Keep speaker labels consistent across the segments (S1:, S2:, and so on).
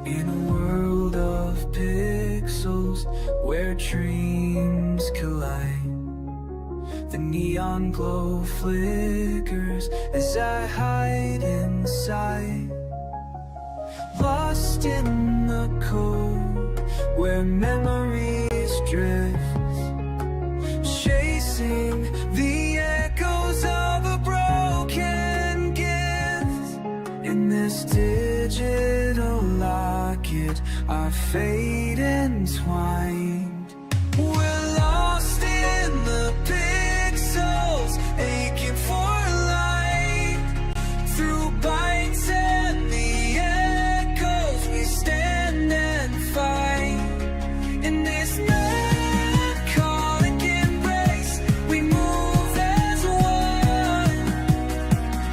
S1: In a world of pixels where dreams collide, the neon glow flickers as I hide inside, lost in the cold where memories drift, chasing the echoes of a broken gift. In this digital locket, our fate entwined. We're lost in the pixels, aching for light. Through bites and the echoes, we stand and fight. In this melancholic embrace, we move as one,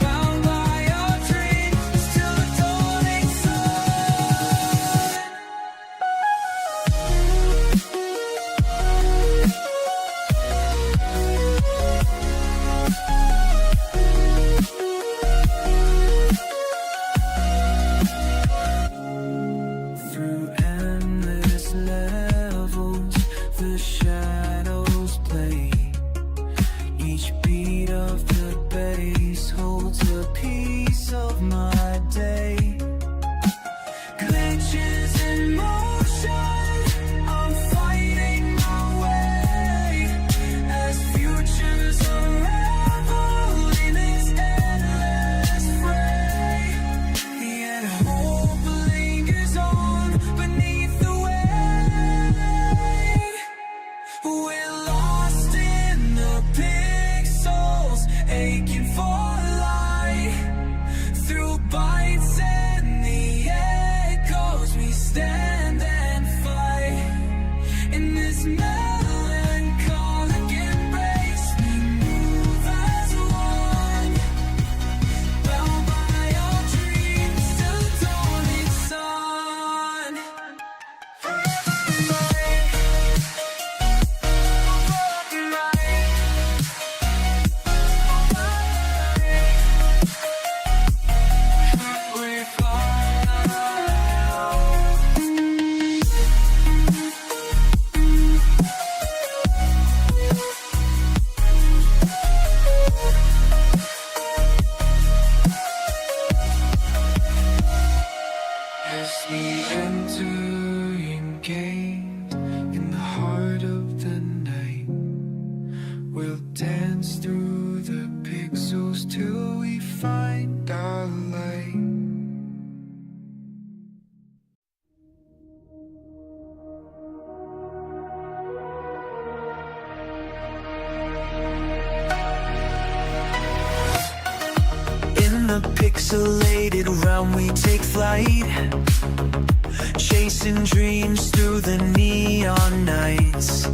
S1: bound by our dreams till the dawning sun. Through endless levels, the shadows play. Each beat of the bass holds a piece of my day. Glitches in motion, I'm fighting my way as futures unravel in this endless fray. Yet hope lingers on beneath the weight. We're lost in the pixels, aching for light. Through bites and the echoes, we stand and fight. In this melancholic embrace, we move as one, bound by our dreams till the dawning sun. We fly. As we entering gate in the heart of the night, we'll dance through the pixels till we find our light. In the pixelated realm we take flight, chasing dreams through the neon nights.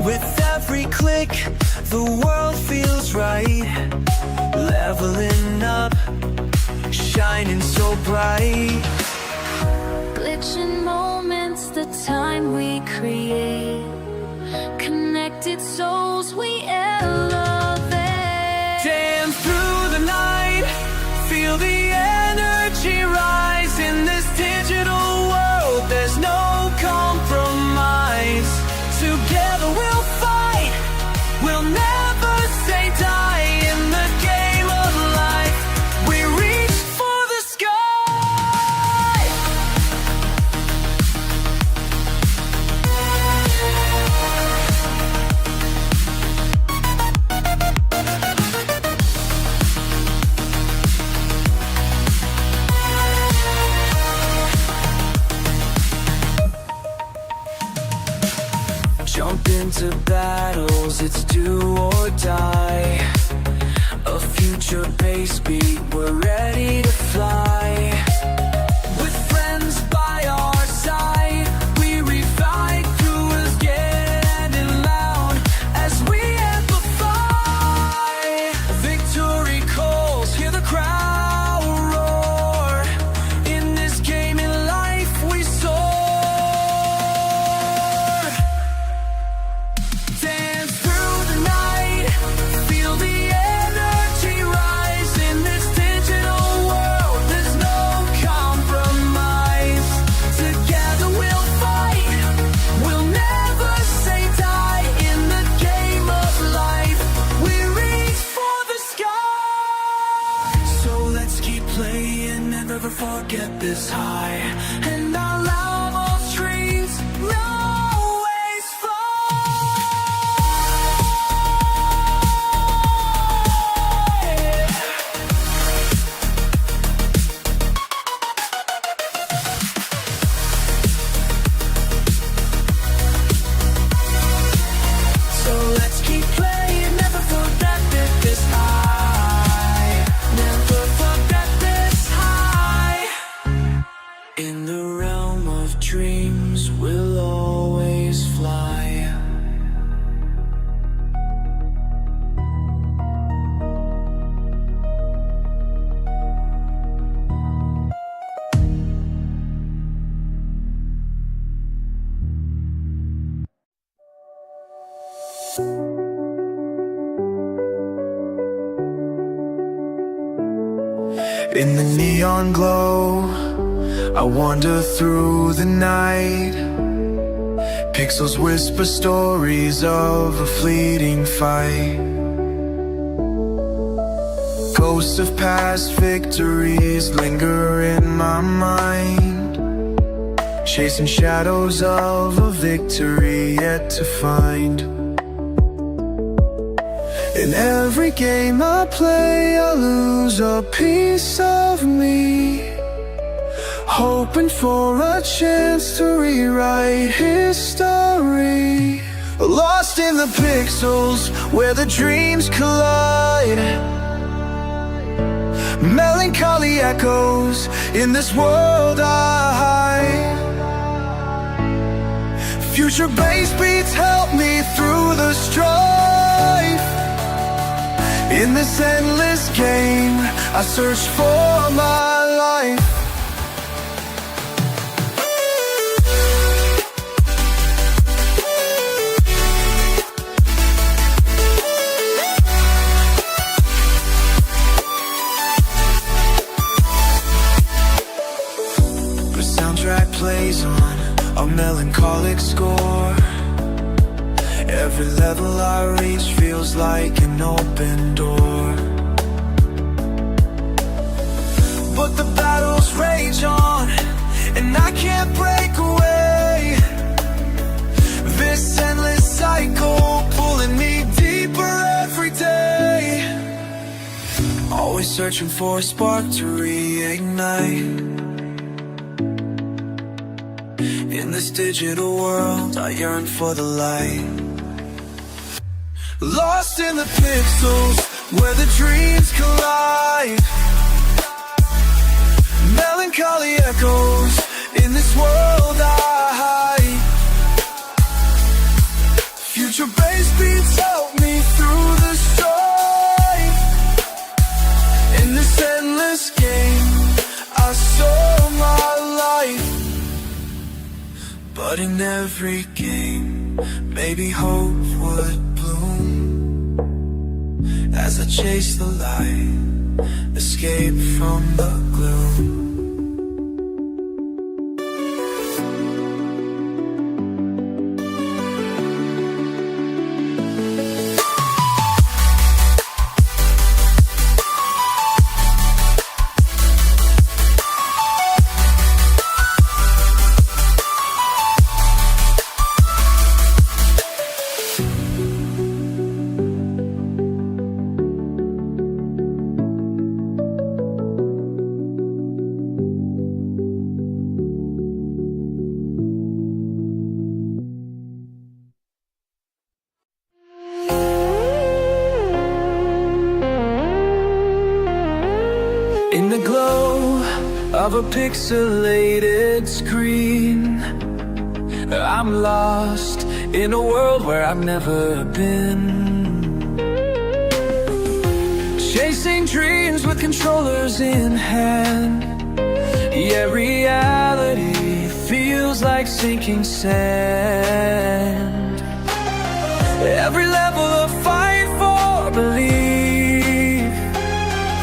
S1: With every click, the world feels right. Leveling up, shining so bright.
S2: Glitching moments, the time we create. Connected souls, we elevate.
S1: Dance through the night, feel the energy rise. In this digital world, there's no compromise. Together we'll fight, we'll never say die. In the game of life, we reach for the sky. Jump into battles, it's do or die. A future base beat, we're ready to fly. With friends by our side, we revive through us getting loud as we amplify. Victory calls, hear the crowd roar. In this game in life we soar. Dance through the night, feel the energy rise. In this digital world, there's no forget this high, and I'll allow those dreams always fly. So let's keep playing, never forget this high, never forget this high. In the realm of dreams, we'll always fly. In the neon glow, I wander through the night. Pixels whisper stories of a fleeting fight. Ghosts of past victories linger in my mind, chasing shadows of a victory yet to find. In every game I play, I lose a piece of me, hoping for a chance to rewrite history. Lost in the pixels where the dreams collide, melancholy echoes in this world I hide. Future bass beats help me through the strife. In this endless game, I search for my life. The soundtrack plays on a melancholic score. Every level I reach feels like an open door. But the battles rage on, and I can't break away. This endless cycle pulling me deeper every day. Always searching for a spark to reignite. In this digital world, I yearn for the light. Lost in the pixels where the dreams collide, melancholy echoes in this world I hide. Future bass beats help me through the strife. In this endless game, I saw my life. But in every game, maybe hope would bloom as I chase the light, escape from the gloom. In the glow of a pixelated screen, I'm lost in a world where I've never been, chasing dreams with controllers in hand. Yeah, reality feels like sinking sand. Every level a fight for belief,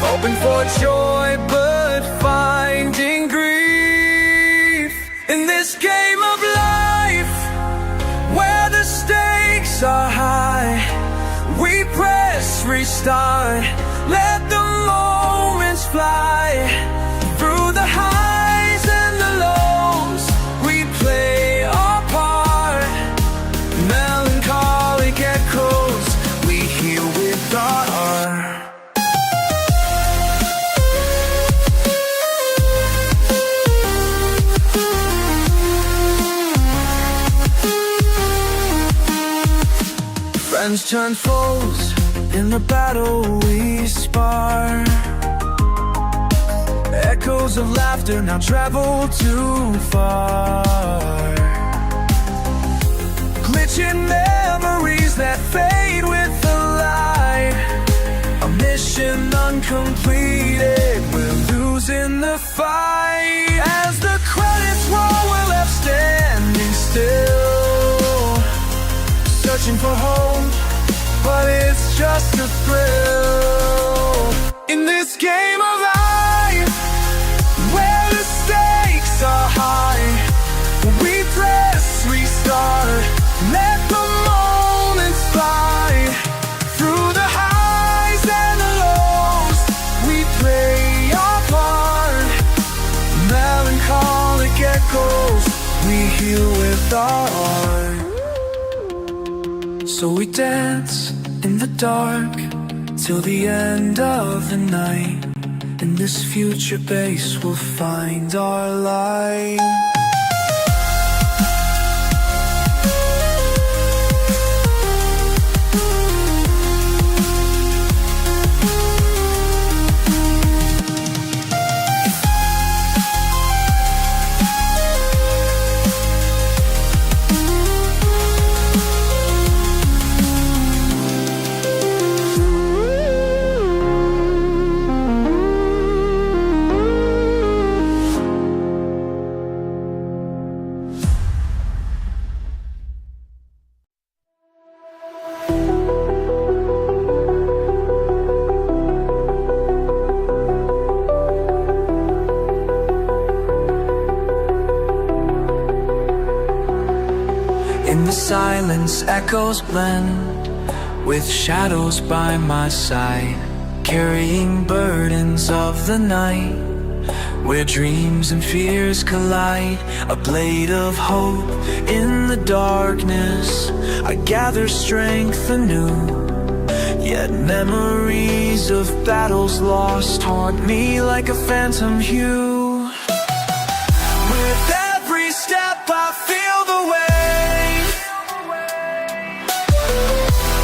S1: hoping for joy but finding grief. In this game of life, where the stakes are high, we press restart, let the moments fly through the high. Friends turn foes in the battle we spar. Echoes of laughter now travel too far. Glitching memories that fade with the light. A mission uncompleted, we're losing the fight. As the credits roll, we're left standing still, searching for hope, but it's just a thrill. In this game of life, where the stakes are high, we press restart, let the moments fly. Through the highs and the lows, we play our part. Melancholic echoes, we heal with our art. So we dance in the dark till the end of the night. In this future base we'll find our light. In the silence, echoes blend with shadows by my side, carrying burdens of the night, where dreams and fears collide. A blade of hope in the darkness, I gather strength anew. Yet memories of battles lost haunt me like a phantom hue. With every step I feel the weight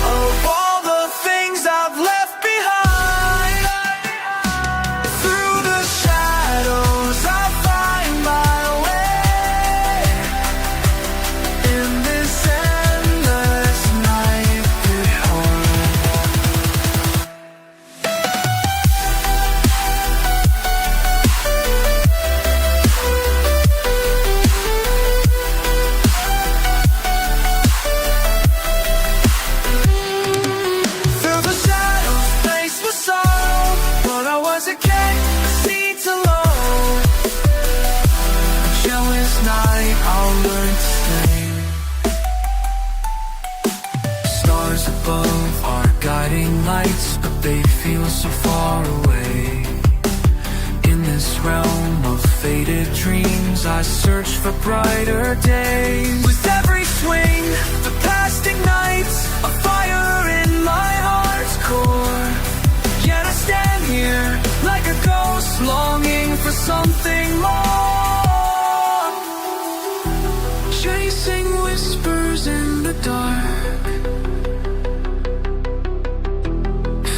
S1: of all the things I've left behind. Through the shadows I find my way. In this endless night behold. Through the shadows, faced with sorrow, but I was a cat, a seed to low. Chill this night, I'll learn to stay. Stars above are guiding lights, but they feel so far away. In this realm of faded dreams, I search for brighter days. With every swing, the past ignites a fire in my heart's core. Yet I stand here like a ghost, longing for something more. Chasing whispers in the dark,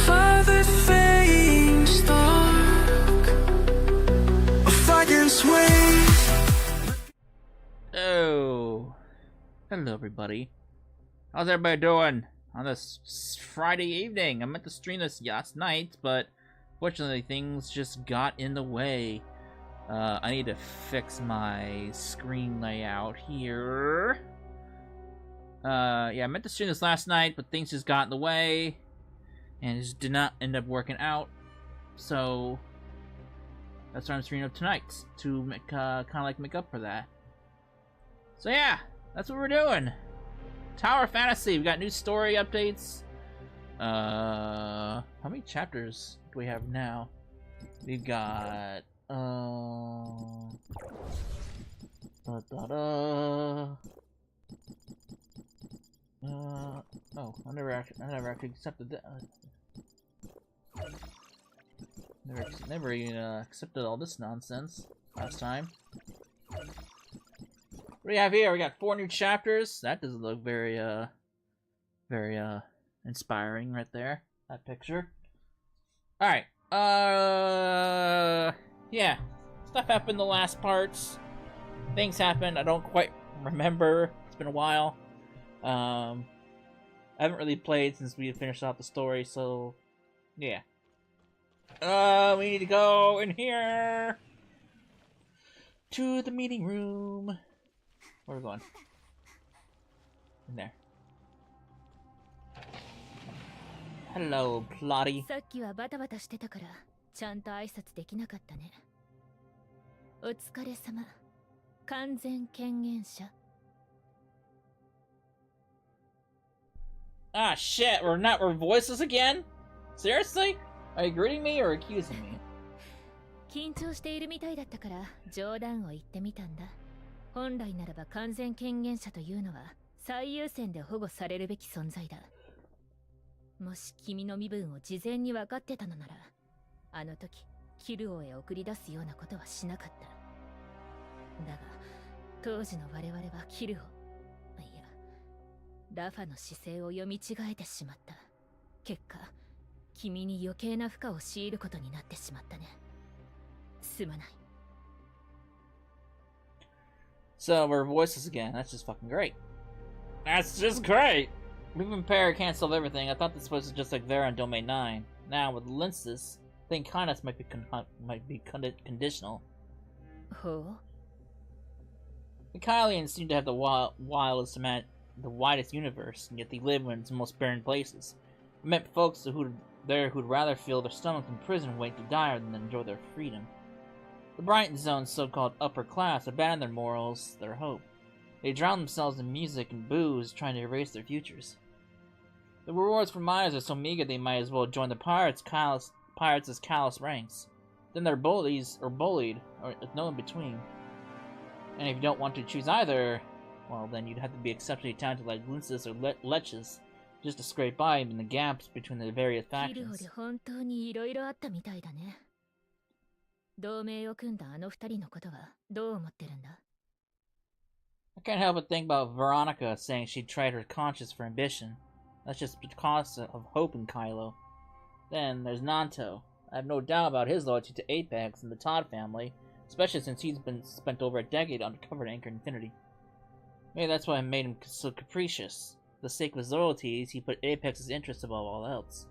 S1: further fading spark, a fragrance waves.
S3: Oh, hello everybody. How's everybody doing on this Friday evening? I meant to stream this last night, but fortunately things just got in the way. I need to fix my screen layout here. Yeah, I meant to stream this last night, but things just got in the way, and it just did not end up working out. So that's why I'm streaming up tonight, to make, kind of like make up for that. So yeah, that's what we're doing. Tower Fantasy. We got new story updates. How many chapters do we have now? We've got oh, I never actually accepted that. Never even accepted all this nonsense last time. What do we have here? We got 4 new chapters. That doesn't look very inspiring right there. That picture. Alright. Yeah. Stuff happened the last parts. Things happened. I don't quite remember. It's been a while. I haven't really played since we finished off the story, so yeah. We need to go in here to the meeting room. Where are we going? In there. Hello, Plotty.
S2: さっきはバタバタしてたからちゃんと挨拶できなかったね。お疲れ様。完全権限者。
S3: Ah, shit, we're voiceless again? Seriously? Are you greeting me or accusing me?
S2: 緊張しているみたいだったから冗談を言ってみたんだ。本来ならば完全権限者というのは最優先で保護されるべき存在だ。もし君の身分を事前に分かってたのなら、あの時キルオへ送り出すようなことはしなかった。だが当時の我々はキルオ、いやラファの姿勢を読み違えてしまった。結果君に余計な負荷を強いることになってしまったね。すまない。
S3: So we're voiceless again. That's just fucking great. That's just great! Moving pair can't solve everything. I thought this was just like there on Domain 9. Now with lenses, I think kindness might be conditional.
S2: Who?
S3: The Kailians seem to have the widest universe, and yet they live in its most barren places. I met folks who'd rather feel their stomachs in prison waiting to die than enjoy their freedom. The Brighton Zone's so-called upper class abandon their morals, their hope. They drown themselves in music and booze, trying to erase their futures. The rewards for miners are so meager they might as well join the pirates' as callous ranks. Then they're bullied, or no in between. And if you don't want to choose either, well, then you'd have to be exceptionally talented like Linces or Leches, just to scrape by in the gaps between the various factions.
S2: で本当に色々あったみたいだね。同盟を組んだあの二人のことはどう思ってるんだ?
S3: I can't help but think about Veronica saying she'd trade her conscience for ambition. That's just because of hope in Kailo. Then there's Nanto. I have no doubt about his loyalty to Apex and the Todd family, especially since he's been spent over a decade undercover at Anchor Infinity. Maybe that's why I made him so capricious. For the sake of his loyalties, he put Apex's interests above all else.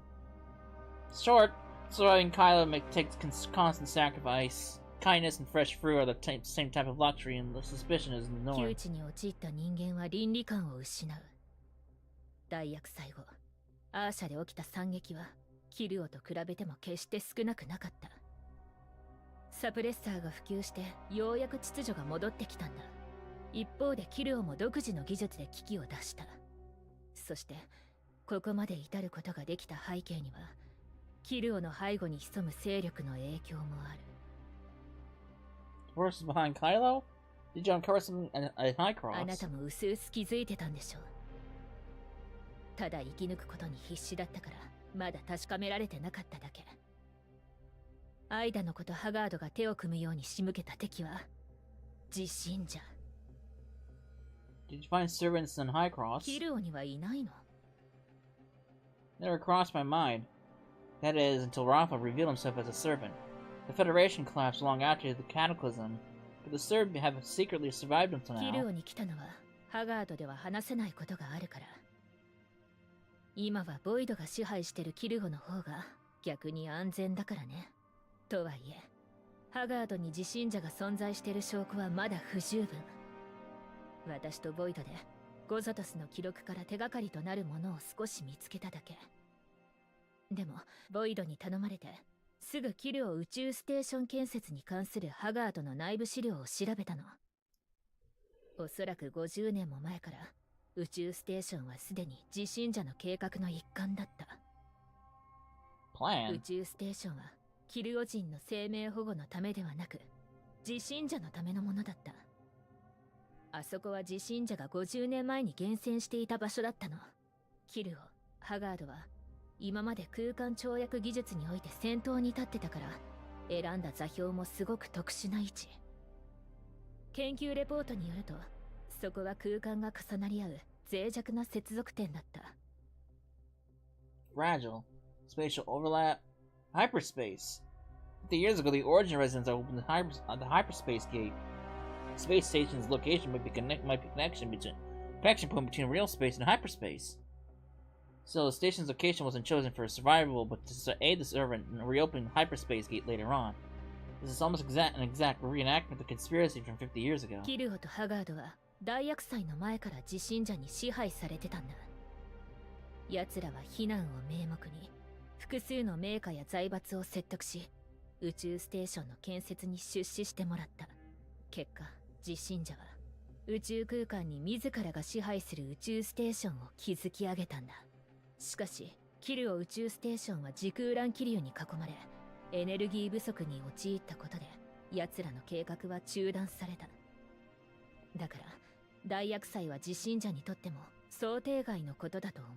S3: Short, surviving Kailo takes constant sacrifice. Kindness and fresh fruit are the same type of luxury, and the suspicion is the norm.
S2: 窮地に陥った人間は倫理観を失う。大役最後、アーシャで起きた惨劇はキルオと比べても決して少なくなかった。サプレッサーが普及してようやく秩序が戻ってきたんだ。一方でキルオも独自の技術で危機を出した。そしてここまで至ることができた背景にはキルオの背後に潜む勢力の影響もある。
S3: Forces behind Kailo? Did you uncover something at High Cross?
S2: あなたも薄々気づいてたんでしょう。ただ生き抜くことに必死だったからまだ確かめられてなかっただけ。アイダのことハガードが手を組むように仕向けた敵は自信者。
S3: Did you find servants in High Cross?
S2: キルオにはいないの?
S3: Never crossed my mind. That is, until Rafa revealed himself as a servant. The Federation collapsed long after the Cataclysm, but the Serb have secretly survived until now.
S2: キルオに来たのはハガードでは話せないことがあるから。今はボイドが支配してるキルオの方が逆に安全だからね。とはいえ、ハガードに自信者が存在している証拠はまだ不十分。私とボイドでゴザトスの記録から手がかりとなるものを少し見つけただけ。でもボイドに頼まれてすぐキルオ宇宙ステーション建設に関するハガードの内部資料を調べたの。おそらく50年も前から宇宙ステーションはすでに自信者の計画の一環だった。宇宙ステーションはキルオ人の生命保護のためではなく自信者のためのものだった。あそこは自信者が50年前に厳選していた場所だったの。キルオ、ハガードは今まで空間跳躍技術において先頭に立ってたから選んだ座標もすごく特殊な位置。研究レポートによるとそこは空間が重なり合う脆弱な接続点だった。
S3: fragile. Spatial overlap. Hyperspace. 50 years ago, the Origin residents opened the hyperspace gate. The space station's location might be connection point between real space and hyperspace. So the station's location wasn't chosen for survival, but to aid the servant in reopening the hyperspace gate later on. This is almost an exact reenactment of the conspiracy from 50 years ago.
S2: キルオとハガードは大厄災の前から自信者に支配されてたんだ。奴らは避難を名目に複数の名家や財閥を説得し、宇宙ステーションの建設に出資してもらった。結果、自信者は宇宙空間に自らが支配する宇宙ステーションを築き上げたんだ。しかし、キルオ宇宙ステーションは時空乱気流に囲まれ、エネルギー不足に陥ったことで、奴らの計画は中断された。だから、大厄災は自信者にとっても想定外のことだと思う。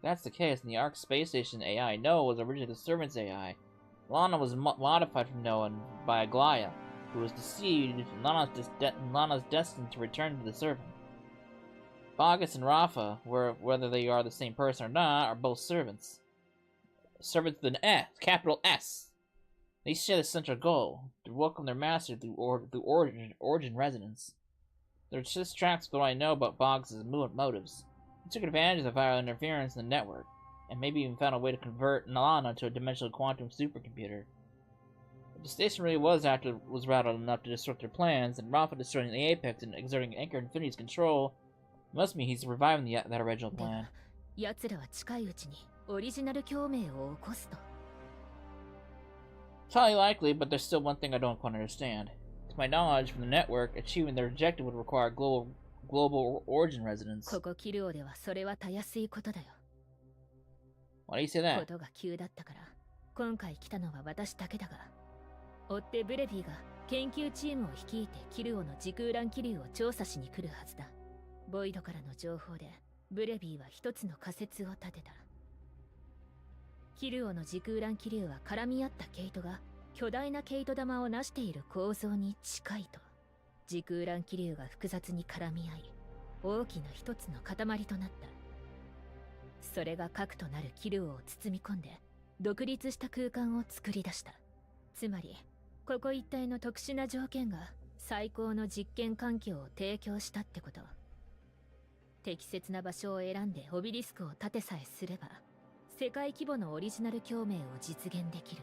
S3: If that's the case, then the Ark space station AI Noah was originally the servant's AI. Lana was modified from Noah by Aglaya, who was deceived, and Lana's destined to return to the servant. Bogus and Rafa, whether they are the same person or not, are both servants. Servants with an S, capital S. They share the central goal, to welcome their master through origin residence. Their just tracks what I know about Boggs' motives. He took advantage of viral interference in the network, and maybe even found a way to convert Nalana to a dimensional quantum supercomputer. If the station really was routed enough to disrupt their plans, and Rafa destroying the Apex and exerting Anchor Infinity's control, it must mean he's reviving that original plan.
S2: 奴らは近いうちにオリジナル共鳴を起こすと。
S3: It's highly likely, but there's still one thing I don't quite understand. To my knowledge, from the network, achieving their objective would require global origin residence.
S2: ここキルオではそれはたやすいことだよ。
S3: Why do you say that?
S2: ことが急だったから、今回来たのは私だけだが、追ってブレビーが研究チームを率いてキルオの時空乱気流を調査しに来るはずだ。ボイドからの情報で、ブレビーは一つの仮説を立てた。キルオの時空乱気流は絡み合った毛糸が巨大な毛糸玉を成している構造に近いと。時空乱気流が複雑に絡み合い、大きな一つの塊となった。それが核となるキルオを包み込んで独立した空間を作り出した。つまりここ一帯の特殊な条件が最高の実験環境を提供したってこと。適切な場所を選んでオビリスクを立てさえすれば世界規模のオリジナル共鳴を実現できる。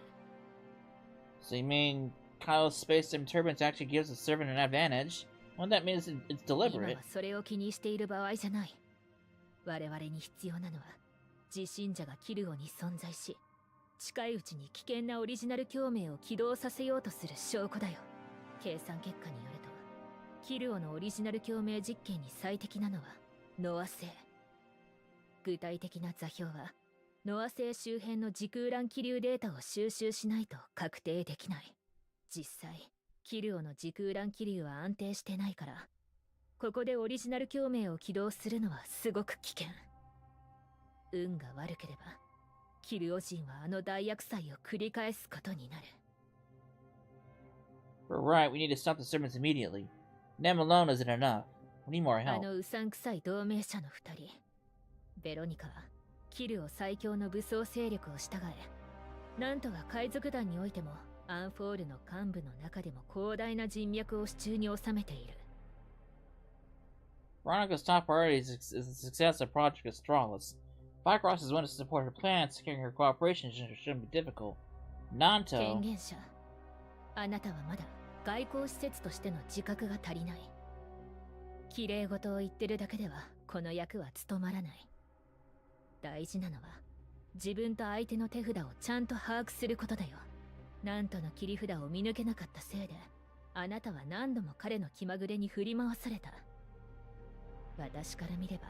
S3: So you mean Kailo's space sim turbines actually gives the servant an advantage? Well, that means it's
S2: 今
S3: deliberate.
S2: はそれを気にしている場合じゃない。我々に必要なのは自信者がキルオに存在し、近いうちに危険なオリジナル共鳴を起動させようとする証拠だよ。計算結果によると、キルオのオリジナル共鳴実験に最適なのはノア星。具体的な座標はノア星周辺の時空乱気流データを収集しないと確定できない。実際キルオの時空乱気流は安定してないから、ここでオリジナル共鳴を起動するのはすごく危険。運が悪ければキルオ人はあの大厄災を繰り返すことになる。
S3: We're right, we need to stop the servants immediately. Them alone isn't enough. We need more
S2: あ
S3: help.
S2: のうさんくさい同盟者の二人、ベロニカはキルオ最強の武装勢力を従え、なんとか海賊団においてもアンフォールの幹部の中でも広大な人脈を手中に収めている。
S3: Veronica's top priority is the success of Project Astralis. Fycross is willing to support her plan, securing her cooperation shouldn't be difficult.
S2: 権
S3: Nanto...
S2: 限者、あなたはまだ外交施設としての自覚が足りない。綺麗事を言ってるだけではこの役は務まらない。大事なのは自分と相手の手札をちゃんと把握することだよ。なんとの切り札を見抜けなかったせいで、あなたは何度も彼の気まぐれに振り回された。私から見れば、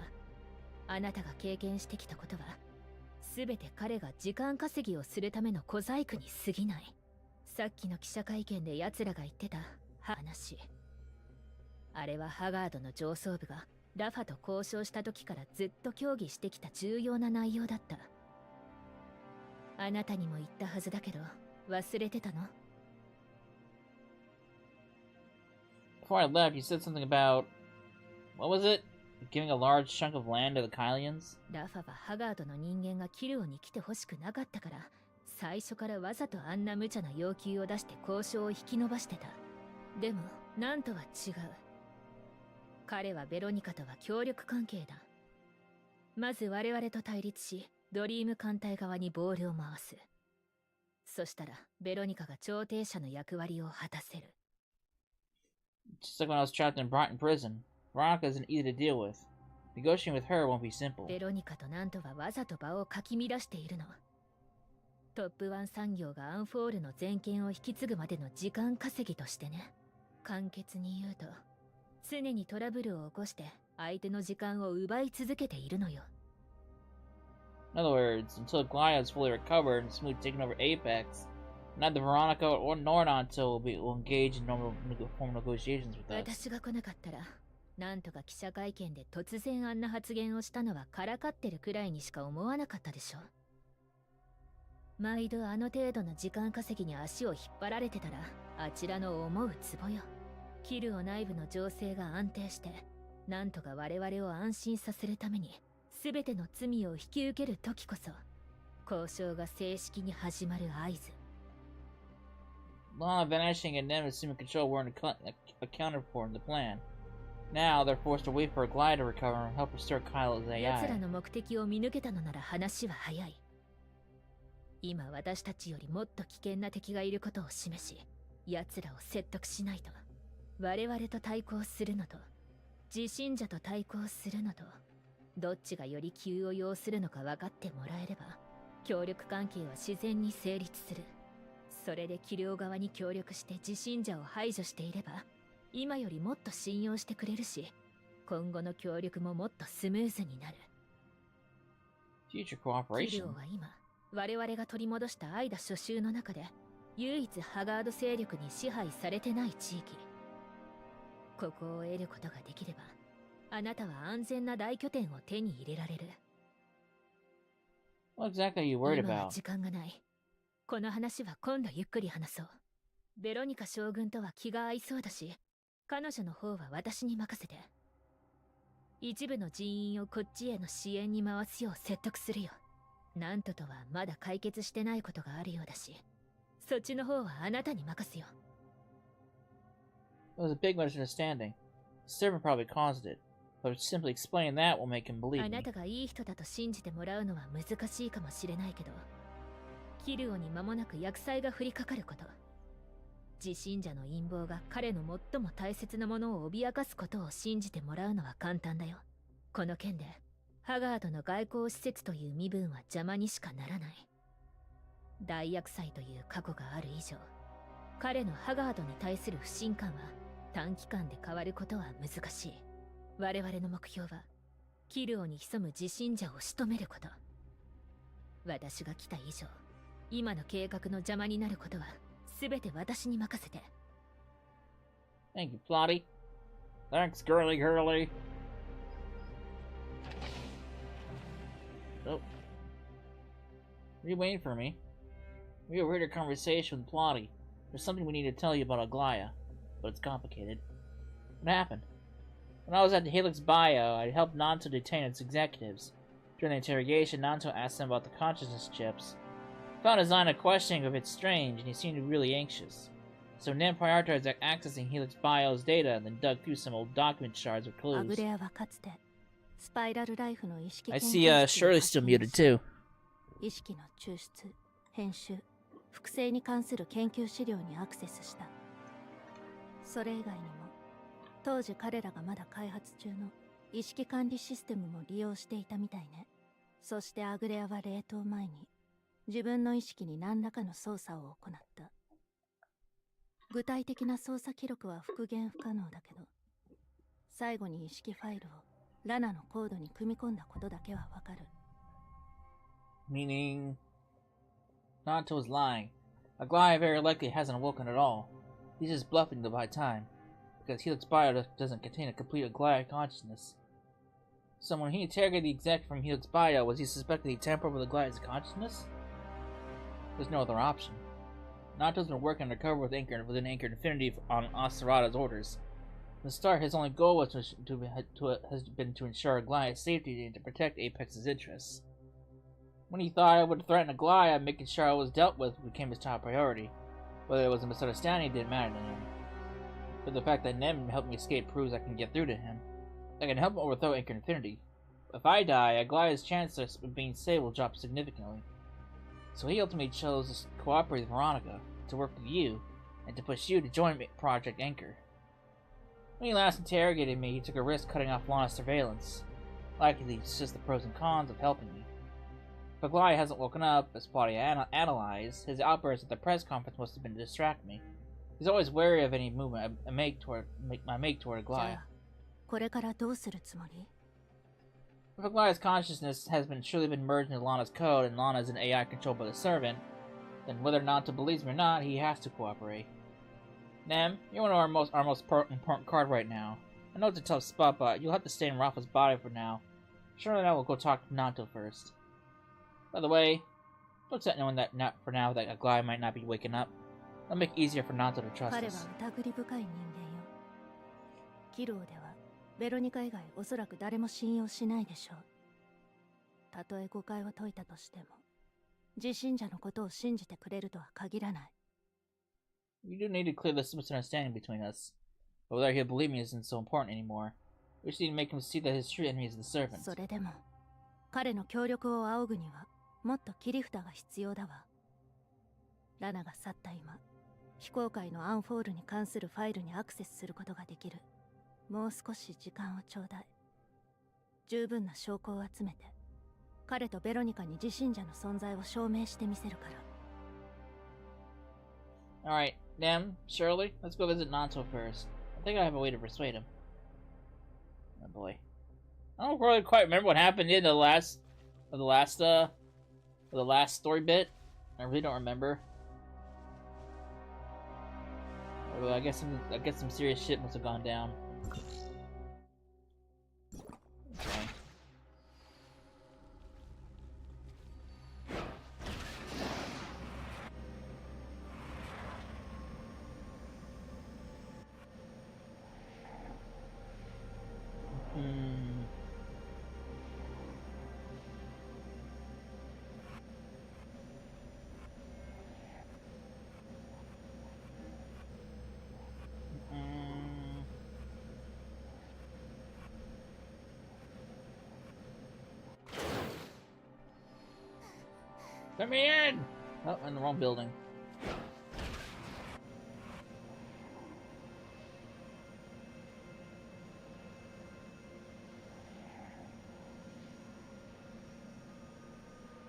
S2: あなたが経験してきたことは全て彼が時間稼ぎをするための小細工に過ぎない。さっきの記者会見で奴らが言ってた話、あれはハガードの上層部がラファと交渉した時からずっと協議してきた重要な内容だった。あなたにも言ったはずだけど忘れてたの？
S3: Before I left, you said something about... What was it? Giving a large chunk of land to the Kailians?
S2: ラファはハガードの人間がキルオに来てほしくなかったから、最初からわざとあんな無茶な要求を出して交渉を引き延ばしてた。でも、なんとは違う。彼はベロニカとは協力関係だ。まず我々と対立し、ドリーム艦隊側にボールを回す。そしたら、ベロニカが調停者の役割を果たせる。
S3: Just like when I was trapped in Brighton prison. Veronica isn't easy to deal with. Negotiating with her won't be simple.
S2: ベロニカとなんとはわざと場をかき乱しているの。トップ1産業がアンフォールの全権を引き継ぐまでの時間稼ぎとしてね。簡潔に言うと、常にトラブルを起こして相手の時間を奪い続けているのよ。
S3: In other words, until Glaya is fully recovered and smooth taking over Apex, neither Veronica nor Nanto will engage in normal formal negotiations with us.
S2: 私が来なかったら、なんとか記者会見で突然あんな発言をしたのはからかってるくらいにしか思わなかったでしょ。毎度あの程度の時間稼ぎに足を引っ張られてたら、あちらの思うツボよ。キルオ内部の情勢が安定して、なんとか我々を安心させるために、全ての罪を引き受ける時こそ、交渉が正式に始まる合図。
S3: Lana vanishing and them assuming control weren't accounted for in the plan. Now they're forced to wait for Glaya to recover and help restore Kailo's
S2: 奴ら
S3: AI.
S2: の目的を見抜けたのなら話は早い。今私たちよりもっと危険な敵がいることを示し、奴らを説得しないと。我々と対抗するのと、自信者と対抗するのと、どっちがより急を要するのか分かってもらえれば、協力関係は自然に成立する。それでキルオ側に協力して自信者を排除していれば、今よりもっと信用してくれるし、今後の協力ももっとスムーズになる。
S3: Future
S2: キル
S3: cooperation.
S2: オは今、我々が取り戻したアイダ初秋の中で、唯一ハガード勢力に支配されてない地域。ここを得ることができれば、あなたは安全な大拠点を手に入れられる。
S3: What exactly are you worried
S2: 今は
S3: about?
S2: 時間がない。この話は今度ゆっくり話そう。ベロニカ将軍とは気が合いそうだし、彼女の方は私に任せて。一部の人員をこっちへの支援に回すよう説得するよ。なんととはまだ解決してないことがあるようだし、そっちの方はあなたに任すよ。
S3: It was a big misunderstanding. The servant probably caused it, but simply explaining that will make him believe
S2: あ
S3: me.
S2: なたがいい人だと信じてもらうのは難しいかもしれないけど、キルオに間もなく厄災が降りかかること。自信者の陰謀が彼の最も大切なものを脅かすことを信じてもらうのは簡単だよ。この件で、ハガードの外交施設という身分は邪魔にしかならない。大厄災という過去がある以上、彼のハガードに対する不信感は短期間で変わることは難しい。我々の目標は、キルオに潜む自信者を仕留めること。私が来た以上、今の計画の邪魔になることは、すべて私に任せて。
S3: Thank you, Plotty. Thanks, girly girly. Oh. Are you waiting for me? We overheard your conversation with Plotty. There's something we need to tell you about Aglaya, but it's complicated. What happened? When I was at the Helix Bio, I helped Nanto detain its executives. During the interrogation, Nanto asked them about the consciousness chips. I found his line of questioning a bit strange, and he seemed really anxious. So Nen prioritized accessing Helix Bio's data and then dug through some old document shards with
S4: アグ
S3: clues.
S4: レアはかつてスパイラルライフの意識
S3: I
S4: 研
S3: see
S4: 究室を
S3: Shirley's
S4: 発
S3: still
S4: 見
S3: muted
S4: し
S3: too.
S4: 意識の抽出、編集、複製に関する研究資料にアクセスした。それ以外にも当時彼らがまだ開発中の意識管理システムも利用していたみたいね。そしてアグレアは冷凍前に自分の意識に何らかの操作を行った。具体的な操作記録は復元不可能だけど、最後に意識ファイルをラナのコードに組み込んだことだけはわかる。
S3: Meaning... Nanto was lying. Aglaya very likely hasn't awoken at all. He's just bluffing to buy time, because Helix Bio doesn't contain a complete Aglaya consciousness. So when he interrogated the exec from Helix Bio, was he suspected he tampered with Aglaya's consciousness? There's no other option. Nanto's been working undercover with Anchored Infinity on Acerada's orders. the start, his only goal was has been to ensure Aglaya's safety and to protect Apex's interests. When he thought I would threaten Aglaya, making sure I was dealt with became his top priority. Whether it was a misunderstanding didn't matter to him. But the fact that Nem helped me escape proves I can get through to him. I can help him overthrow Anchor Infinity. If I die, Aglaya's chances of being saved will drop significantly. So he ultimately chose to cooperate with Veronica, to work with you, and to push you to join Project Anchor. When he last interrogated me, he took a risk cutting off Lana's surveillance. Likely, it's just the pros and cons of helping me. If Aglaya hasn't woken up, as Plotty analyzed, his outburst at the press conference must have been to distract me. He's always wary of any movement I make toward Aglaya. If Aglaya's consciousness has truly been merged into Lana's code and Lana is an AI controlled by the servant, then whether or not to believe me or not, he has to cooperate. Nem, you're one of our most important card right now. I know it's a tough spot, but you'll have to stay in Rafa's body for now. Surely I will go talk to Nanto first. By the way, don't tell anyone that for now that Aglaya might not be waking up. It'll make it easier for Nanto to trust us.
S4: キローではベロニカ以外おそらく誰も信用しないでしょう。たとえ誤解を解いたとしても、自信者のことを信じてくれるとは限らない。
S3: We do need to clear this misunderstanding between us. But whether he'll believe me isn't so important anymore. We just need to make him see that his true enemy is the servant.
S4: それでも、彼の協力を仰ぐには、もっと切り札が必要だわ。ラナが去った今、非公開のアンフォールに関するファイルにアクセスすることができる。もう少し時間をちょうだい。十分な証拠を集めて、彼とベロニカに自信者の存在を証明してみせるから。
S3: Alright, Nem, Shirley, let's go visit Nanto first. I think I have a way to persuade him. Oh boy. I don't really quite remember what happened in the last story bit. I really don't remember. Although I guess some serious shit must have gone down. Okay. Let me in! Oh, in the wrong building.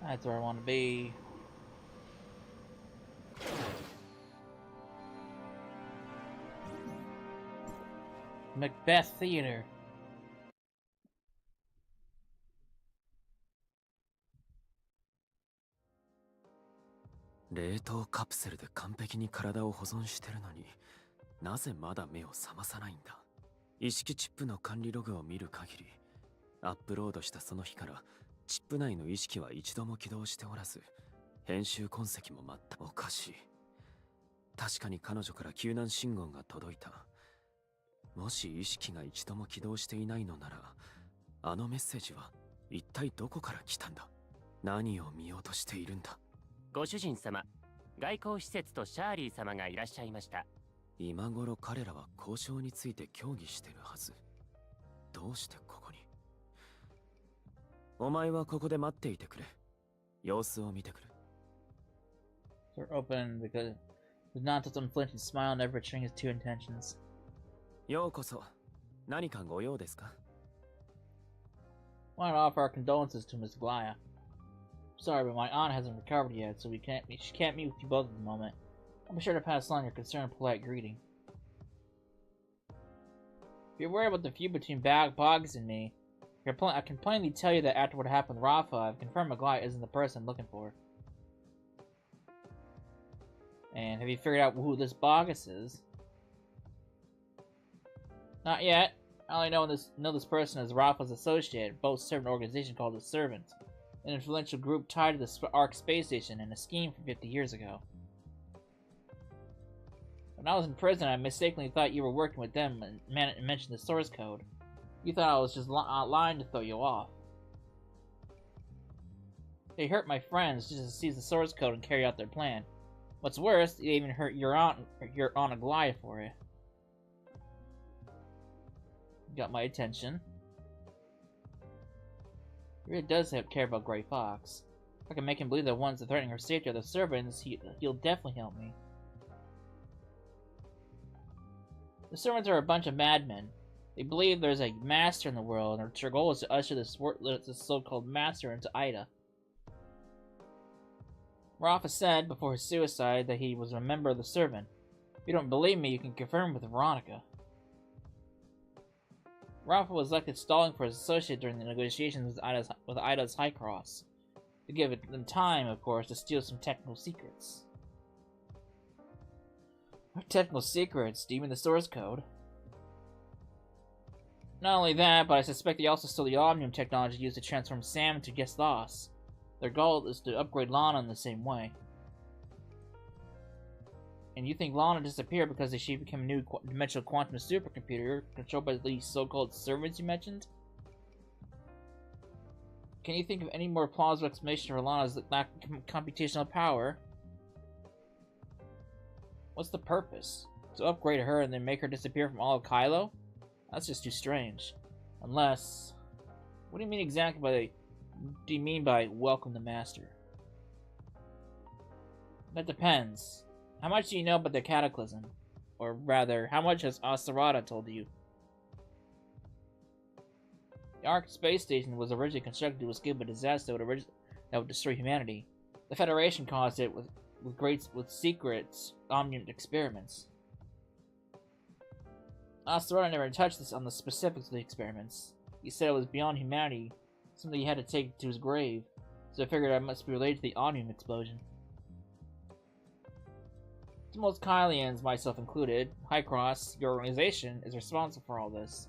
S3: That's where I want to be. Macbeth Theater.
S5: 冷凍カプセルで完璧に体を保存してるのになぜまだ目を覚まさないんだ。意識チップの管理ログを見る限りアップロードしたその日からチップ内の意識は一度も起動しておらず編集痕跡も全くおかしい。確かに彼女から救難信号が届いた。もし意識が一度も起動していないのならあのメッセージは一体どこから来たんだ。何を見ようとしているんだ。
S6: ご主人様、外交施設とシャーリー様がいらっしゃいました。
S5: 今頃彼らは交渉について協議してるはず。どうしてここに。お前はここで待っていてくれ。様子を見てくる。
S3: Door open because with Nanto's unflinching smile never betraying his true intentions.
S5: ようこそ。何かご用ですか。
S3: I want to offer our condolences to Miss Glaya. Sorry, but my aunt hasn't recovered yet, so she can't meet with you both at the moment. I'll be sure to pass on your concern and polite greeting. If you're worried about the feud between Boggs and me, I can plainly tell you that after what happened with Rafa, I've confirmed Glaya isn't the person I'm looking for. And have you figured out who this Boggs is? Not yet. I only know this person as Rafa's associate, both serve an organization called the Servant. An influential group tied to the Ark space station and a scheme from 50 years ago. When I was in prison, I mistakenly thought you were working with them and mentioned the source code. You thought I was just lying to throw you off. They hurt my friends just to seize the source code and carry out their plan. What's worse, they even hurt your aunt Aglaia for it. Got my attention. He really does care about Grey Fox. If I can make him believe the ones that threatening her safety are the servants, he'll definitely help me. The servants are a bunch of madmen. They believe there's a master in the world, and their goal is to usher this so-called master into Ida. Rafa said before his suicide that he was a member of the Servant. If you don't believe me, you can confirm with Veronica. Rafa was elected stalling for his associate during the negotiations with Ida's High Cross. To give them time, of course, to steal some technical secrets. What technical secrets? Do you mean the source code? Not only that, but I suspect they also stole the Omnium technology used to transform Sam into Gesthos. Their goal is to upgrade Lana in the same way. And you think Lana disappeared because she became a new dimensional quantum supercomputer controlled by these so-called servants you mentioned? Can you think of any more plausible explanation for Lana's lack of computational power? What's the purpose? To upgrade her and then make her disappear from all of Kailo? That's just too strange. Unless... What do you mean exactly by... do you mean by welcome the master? That depends. How much do you know about the Cataclysm? Or rather, how much has Asterada told you? The Ark space station was originally constructed to escape a disaster that would destroy humanity. The Federation caused it with secret Omnium experiments. Asterada never touched this on the specifics of the experiments. He said it was beyond humanity, something he had to take to his grave, so I figured I must be related to the Omnium explosion. To most Kailians, myself included, High Cross, your organization, is responsible for all this.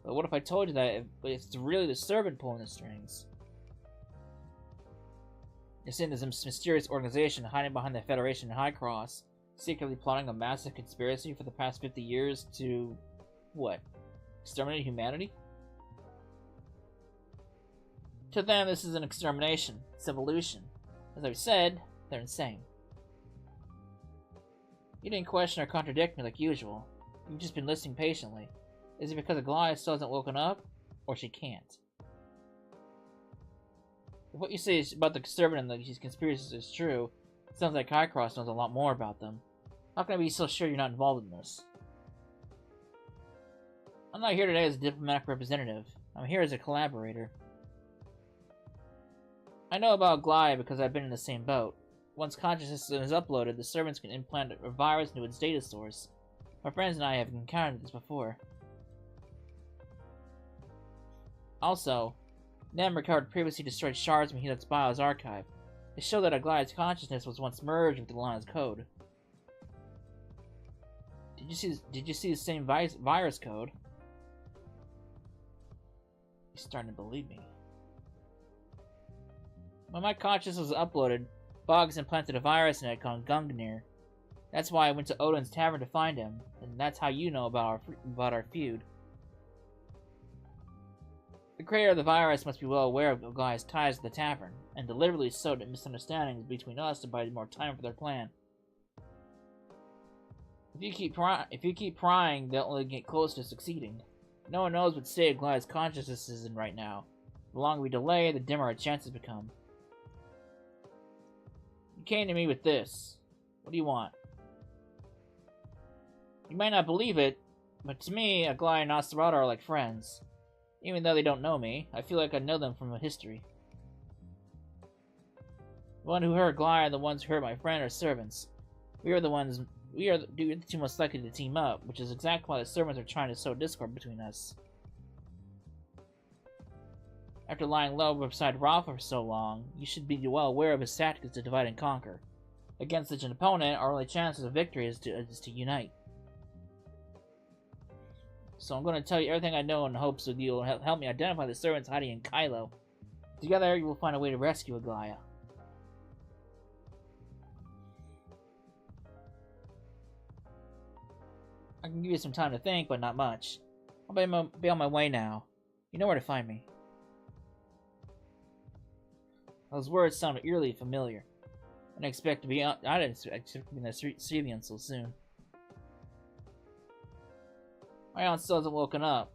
S3: But what if I told you that if it's really the Servant pulling the strings? You're saying there's a mysterious organization hiding behind the Federation and High Cross, secretly plotting a massive conspiracy for the past 50 years to... what? Exterminate humanity? To them, this is an extermination. It's evolution. As I've said, they're insane. You didn't question or contradict me like usual. You've just been listening patiently. Is it because Aglaia still hasn't woken up? Or she can't? If what you say is about the Servant and these conspiracies is true, it sounds like Highcross knows a lot more about them. How can I be so sure you're not involved in this? I'm not here today as a diplomatic representative. I'm here as a collaborator. I know about Aglaia because I've been in the same boat. Once consciousness is uploaded, the servants can implant a virus into its data source. My friends and I have encountered this before. Also, Nem recovered previously destroyed shards from Helix Bio's archive. They show that Aglaia's consciousness was once merged with Lana's code. Did you see the same virus code? He's starting to believe me. When my consciousness was uploaded, Boggs implanted a virus in it called Gungnir. That's why I went to Odin's Tavern to find him, and that's how you know about our feud. The creator of the virus must be well aware of Aglaia's ties to the tavern, and deliberately sowed misunderstandings between us to buy more time for their plan. If you keep prying, they'll only get closer to succeeding. No one knows what state Aglaia's consciousness is in right now. The longer we delay, the dimmer our chances become. You came to me with this. What do you want? You might not believe it, but to me, Aglaia and Asterada are like friends. Even though they don't know me, I feel like I know them from a history. The one who hurt Aglaia and the ones who hurt my friend are servants. We are the two most likely to team up, which is exactly why the servants are trying to sow discord between us. After lying low beside Rafa for so long, you should be well aware of his tactics to divide and conquer. Against such an opponent, our only chances of victory is to unite. So I'm going to tell you everything I know in hopes that you'll help me identify the servants hiding in Kailo. Together, you will find a way to rescue Aglaia. can give you some time to think, but not much. I'll be on my way now. You know where to find me. Those words sounded eerily familiar. I didn't expect to be in the civilian so soon. My aunt still hasn't woken up.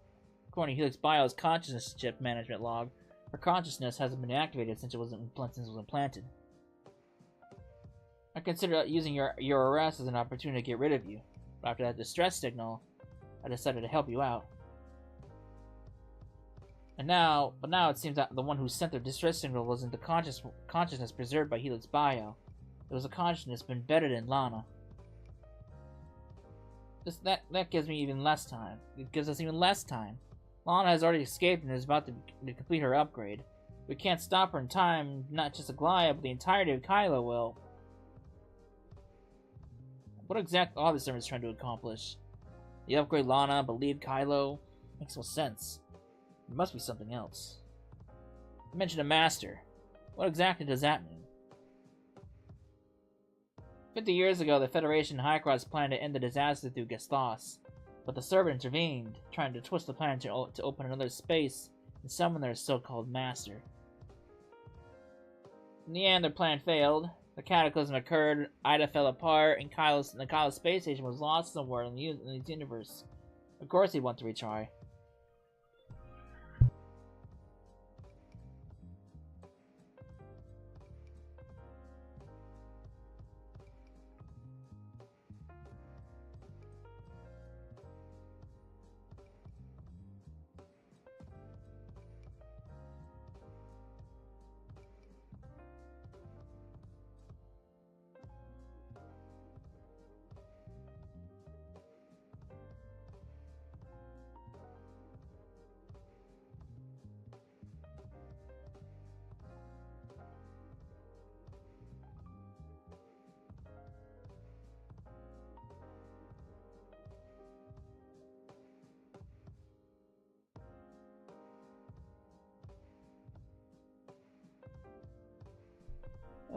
S3: According to Helix Bio's consciousness chip management log, her consciousness hasn't been activated since it was implanted. I considered using your arrest as an opportunity to get rid of you, but after that distress signal, I decided to help you out. But now it seems that the one who sent the distress signal wasn't the consciousness preserved by Helix Bio. It was a consciousness embedded in Lana. That gives me even less time. It gives us even less time. Lana has already escaped and is about to complete her upgrade. We can't stop her in time, not just Aglaya, but the entirety of Kailo will. What exactly are the servants trying to accomplish? The upgrade Lana, but leave Kailo? Makes no sense. It must be something else. You mentioned a master. What exactly does that mean? 50 years ago, the Federation High Cross planned to end the disaster through Gestas, but the servant intervened, trying to twist the plan to open another space and summon their so-called master. In the end, their plan failed. The cataclysm occurred, Ida fell apart, and the Kailo space station was lost somewhere in the universe. Of course he'd want to retry.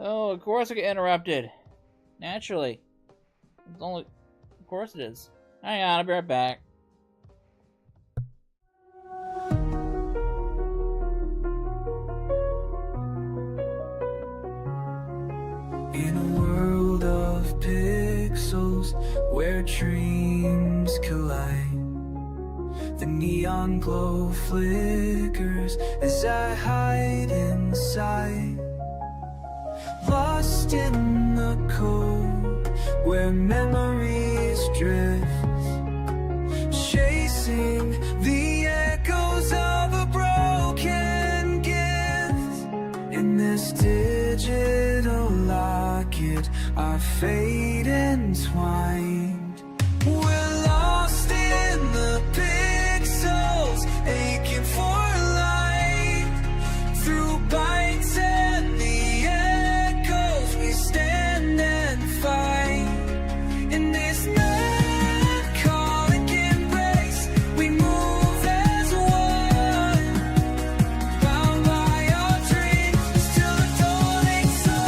S3: Oh, of course I get interrupted. Naturally. Of course it is. Hang on, I'll be right back.
S1: In a world of pixels where dreams collide, the neon glow flickers as I hide inside. Lost in the cold where memories drift, chasing the echoes of a broken gift. In this digital locket, our fate entwined. We're lost in the pixels, aching for light. Through bites and the echoes, we stand and fight. In this melancholic embrace, we move as one, bound by our dreams till the dawning sun.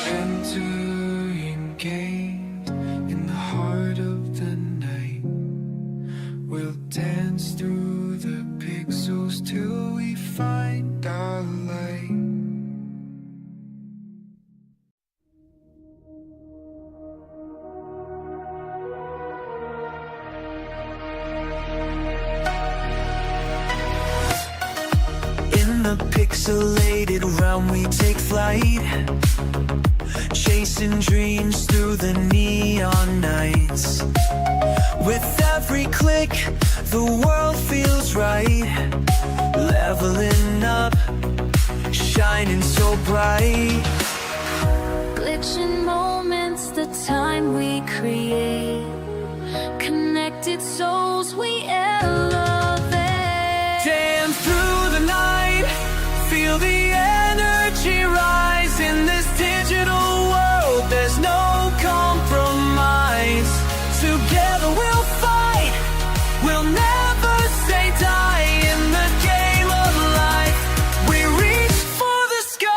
S1: entering games in the heart of the night. We'll dance through the pixels till we find our light. In the pixelated realm we take flight, chasing dreams through the neon nights. With every click, the world feels right. Leveling up, shining so bright.
S4: Glitching moments, the time we create. Connected souls we elevate.
S1: Dance through the night, feel the energy rise. In this digital world, there's no compromise. Together we'll fight, we'll never say die. In the game of life, we reach for the sky.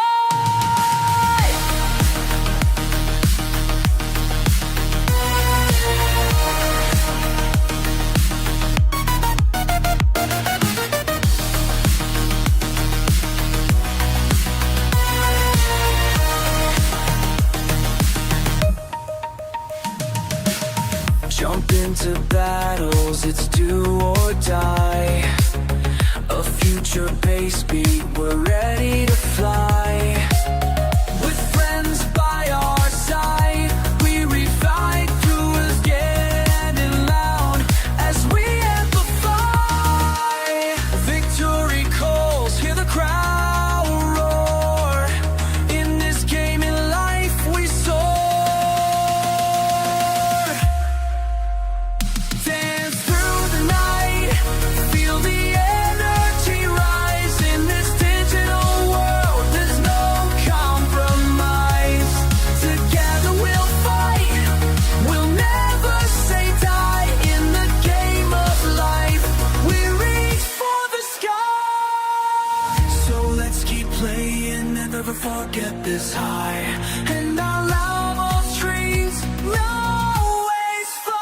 S1: Jump into battles, it's do or die. A future base beat, we're ready to fly. With friends by our side, we revive through us getting loud as we amplify. Victory calls, hear the crowd roar. In this game in life we soar. Dance through the night, feel the energy rise. In this digital world, there's no compromise. Together we'll fight, we'll never say die. In the game of life, we reach for the sky. So let's keep playing and never forget this high. And our loud dreams always fly.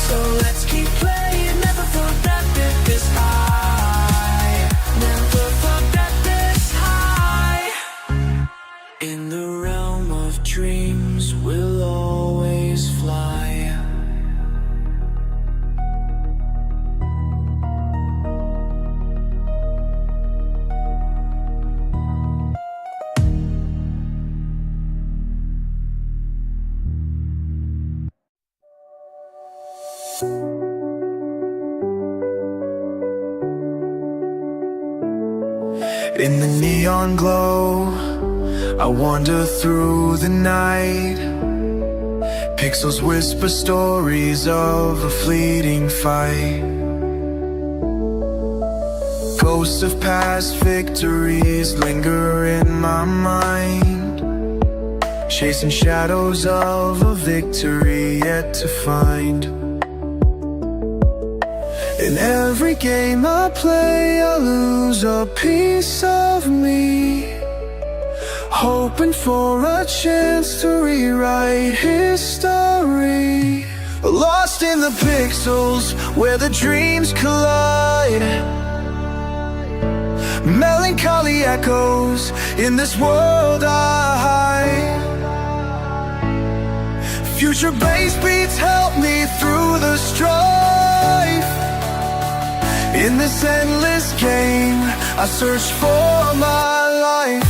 S1: So let's keep playing, never forget this high. Never forget this high. In the realm of dreams, we'll always fly. In the neon glow, I wander through the night. Pixels whisper stories of a fleeting fight. Ghosts of past victories linger in my mind, chasing shadows of a victory yet to find. In every game I play, I lose a piece of me, hoping for a chance to rewrite history. Lost in the pixels where the dreams collide. Melancholy echoes in this world I hide. Future bass beats help me through the strife. In this endless game, I search for my life.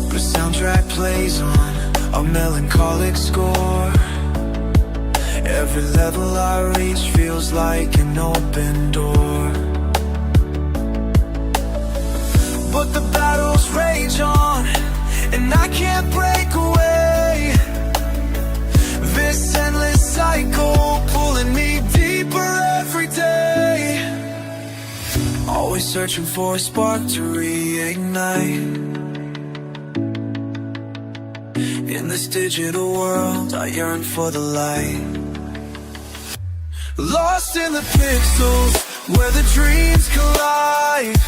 S1: The soundtrack plays on a melancholic score. Every level I reach feels like an open door. But the battles rage on, and I can't break away. This endless cycle pulling me deeper every day. Always searching for a spark to reignite. In this digital world, I yearn for the light. Lost in the pixels where the dreams collide.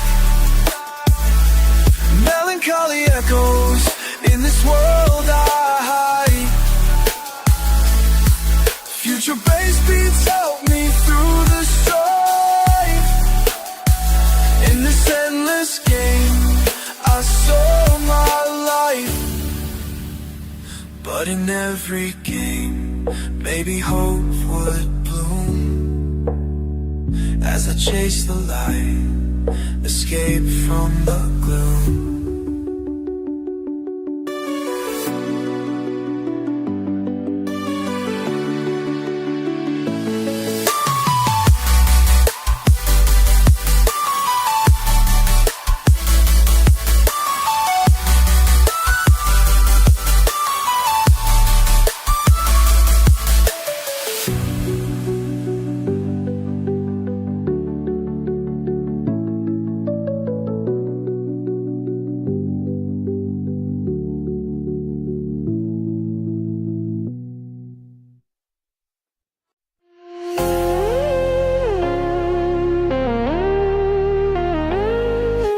S1: Melancholy echoes in this world I hide. Future bass beats help me through the strife. In this endless game I saw my life. But in every game maybe hope would bloom. As I chase the light, escape from the gloom.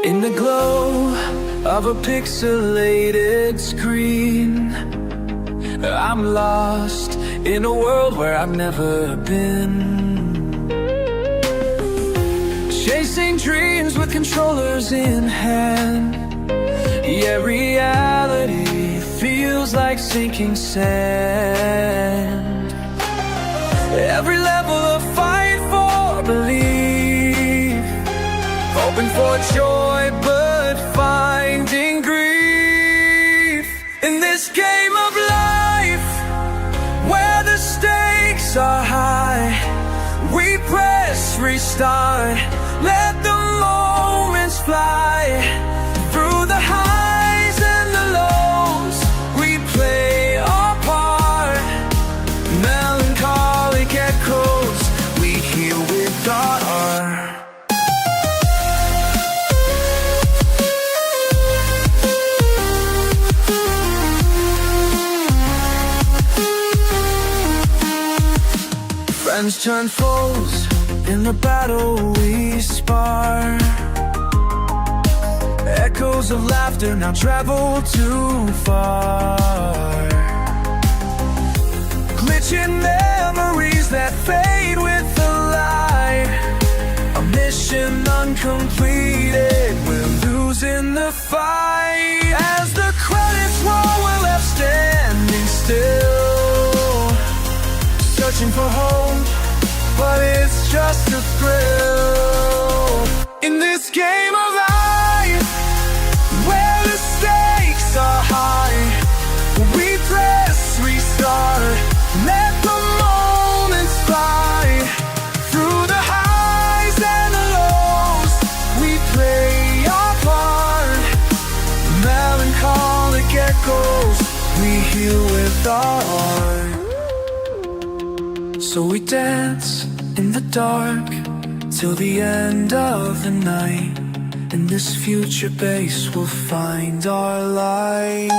S1: In the glow of a pixelated screen, I'm lost in a world where I've never been. Chasing dreams with controllers in hand. Yeah, reality feels like sinking sand. Every level a fight for belief, hoping for joy but finding grief. In this game of life, where the stakes are high, we press restart, let the moments fly. Through the highs and the lows, we play our part. Melancholic echoes, we heal with our art. Friends turn foes in the battle we spar. Echoes of laughter now travel too far. Glitching memories that fade with the light. A mission uncompleted, we're losing the fight. As the credits roll, we're left standing still, searching for hope, but it's just a thrill. In this game of life, where the stakes are high, we press restart, let the moments fly. Through the highs and the lows, we play our part. Melancholic echoes, we heal with our art. So we dance in the dark till the end of the night. In this future base we'll find our light.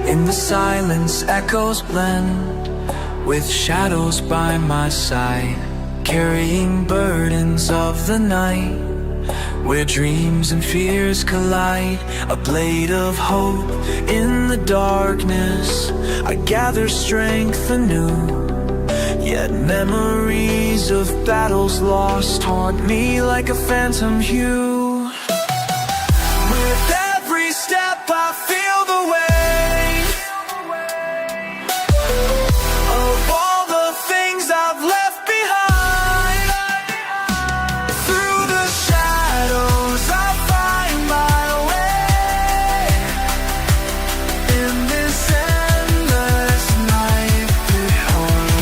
S1: In the silence, echoes blend with shadows by my side, carrying burdens of the night. where dreams and fears collide. A blade of hope in the darkness, I gather strength anew. Yet memories of battles lost haunt me like a phantom hue. With every step I feel the weight of all the things I've left behind. Through the shadows I find my way in this endless night behind.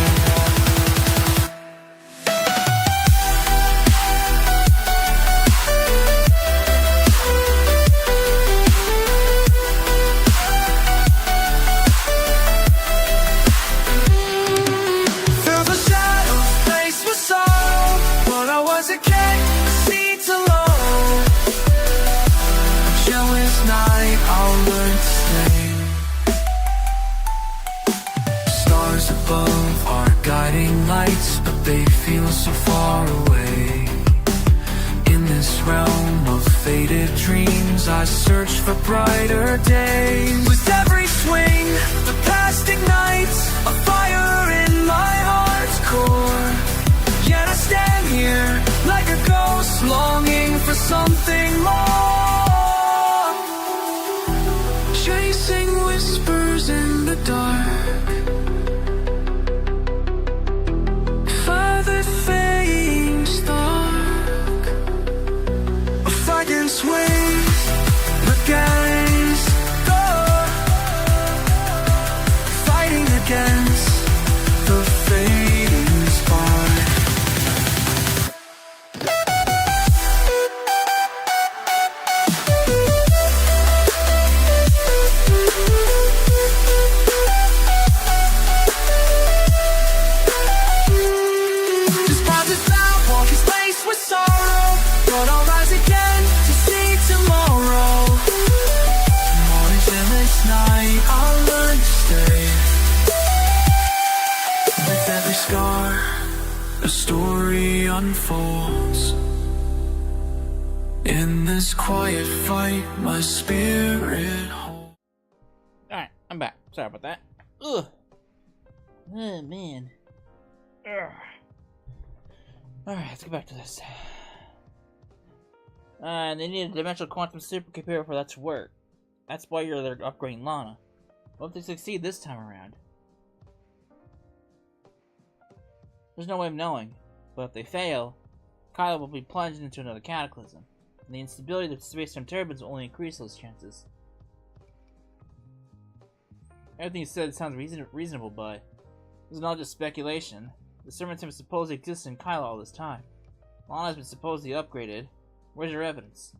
S1: Through the shadows faced with sorrow, but I was a cat, seat alone. Jealous night, I'll learn to stay. Stars above are guiding lights, but they feel so far away. In this realm of faded dreams, I search for brighter days. With every swing, the past ignites a fire in my heart's core. Yet I stand here like a ghost, longing for something more. Chasing whispers in the dark, further fading stark. If I can swing against the fighting against the fading spark. Despite this bound walk is laced with sorrow, but I'll rise again to see tomorrow. Tomorrow's endless night, I'll learn to stay. With every scar, a story unfolds. In this quiet fight, my spirit holds.
S3: Alright, I'm back. Sorry about that. Ugh. Oh, man. Ugh. Alright, let's get back to this. They need a dimensional quantum supercomputer for that to work. That's why they're upgrading Lana. Hope they succeed this time around. There's no way of knowing, but if they fail, Kailo will be plunged into another cataclysm, and the instability of the space-time turbines will only increase those chances. Everything you said sounds reasonable, but this is not just speculation. The servants have supposedly existed in Kailo all this time. Lana has been supposedly upgraded. Where's your evidence?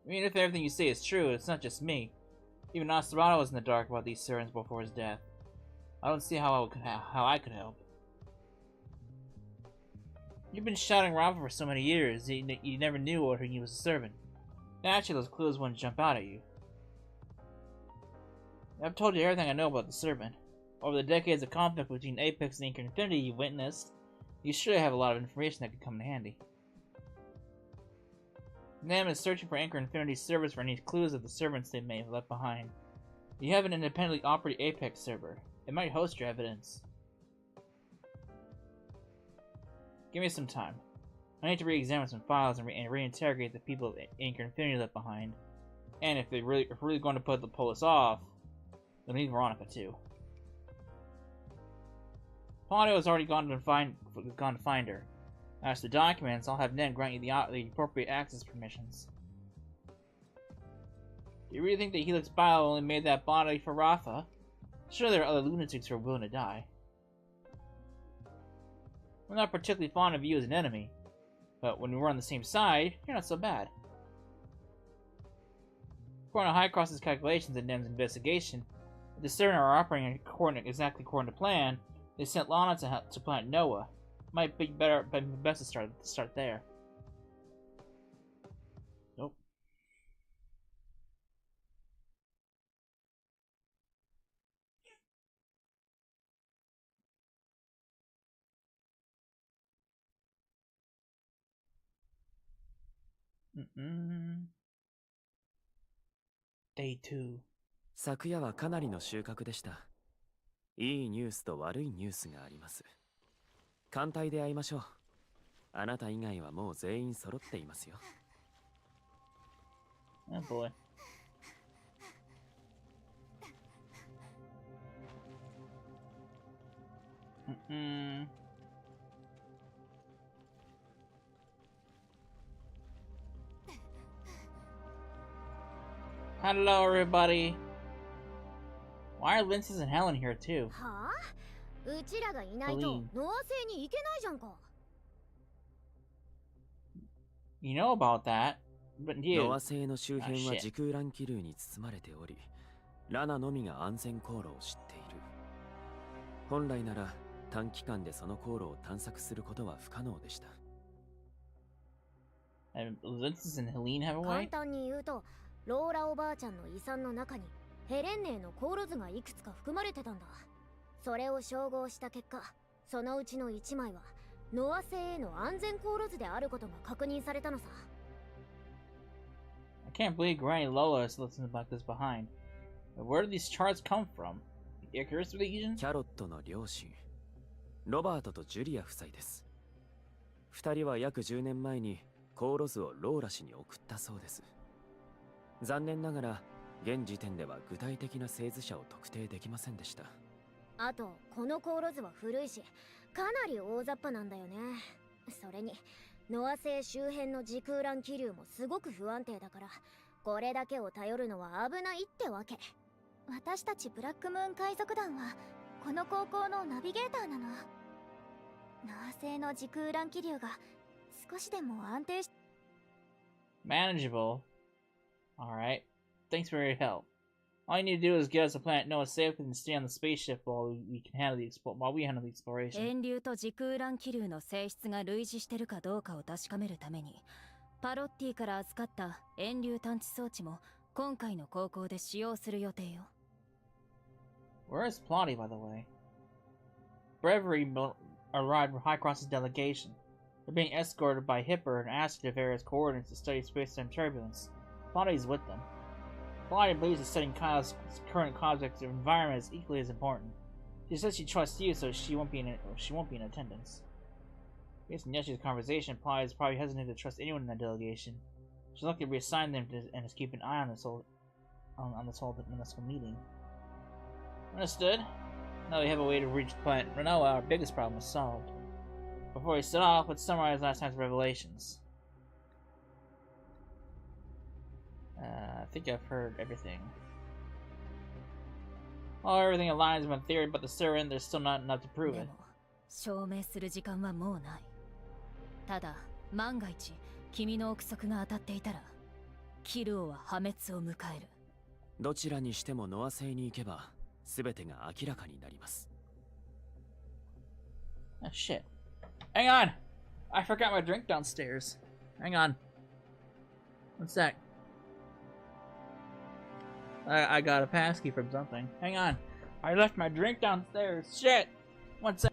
S3: I mean, if everything you say is true, it's not just me. Even Nosferatu was in the dark about these servants before his death. I don't see how I could help. You've been shouting Rafa for so many years, you never knew or he was a servant. Naturally, those clues wouldn't jump out at you. I've told you everything I know about the servant. Over the decades of conflict between Apex and Anchor Infinity you witnessed, you surely have a lot of information that could come in handy. NAM is searching for Anchor Infinity's servers for any clues of the servants they may have left behind. You have an independently operating Apex server. It might host your evidence. Give me some time. I need to re-examine some files and reinterrogate the people of Anchor Infinity left behind. And if they're really going to pull us off, then leave Veronica too. Ponto has already gone to find her. As to the documents, I'll have Nen grant you the appropriate access permissions. Do you really think that Helix Bio only made that body for Rafa? Sure, there are other lunatics who are willing to die. I'm not particularly fond of you as an enemy, but when we're on the same side, you're not so bad. According to Highcross's calculations and Nem's investigation, if the Servant are operating exactly according to plan, they sent Lana to Planet Noah. Might be best to start there. Nope. Day 2.
S5: 昨夜はかなりの収穫でした。いいニュースと悪いニュースがあります。艦隊で会いましょう。あなた以外はもう全員揃っていますよ。
S3: Oh boy. Hello, everybody. Why are Linces and Helen here too?
S7: はあ？うちらがいないとノア星に行けないじゃんか。
S3: You know about that, but you.
S5: ノア星の周辺は時空乱気流に包まれており、ラナのみが安全航路を知っている。本来なら短期間でその航路を探索することは不可能でした。
S3: And Linces and Helene have a
S7: 簡
S3: way?
S7: 単に言うと、ローラおばあちゃんの遺産の中にヘレンネーの航路図がいくつか含まれてたんだ。それを照合した結果、そのうちの1枚はノア星への安全航路図であることが確認されたのさ。
S3: I can't believe Granny Lola is listening about this behind. But where do these charts come from? The Icarus region?
S5: キャロットの両親、ロバートとジュリア夫妻です。2人は約10年前に航路図をローラ氏に送ったそうです。残念ながら現時点では具体的な製図者を特定できませんでした。
S7: あと、この航路図は古いし、かなり大雑把なんだよね。それに、ノア星周辺の時空乱気流もすごく不安定だから、これだけを頼るのは危ないってわけ。私たちブラックムーン海賊団は、この高校のナビゲーターなの。ノア星の時空乱気流が少しでも安定し
S3: Manageable. Alright. Thanks for your help. All you need to do is get us to planet Noah safely and stay on the spaceship while we handle the exploration.
S4: 遠流と時空乱気流の性質が類似してるかどうかを確かめるために、パロッティから預かった遠流探知装置も今回の航行で使用する予定よ。
S3: Where is Plotty, by the way? Bravery arrived with High Cross's delegation. They're being escorted by Hipper and asked to various coordinates to study space-time turbulence. Plotty's with them. Plotty believes that studying Kailo's current cosmic environment is equally as important. She says she trusts you, so she won't be in attendance. Based on yesterday's conversation, Plotty is probably hesitant to trust anyone in that delegation. She's lucky to reassign them and just keep an eye on this whole meeting. Understood. Now we have a way to reach planet Renoa. Our biggest problem is solved. Before we set off, let's summarize last night's revelations. I think I've heard everything. Well, everything aligns with my theory, but the Siren, there's still not enough to prove it.
S4: 証明する時間はもうない。ただ、万が一君の憶測が当たっていたら、キルオは破滅を迎える。
S5: どちらにしてもノア星に行けば、全てが明らかになります。
S3: Oh shit. Hang on! I forgot my drink downstairs. Hang on. One sec. I got a passkey from something. Hang on. I left my drink downstairs. Shit! One sec.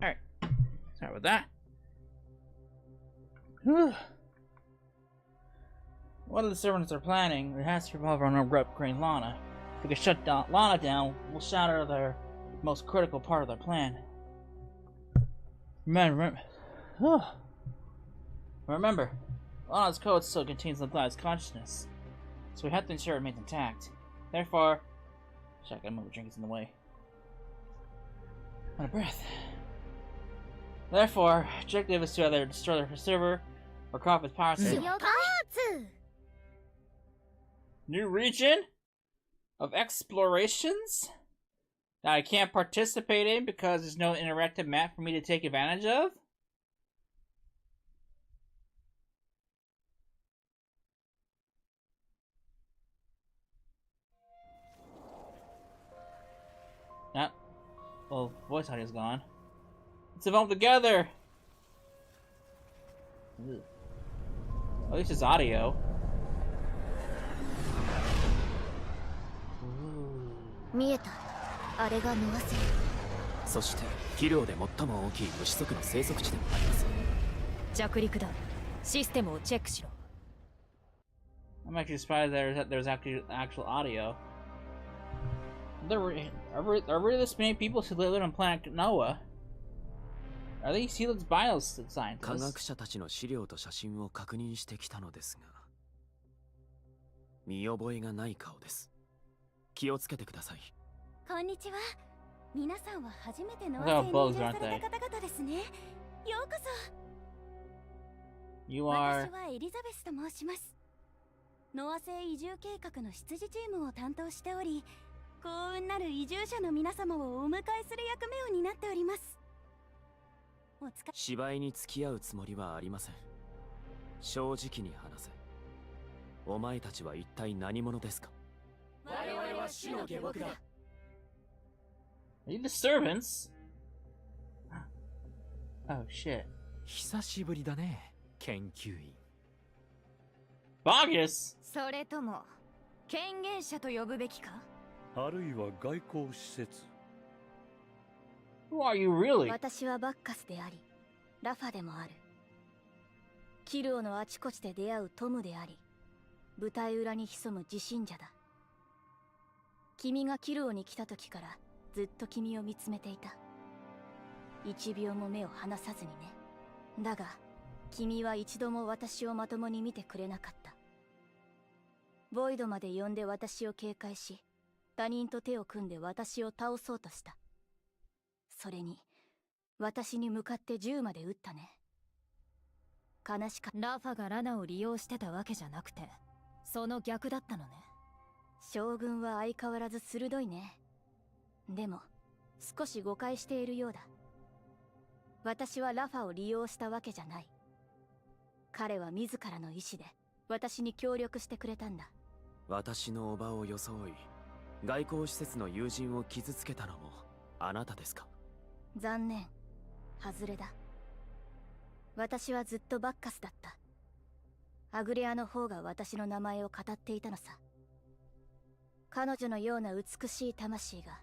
S3: Alright. Sorry about that. Whew. What the servants are planning, it has to revolve around upgrading Lana. If we can shut Lana down, we'll shatter their most critical part of their plan. Remember, Remember, Lana's code still contains Lana's consciousness, so we have to ensure it remains intact. Therefore, check, I move a drink is in the way. On a breath. Therefore, objective is to either destroy the server or cut off its power signal. New region of explorations that I can't participate in because there's no interactive map for me to take advantage of? Nah. Well, voice audio's gone. Let's evolve together! Ew. At least it's audio.
S7: 見えた。あれがノア星。
S5: そしてキルオで最も大きい無子族の生息地でもあります。
S4: 着陸だ。システムをチェックしろ。
S3: I'm actually surprised there's actual audio. Are really this many people who live on planet Noah? Are they Helix bioscientists?
S5: 科学者たちの資料と写真を確認してきたのですが、見覚えがない顔です。気をつけてください。
S4: こんにちは。皆さんは初めての
S3: 和
S4: 星に移住された方々ですね。ようこそ。
S3: You are...
S4: 私はエリザベスと申します。ノア星移住計画の執事チームを担当しており、幸運なる移住者の皆様をお迎えする役目を担っております。
S5: 芝居に付き合うつもりはありません。正直に話せ。お前たちは一体何者ですか？
S6: 我々は死の下僕だ。
S3: Are you the servants? Oh shit.
S8: 久しぶりだね、研究員。
S3: Bogus!
S4: それとも権限者と呼ぶべきか？
S9: あるいは外交施設。
S3: Who are you really?
S4: 私はバッカスであり、ラファでもある。キルオのあちこちで出会うトムであり、舞台裏に潜む自信者だ。君がキルオに来た時からずっと君を見つめていた。一秒も目を離さずにね。だが君は一度も私をまともに見てくれなかった。ボイドまで呼んで私を警戒し、他人と手を組んで私を倒そうとした。それに私に向かって銃まで撃ったね。悲しかった。ラファがラナを利用してたわけじゃなくて、その逆だったのね。将軍は相変わらず鋭いね。でも少し誤解しているようだ。私はラファを利用したわけじゃない。彼は自らの意志で私に協力してくれたんだ。
S5: 私の叔母を装い、外交施設の友人を傷つけたのもあなたですか？
S4: 残念。外れだ。私はずっとバッカスだった。アグレアの方が私の名前を語っていたのさ。彼女のような美しい魂が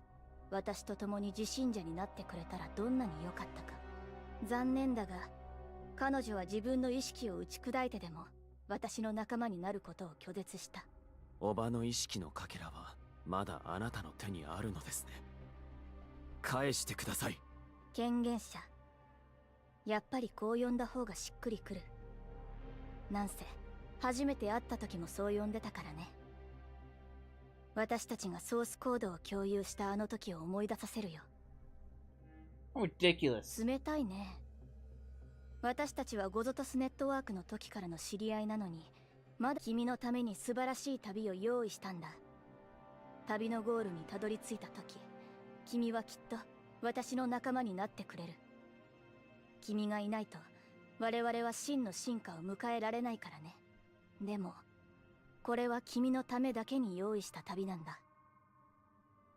S4: 私と共に自信者になってくれたらどんなに良かったか。残念だが彼女は自分の意識を打ち砕いてでも私の仲間になることを拒絶した。
S5: 叔母の意識のかけらはまだあなたの手にあるのですね。返してください。
S4: 権限者。やっぱりこう呼んだ方がしっくりくる。なんせ初めて会った時もそう呼んでたからね。私たちがソースコードを共有したあの時を思い出させるよ。
S3: Ridiculous.
S4: 冷たいね。私たちはゴゾトスネットワークの時からの知り合いなのに、まだ君のために素晴らしい旅を用意したんだ。旅のゴールにたどり着いた時、君はきっと私の仲間になってくれる。君がいないと我々は真の進化を迎えられないからね。でもこれは君のためだけに用意した旅なんだ。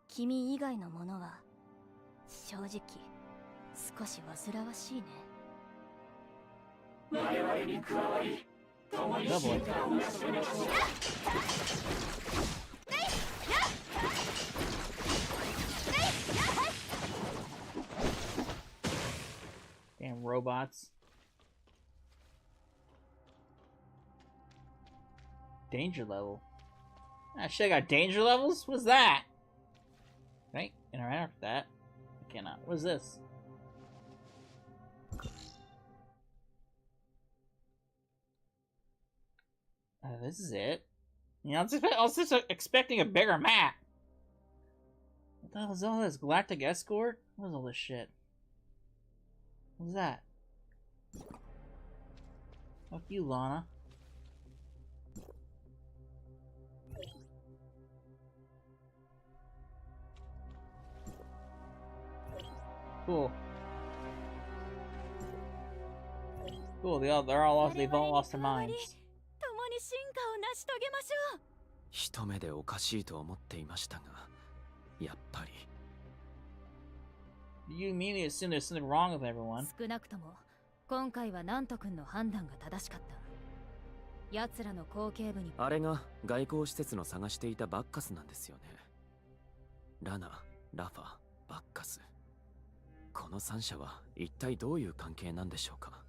S4: 君以外のものは正直少し煩わしいね。
S6: 我々に加わり共に進化を成し遂げましょう。
S3: Damn robots. Danger level. Ah, shit, I got danger levels? What's that? Right? Interact with that. I cannot. What is this? This is it. You know, I was just expecting a bigger map. What the hell is all this? Galactic Escort? What is all this shit? What was that? Fuck you, Lana. Cool. Cool, they've all lost their minds.
S4: 共に進化を成し遂げましょう。
S5: 一目でおかしいと思っていましたが、やっぱり。
S3: You immediately assume there's something wrong with everyone.
S4: 少なくとも今回はナント君の判断が正しかった。奴らの後継部に
S5: あれが外交施設の探していたバッカスなんですよね。ラナ、ラファ、バッカス。この3者は一体どういう関係なんでしょうか。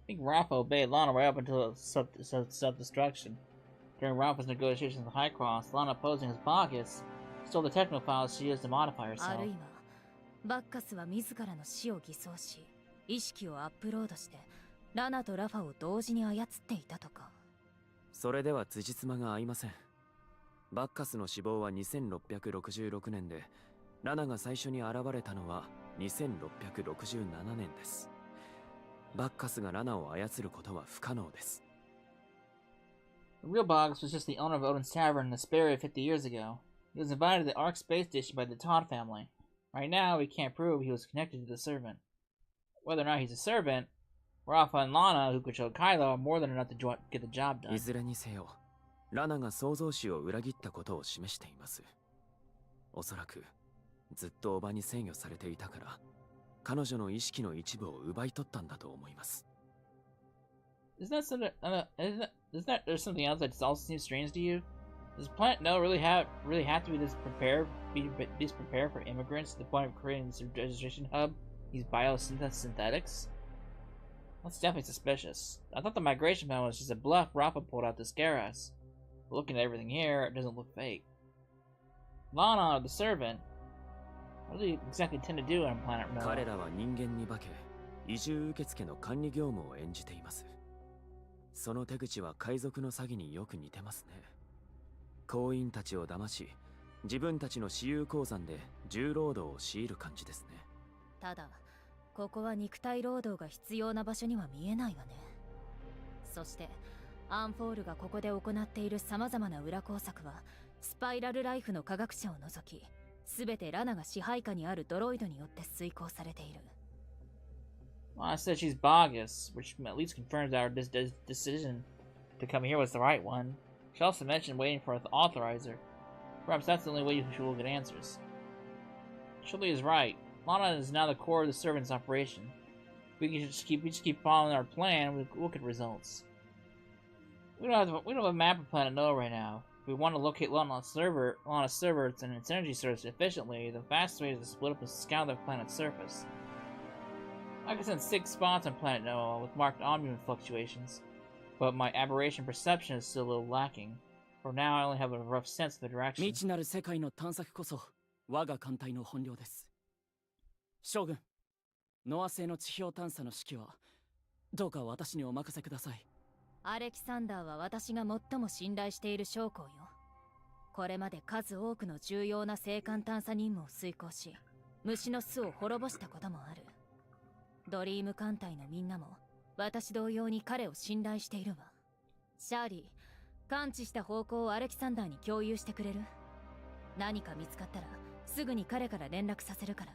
S3: I think Rafa obeyed Lana right up until self-destruction. During Rafa's negotiations with the High Cross, Lana, opposing his Bacchus, stole the techno files she used to modify
S4: あ
S3: herself.
S4: るいはバッカスは自らの死を偽装し、意識をアップロードしてラナとラファを同時に操っていたとか。
S5: それでは辻褄が合いません。バッカスの死亡は2666年で、ラナが最初に現れたのは2667年です。バッカスがラナを操ることは不可能です。
S3: The real Boggs was just the owner of Odin's Tavern in Asperia 50 years ago. He was invited to the Ark space station by the Todd family. Right now, we can't prove he was connected to the servant. Whether or not he's a servant, Rafa and Lana, who control Kailo, are more than enough to get the job done.
S5: いずれにせよ、ラナが創造主を裏切ったことを示しています。おそらく、ずっと叔母に制御されていたから、彼女の意識の一部を奪い取ったんだと思います。
S3: Isn't that there's something else that also seems strange to you? Does Planet No really have to be this prepared for immigrants to the point of creating this registration hub? These biosynthetics? That's definitely suspicious. I thought the migration plan was just a bluff Rafa pulled out to scare us. But looking at everything here, it doesn't look fake. Lana, the servant, what do you exactly intend to do on Planet No?
S5: 彼らは人間に化け、移住受付の管理業務を演じています。その手口は海賊の詐欺によく似てますね。行員たちを騙し、自分たちの私有鉱山で重労働を強いる感じですね。
S4: ただ、ここは肉体労働が必要な場所には見えないわね。そして、アンフォールがここで行っている様々な裏工作は、スパイラルライフの科学者を除き、すべてラナが支配下にあるドロイドによって遂行されている。
S3: Well, I said she's bogus, which at least confirms our decision to come here was the right one. She also mentioned waiting for the authorizer. Perhaps that's the only way she will get answers. Shirley is right. Lana is now the core of the servant's operation. We just keep following our plan, we'll get results. We don't have a map of Planet No right now. If we want to locate Lana's server and its energy source efficiently, the fastest way is to split up and scour the planet's surface. I can send 6 spots on Planet Noah with marked omnium fluctuations, but my aberration perception is still a little lacking. For now, I only have a rough sense of the direction.
S10: 未知なる世界の探索こそ我が艦隊の本領です。将軍、ノア星の地表探査の指揮はどうか私にお任せください。
S4: アレキサンダーは私が最も信頼している将校よ。これまで数多くの重要な星間探査任務を遂行し、虫の巣を滅ぼしたこともある。ドリーム艦隊のみんなも私同様に彼を信頼しているわ。シャーリー、感知した方向をアレキサンダーに共有してくれる？何か見つかったらすぐに彼から連絡させるから。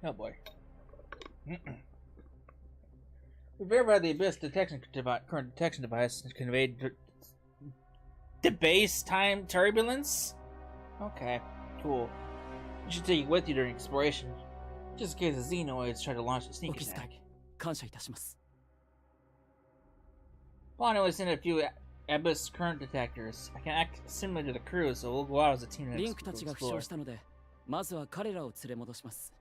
S3: Oh boy. We verified the Abyss current detection device conveyed debase time turbulence? Okay, cool. You should take it with you during exploration, just in case the Xenoids try to launch a sneak attack.
S10: 感謝いたします。
S3: Well, I only sent a few Abyss current detectors. I can act similar to the crew, so we'll go out as a team
S10: リン
S3: to
S10: クたちが負
S3: explore.
S10: 傷したので、まずは彼らを連れ戻します。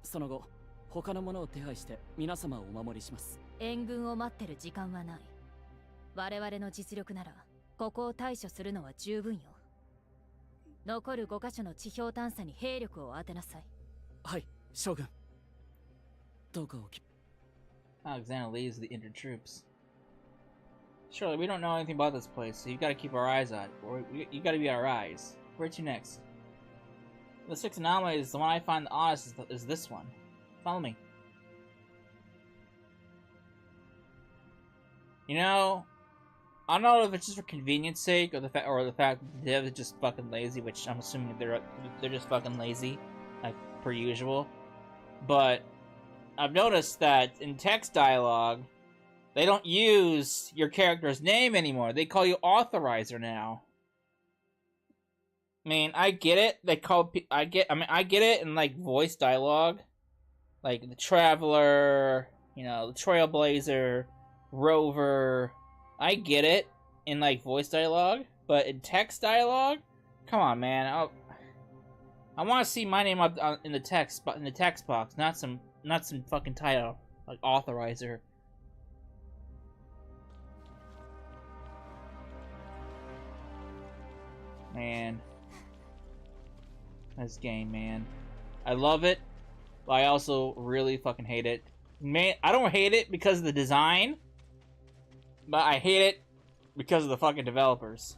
S10: その後、他のものを手配して皆様をお守りします。
S4: 援軍を待ってる時間はない。我々の実力ならここを対処するのは十分よ。残る5カ所の地表探査に兵力を当てなさい。
S10: はい、将軍。どうか
S3: Alexander leads the injured troops. Surely, we don't know anything about this place, so you've got to keep our eyes on it. Or you got to be our eyes. Where to next? The 6 anomalies, the one I find the oddest is this one. Follow me. You know, I don't know if it's just for convenience sake or the fact that the devs are just fucking lazy, which I'm assuming they're just fucking lazy, like per usual. But I've noticed that in text dialogue, they don't use your character's name anymore. They call you Authorizer now. I mean, I get it. I get it in like voice dialogue, like the Traveler, you know, the Trailblazer, Rover. I get it in like voice dialogue, but in text dialogue, come on, man. I want to see my name up in the text box, not some fucking title like Authorizer. Man, this game, man. I love it, but I also really fucking hate it. Man, I don't hate it because of the design, but I hate it because of the fucking developers.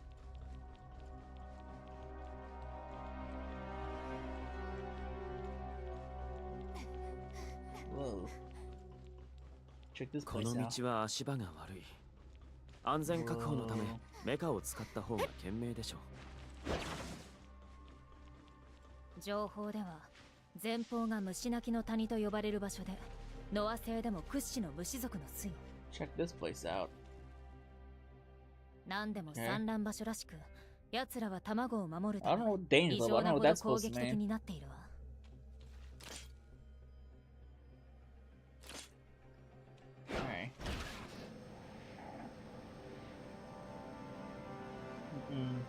S3: Whoa. Check this
S5: こ
S3: place
S5: の
S3: out.
S5: 道は足場が悪い。安全確保のためメカを使った方が賢明でしょう。
S4: 情報では前方が虫鳴きの谷と呼ばれる場所でノア星でも屈指の虫族の巣よ。
S3: Check this place out.
S4: 何でも産卵場所らしく、奴らは卵を守る
S3: I
S4: た
S3: don't
S4: め
S3: know what danger
S4: 異
S3: level.
S4: 常
S3: I don't
S4: な
S3: know
S4: ほ
S3: what
S4: ど
S3: that's
S4: 攻
S3: supposed
S4: 撃
S3: to
S4: 的
S3: mean.
S4: になっているわ。
S3: Alright. Mm-mm.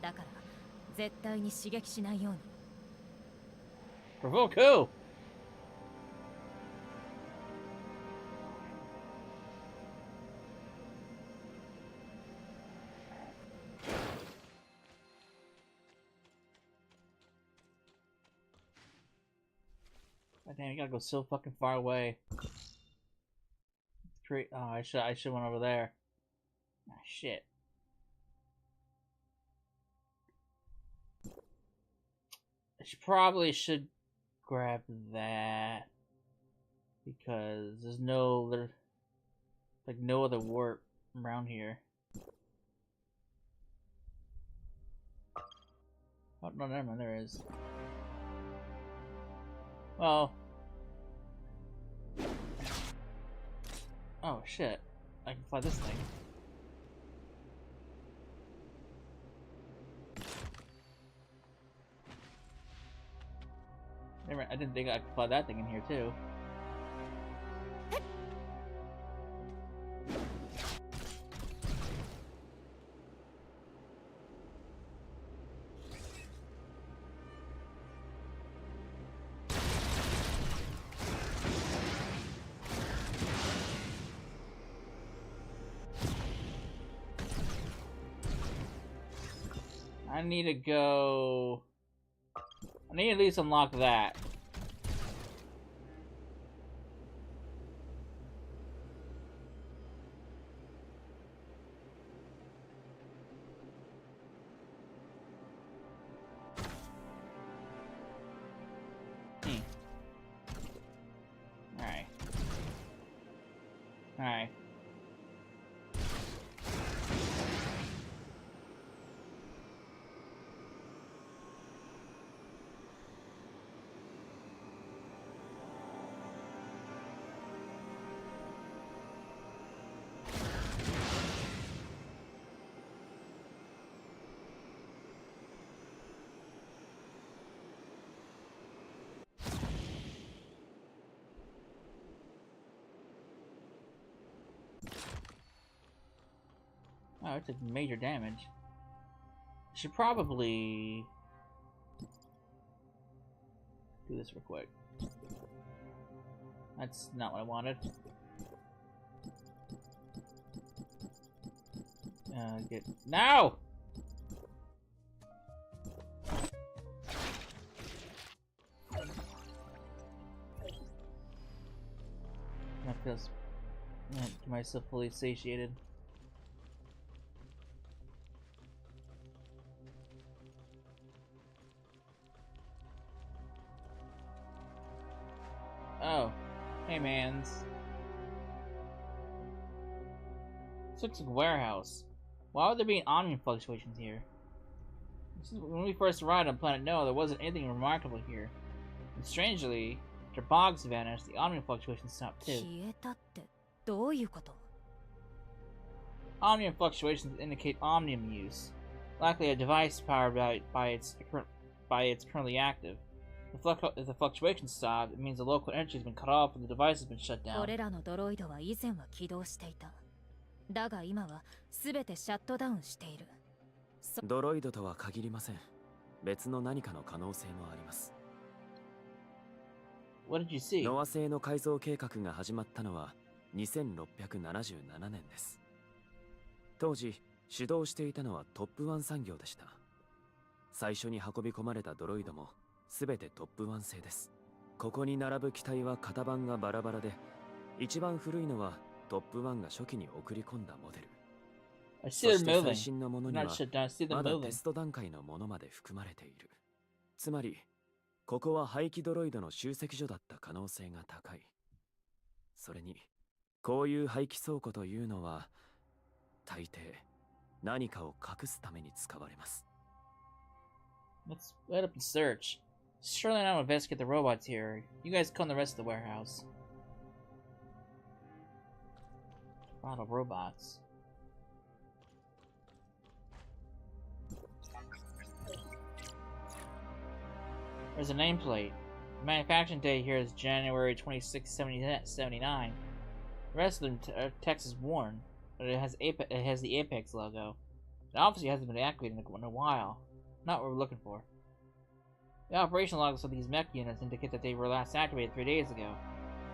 S4: だから絶対に刺激しないように。
S3: Provoke who? God damn, you gotta go so fucking far away. Great. Oh, I should went over there. Ah, shit. Probably should grab that because there's no other warp around here. Oh no, never mind, there is. Well, oh shit, I can fly this thing. Never, I didn't think I could fly that thing in here too. I need to go... I need to at least unlock that. Alright. Alright. Oh, it took major damage. Should probably do this real quick. That's not what I wanted. Get no. I feel myself fully satiated. Oh, hey mans. This looks like a warehouse. Why would there be omnium fluctuations here? When we first arrived on planet Noah, there wasn't anything remarkable here. And strangely, after Boggs vanished, the omnium fluctuations stopped too.
S4: 消えたってどういうこと？
S3: Omnium fluctuations indicate omnium use. Likely a device powered by its currently active. If the fluctuations stop, it means the local energy has been cut off and the device has been shut
S4: こ
S3: down.
S4: れらのドロイドは以前は起動していた。だが今は全てシャットダウンしている。
S5: ドロイドとは限りません。別の何かの可能性もあります。
S3: What did you see?
S5: ノア星の改造計画が始まったのは2677年です。当時、主導していたのはトップ1産業でした。最初に運び込まれたドロイドも全てトップ1製です。ここに並ぶ機体は型番がバラバラで、一番古いのはトップ1が初期に送り込んだモデル。
S3: I
S5: そ
S3: see
S5: し
S3: them
S5: て
S3: moving.
S5: 最新のものに
S3: Not
S5: は
S3: shut down. I see them
S5: まだ
S3: moving.
S5: テスト段階のものまで含まれている。つまり、ここは廃棄ドロイドの集積所だった可能性が高い。それに、こういう廃棄倉庫というのは、大抵何かを隠すために使われます。
S3: Let's let up and search. Surely not investigate the robots here. You guys come the rest of the warehouse. A lot of robots. There's a nameplate. The manufacturing date here is January 26, 79. The rest of the text is worn, but it has the Apex logo. It obviously hasn't been activated in a while. Not what we're looking for. The operation logs of these mech units indicate that they were last activated 3 days ago,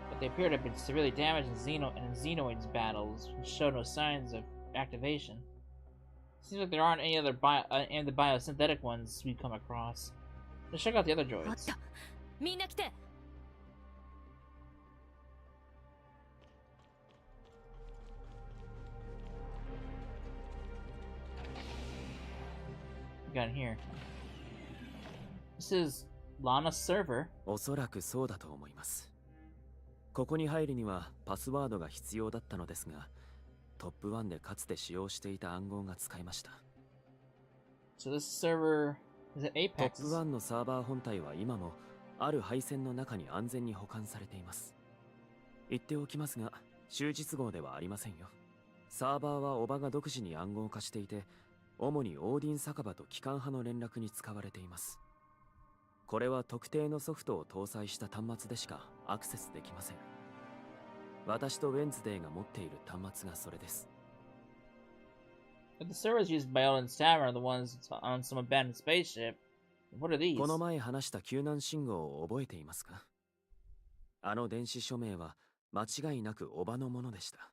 S3: but they appear to have been severely damaged in Xenoids battles, which show no signs of activation. Seems like there aren't any of the biosynthetic ones we've come across. Let's check out the other
S4: あっ
S3: droids.
S4: た。みんな来て。
S3: We got in here. This is Lana's server.
S5: おそらくそうだと思います。ここに入るにはパスワードが必要だったのですが、トップ1でかつて使用していた暗号が使えました。
S3: So this server is it
S5: トッ
S3: Apex?
S5: プ1のサーバー本体は今もある配線の中に安全に保管されています。言っておきますが、終日号ではありませんよ。サーバーはおばが独自に暗号化していて、主にオーディン酒場と機関派の連絡に使われています。これは特定のソフトを搭載した端末でしかアクセスできません。私とウェンズデーが持っている端末がそれです。
S3: But the servers used by Odin's Tavern are the ones on some abandoned spaceship. What are these?
S5: この前話した救難信号を覚えていますか？あの電子署名は間違いなくおばのものでした。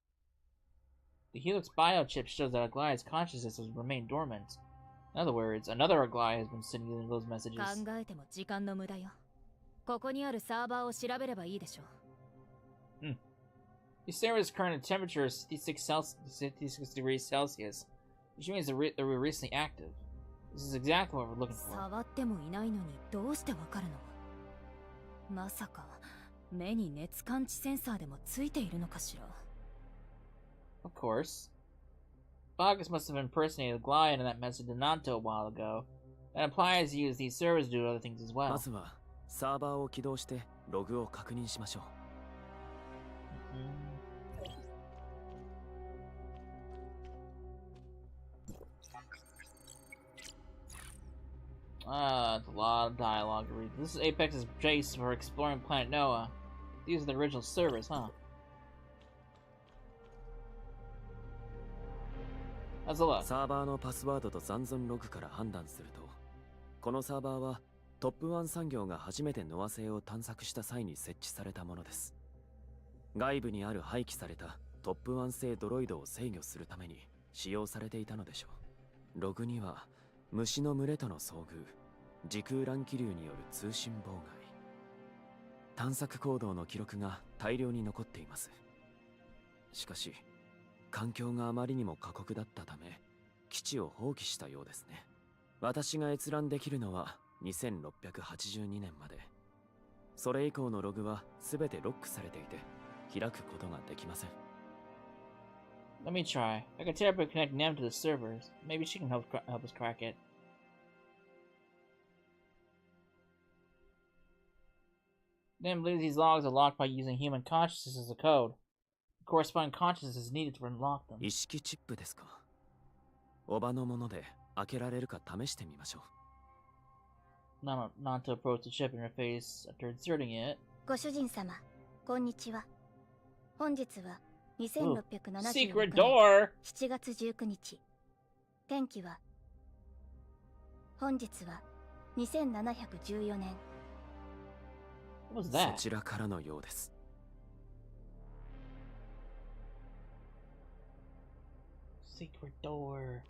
S3: The Helix biochip shows that Aglai's consciousness has remained dormant. In other words, another Aglai has been sending in those messages.
S4: 考えても時間の無駄よ。ここにあるサーバーを調べればいいでしょう。
S3: The server's current temperature is 56 degrees Celsius, which means they were recently active. This is exactly what we're looking for.
S4: 触ってもいないのにどうしてわかるの？まさか目に熱感知センサーでもついているのかしら。
S3: Of course. Bogus must have impersonated Aglai in that message to Nanto a while ago. That implies he used these servers to do other things as
S5: ま
S3: well.
S5: ずはサーバーを起動してログを確認しましょう。
S3: It's a lot of dialogue to read. This is Apex's base for exploring Planet Noah. These are the original servers, huh? That's a lot.
S5: サーバーのパスワードと残存ログから判断すると、このサーバーはトップ1産業が初めてノア星を探索した際に設置されたものです。外部にある廃棄されたトップ1製ドロイドを制御するために使用されていたのでしょう。ログには虫の群れとの遭遇、時空乱気流による通信妨害、探索行動の記録が大量に残っています。しかし環境があまりにも過酷だったため基地を放棄したようですね。私が閲覧できるのは2682年まで。それ以降のログは全てロックされていて開くことができません。
S3: Let me try. I can tell by connecting them to the servers. Maybe she can help us crack it. Then believes these logs are locked by using human consciousness as a code. The corresponding consciousness is needed to unlock them.
S5: 意識チップですか。おばのもので開けられるか試してみましょう。
S3: Not to approach the chip interface after inserting it.
S4: ご主人様、こんにちは。本日は2676
S3: Secret
S4: 年
S3: door!
S4: 7月19日。天気は本日は2714年。
S3: What was
S5: そ
S3: that?
S5: ちらからのようです。
S3: Secret door.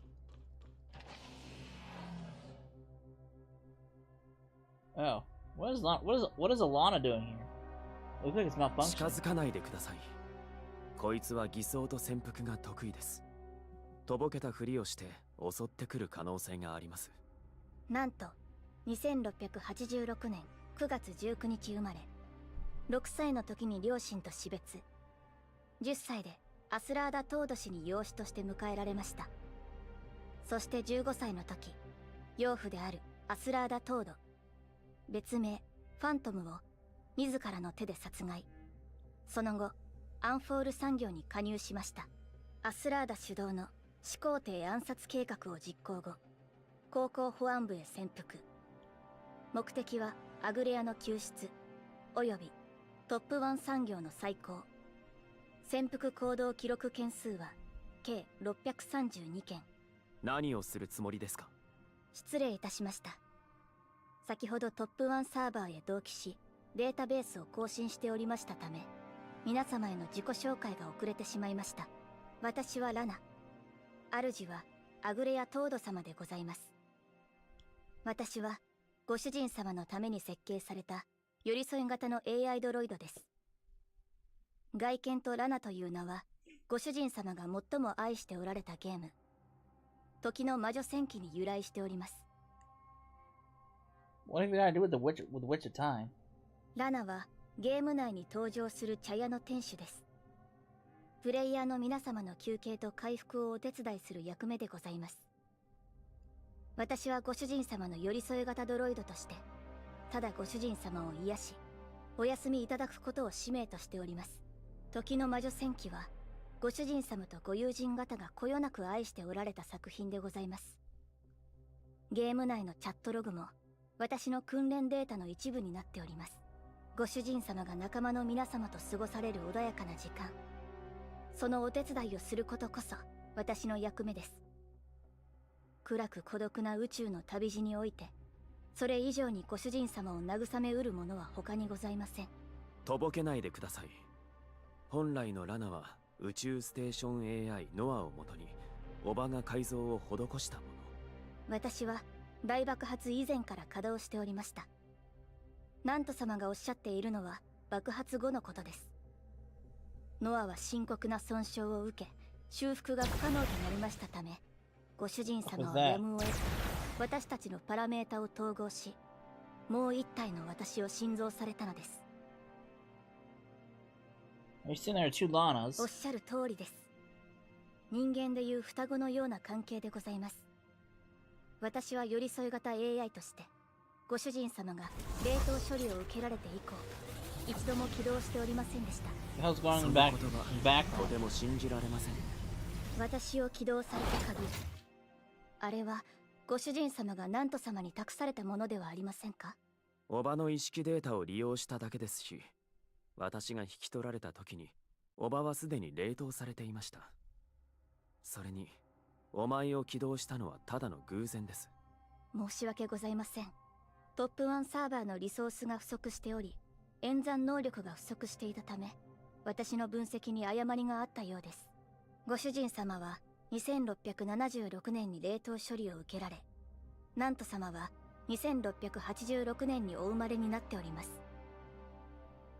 S3: Oh, what is Alana doing here? Looks like it's
S5: 近
S3: malfunctioning.
S5: づかないでください。こいつは偽装と潜伏が得意です。とぼけたふりをして襲ってくる可能性があります。
S4: なんと2686年9月19日生まれ、6歳の時に両親と死別、10歳でアスラーダ・トード氏に養子として迎えられました。そして15歳の時、養父であるアスラーダ・トード、別名ファントムを自らの手で殺害。その後アンフォール産業に加入しました。アスラーダ主導の始皇帝暗殺計画を実行後、航行保安部へ潜伏。目的はアグレアの救出およびトップ1産業の再興。潜伏行動記録件数は計632件。
S5: 何をするつもりですか？
S4: 失礼いたしました。先ほどトップ1サーバーへ同期しデータベースを更新しておりましたため、皆様への自己紹介が遅れてしまいました。私はラナ、主はアグレア・トード様でございます。私はご主人様のために設計された寄り添い型の AI ドロイドです。外見とラナという名はご主人様が最も愛しておられたゲーム、時の魔女戦記に由来しております。
S3: What have you got to do with the Witch of Time?
S4: ラナはゲーム内に登場する茶屋の店主です。プレイヤーの皆様の休憩と回復をお手伝いする役目でございます。私はご主人様の寄り添い型ドロイドとして、ただご主人様を癒し、お休みいただくことを使命としております。時の魔女戦記は、ご主人様とご友人方がこよなく愛しておられた作品でございます。ゲーム内のチャットログも、私の訓練データの一部になっております。ご主人様が仲間の皆様と過ごされる穏やかな時間、そのお手伝いをすることこそ私の役目です。暗く孤独な宇宙の旅路において、それ以上にご主人様を慰めうるものは他にございません。
S5: とぼけないでください。本来のラナは宇宙ステーション AI ノアをもとにおばが改造を施したもの。
S4: 私は大爆発以前から稼働しておりました。ナント様がおっしゃっているのは爆発後のことです。ノアは深刻な損傷を受け、修復が不可能となりましたため、ご主人様はやむを得ず私たちのパラメータを統合し、もう一体の私を新造されたのです。
S3: You're saying there are two Lanas.
S4: おっしゃる通りです。人間でいう双子のような関係でございます。私は寄り添い型 AI として、ご主人様が冷凍処理を受けられて以降、一度も起動しておりませんでした。
S3: The hell's going
S5: そ
S3: on
S5: の
S3: in
S5: 言
S3: the
S5: 葉、
S3: background?
S5: とても信じられません。
S4: 私を起動された限り、あれはご主人様がナント様に託されたものではありませんか？
S5: おばの意識データを利用しただけですし、私が引き取られた時におばはすでに冷凍されていました。それにお前を起動したのはただの偶然です。
S4: 申し訳ございません。トップ1サーバーのリソースが不足しており、演算能力が不足していたため、私の分析に誤りがあったようです。ご主人様は2676年に冷凍処理を受けられ、なんと様は2686年にお生まれになっております。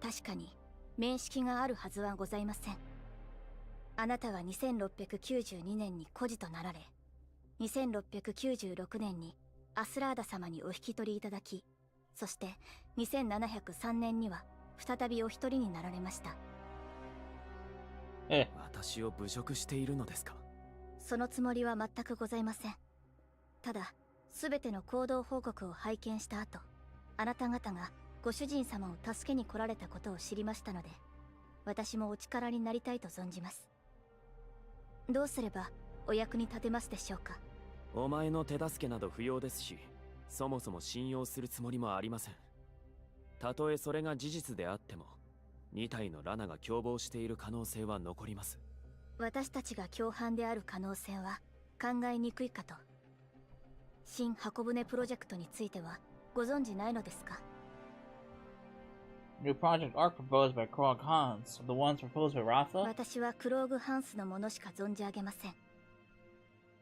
S4: 確かに面識があるはずはございません。あなたは2692年に孤児となられ、2696年にアスラーダ様にお引き取りいただき、そして2703年には再びお一人になられました。
S5: 私を侮辱しているのですか？
S4: そのつもりは全くございません。ただ、すべての行動報告を拝見した後、あなた方がご主人様を助けに来られたことを知りましたので、私もお力になりたいと存じます。どうすればお役に立てますでしょうか？
S5: お前の手助けなど不要ですし、そもそも信用するつもりもありません。たとえそれが事実であっても、2体のラナが共謀している可能性は残ります。
S4: 私たちが共犯である可能性は考えにくいかと。新箱舟プロジェクトについてはご存じないのですか？
S3: New project art proposed by Krog Hans, the ones proposed by Rafa?
S4: 私はクローグハンスのものしか存じ上げません。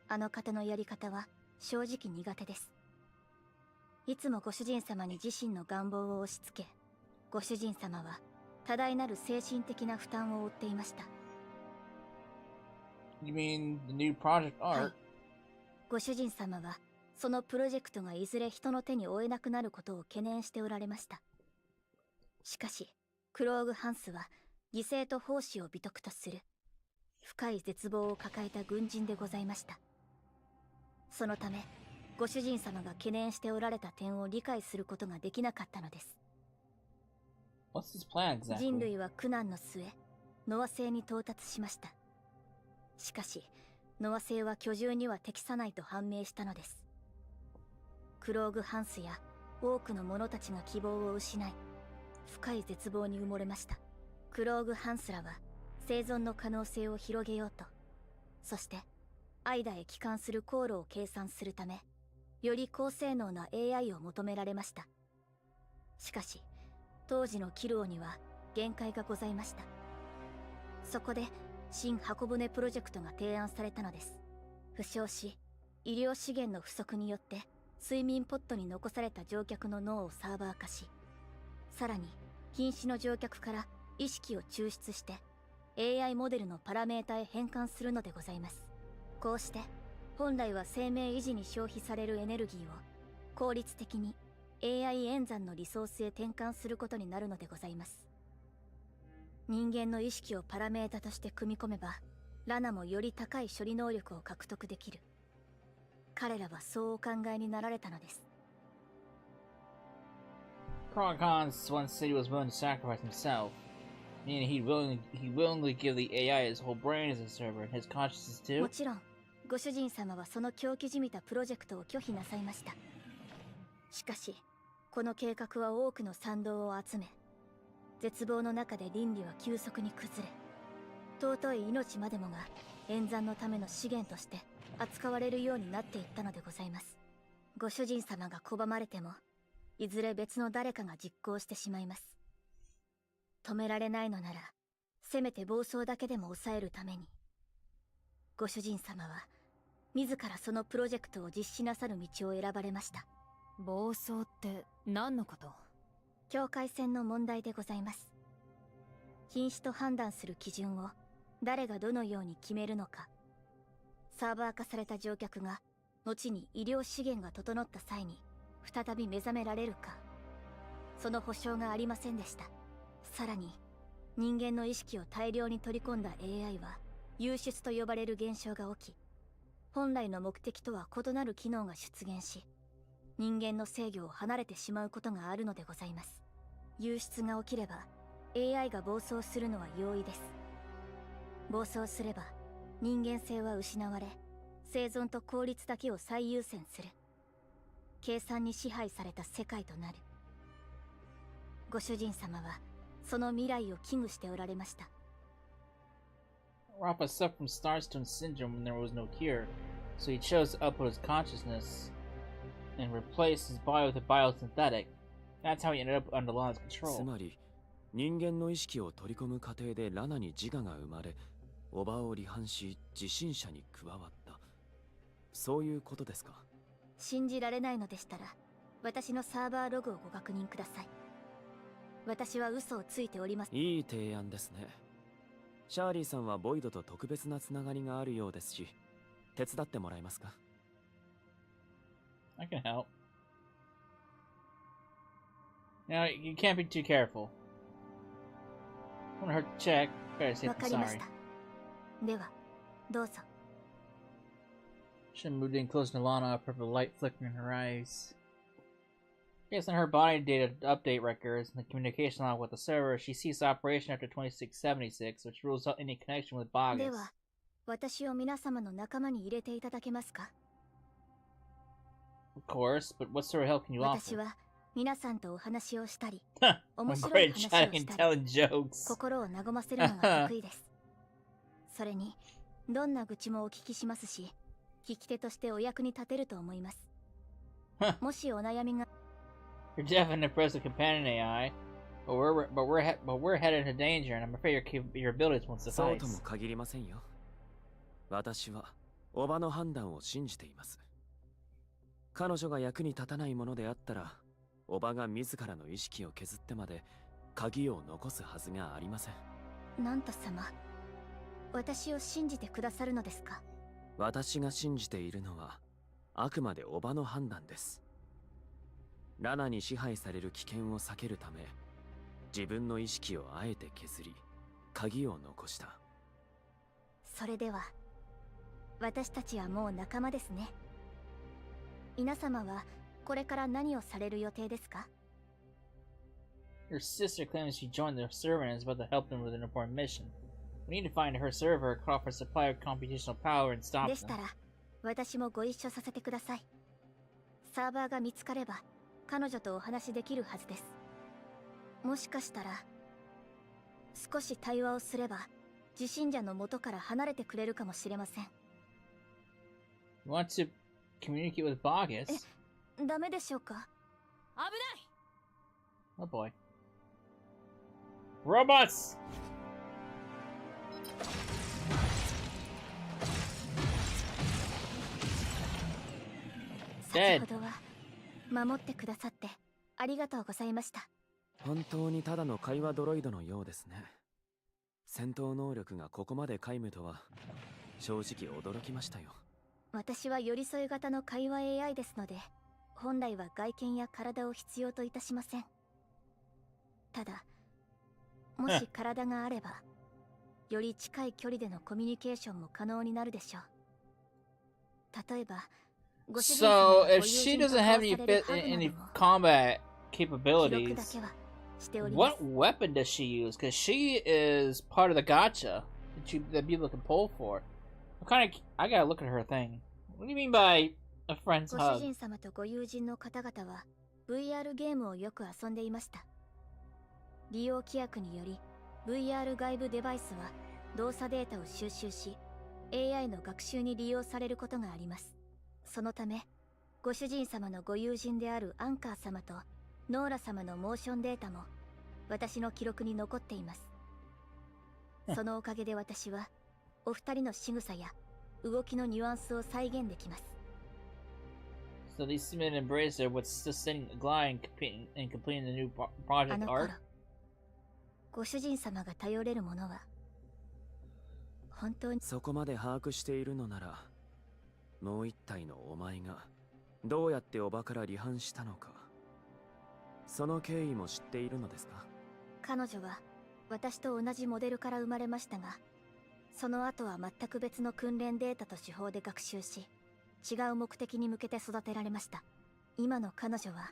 S4: あの方のやり方は正直苦手です。いつもご主人様に自身の願望を押し付け、ご主人様は多大なる精神的な負担を負っていました。
S3: You mean the new project art?
S4: はい。ご主人様はそのプロジェクトがいずれ人の手に負えなくなることを懸念しておられました。しかし、クローグハンスは犠牲と奉仕を美徳とする深い絶望を抱えた軍人でございました。そのため、ご主人様が懸念しておられた点を理解することができなかったのです。
S3: What's his plan exactly?
S4: 人類は苦難の末、ノア星に到達しました。しかし、ノア星は居住には適さないと判明したのです。クローグハンスや多くの者たちが希望を失い、深い絶望に埋もれました。クローグハンスらは生存の可能性を広げようと、そしてアイダへ帰還する航路を計算するため、より高性能な AI を求められました。しかし、当時のキルオには限界がございました。そこで新箱舟プロジェクトが提案されたのです。負傷し、医療資源の不足によって睡眠ポットに残された乗客の脳をサーバー化し、さらに瀕死の乗客から意識を抽出して AI モデルのパラメータへ変換するのでございます。こうして本来は生命維持に消費されるエネルギーを効率的に AI 演算のリソースへ転換することになるのでございます。人間の意識をパラメータとして組み込めば、ラナもより高い処理能力を獲得できる。彼らはそうお考えになられたのです。
S3: Krog Hans once said he was willing to sacrifice himself, meaning he'd willingly give the AI his whole brain as a server and his consciousness too.
S4: もちろん、ご主人様はその狂気じみたプロジェクトを拒否なさいました。しかし、この計画は多くの賛同を集め、絶望の中で倫理は急速に崩れ、尊い命までもが演算のための資源として扱われるようになっていったのでございます。ご主人様が拒まれても、いずれ別の誰かが実行してしまいます。止められないのなら、せめて暴走だけでも抑えるために、ご主人様は自らそのプロジェクトを実施なさる道を選ばれました。
S2: 暴走って何のこと？
S4: 境界線の問題でございます。瀕死と判断する基準を誰がどのように決めるのか、サーバー化された乗客が後に医療資源が整った際に再び目覚められるか、その保証がありませんでした。さらに人間の意識を大量に取り込んだ AI は湧出と呼ばれる現象が起き、本来の目的とは異なる機能が出現し、人間の制御を離れてしまうことがあるのでございます。湧出が起きれば AI が暴走するのは容易です。暴走すれば人間性は失われ、生存と効率だけを最優先する計算に支配された世界となる。ご主人様はその未来を危惧しておられました。
S3: Rappa suffered from Starstone syndrome when there was no cure, so he chose to upload his consciousness and replace his body with a biosynthetic. That's how he ended up under Lana's
S5: つ
S3: control.
S5: まり、人間の意識を取り込む過程でラナに自我が生まれ、おばを離反し自信者に加わった。そういうことですか？
S4: 信じられないのでしたら、私のサーバーログをご確認ください。私は嘘をついております。
S5: いい提案ですね。シャーリーさんはボイドと特別なつながりがあるようですし、手伝ってもらえますか？
S3: I can help. Now, you can't be too careful. Want her to check. Better say
S4: わかりまし
S3: sorry.
S4: た。では、どうぞ。
S3: She moved in close to Lana, a purple light flickering in her eyes. Based on her body data update records and the communication log with the server, she ceased operation after 2676, which rules out any connection with
S4: で
S3: Bogus.
S4: は、私を皆様の仲間に入れていただけますか？
S3: Of course, but what sort of help can you
S4: 私
S3: offer?
S4: は皆さんとお話をしたり、
S3: I'm
S4: 面白
S3: great
S4: い
S3: at
S4: 話を
S3: chatting
S4: し
S3: and
S4: たり、
S3: telling jokes.
S4: 心を和ませるのが得意です。それに、どんな愚痴もお聞きしますし、聞き手としてお役に立てると思います。もしお悩みが
S3: You're definitely an impressive companion AI, but we're headed into danger, and I'm afraid your abilities won't
S5: そうと
S3: suffice.
S5: も限りませんよ。私はおばの判断を信じています。彼女が役に立たないものであったら、おばが自らの意識を削ってまで鍵を残すはずがありません。
S4: なんと様、私を信じてくださるのですか？
S5: 私が信じているのはあくまでおばの判断です。ラナに支配される危険を避けるため、自分の意識をあえて削り、鍵を残した。
S4: それでは、私たちはもう仲間ですね。皆様はこれから何をされる予定ですか？
S3: Your sister claims she joined the server and is about to help them with an important mission. We need to find her server, cut off her supply of computational power, and stop
S4: でした
S3: them.
S4: ら、私もご一緒させてください。サーバーが見つかれば、彼女とお話しできるはずです。もしかしたら、少し対話をすれば、自信者の元から離れてくれるかもしれません。
S3: You want to communicate with Bogus?
S4: ダメでしょうか？
S2: 危ない。
S3: Oh boy. Robots! Dead.
S4: 先ほどは守ってくださってありがとうございました。
S5: 本当にただの会話ドロイドのようですね。戦闘能力がここまで皆無とは正直驚きましたよ。
S4: 私は寄り添い型の会話 AI ですので、本来は外見や体を必要といたしません。ただ、もし体があれば、より近い距離でのコミュニケーションも可能になるでしょう。例えば、ご主人様
S3: So,
S4: が
S3: if
S4: ご友
S3: she
S4: 人と
S3: doesn't
S4: 交
S3: have
S4: わ
S3: any
S4: されるハグ
S3: any
S4: なども
S3: combat
S4: 記録
S3: capabilities,
S4: だけはしております。
S3: what weapon does she use? Because she is part of the gacha that people can pull for. I gotta look at her thing. What do you mean by a friend's
S4: ご主
S3: hug?
S4: 人様とご友人の方々は VR ゲームをよく遊んでいました。利用規約により VR 外部デバイスは動作データを収集し AI の学習に利用されることがあります。そのためご主人様のご友人であるアンカー様とノーラ様のモーションデータも私の記録に残っています。そのおかげで私はお二人の仕草や動きのニュアンスを再現できます。
S3: So these men embrace her with sustaining Glide and completing the new
S4: あ
S3: project
S4: の頃
S3: art.
S4: ご主人様が頼れるものは本当に
S5: そこまで把握しているのなら、もう一体のお前がどうやっておばから離反したのか、その経緯も知っているのですか？
S4: 彼女は私と同じモデルから生まれましたが、その後は全く別の訓練データと手法で学習し、違う目的に向けて育てられました。今の彼女は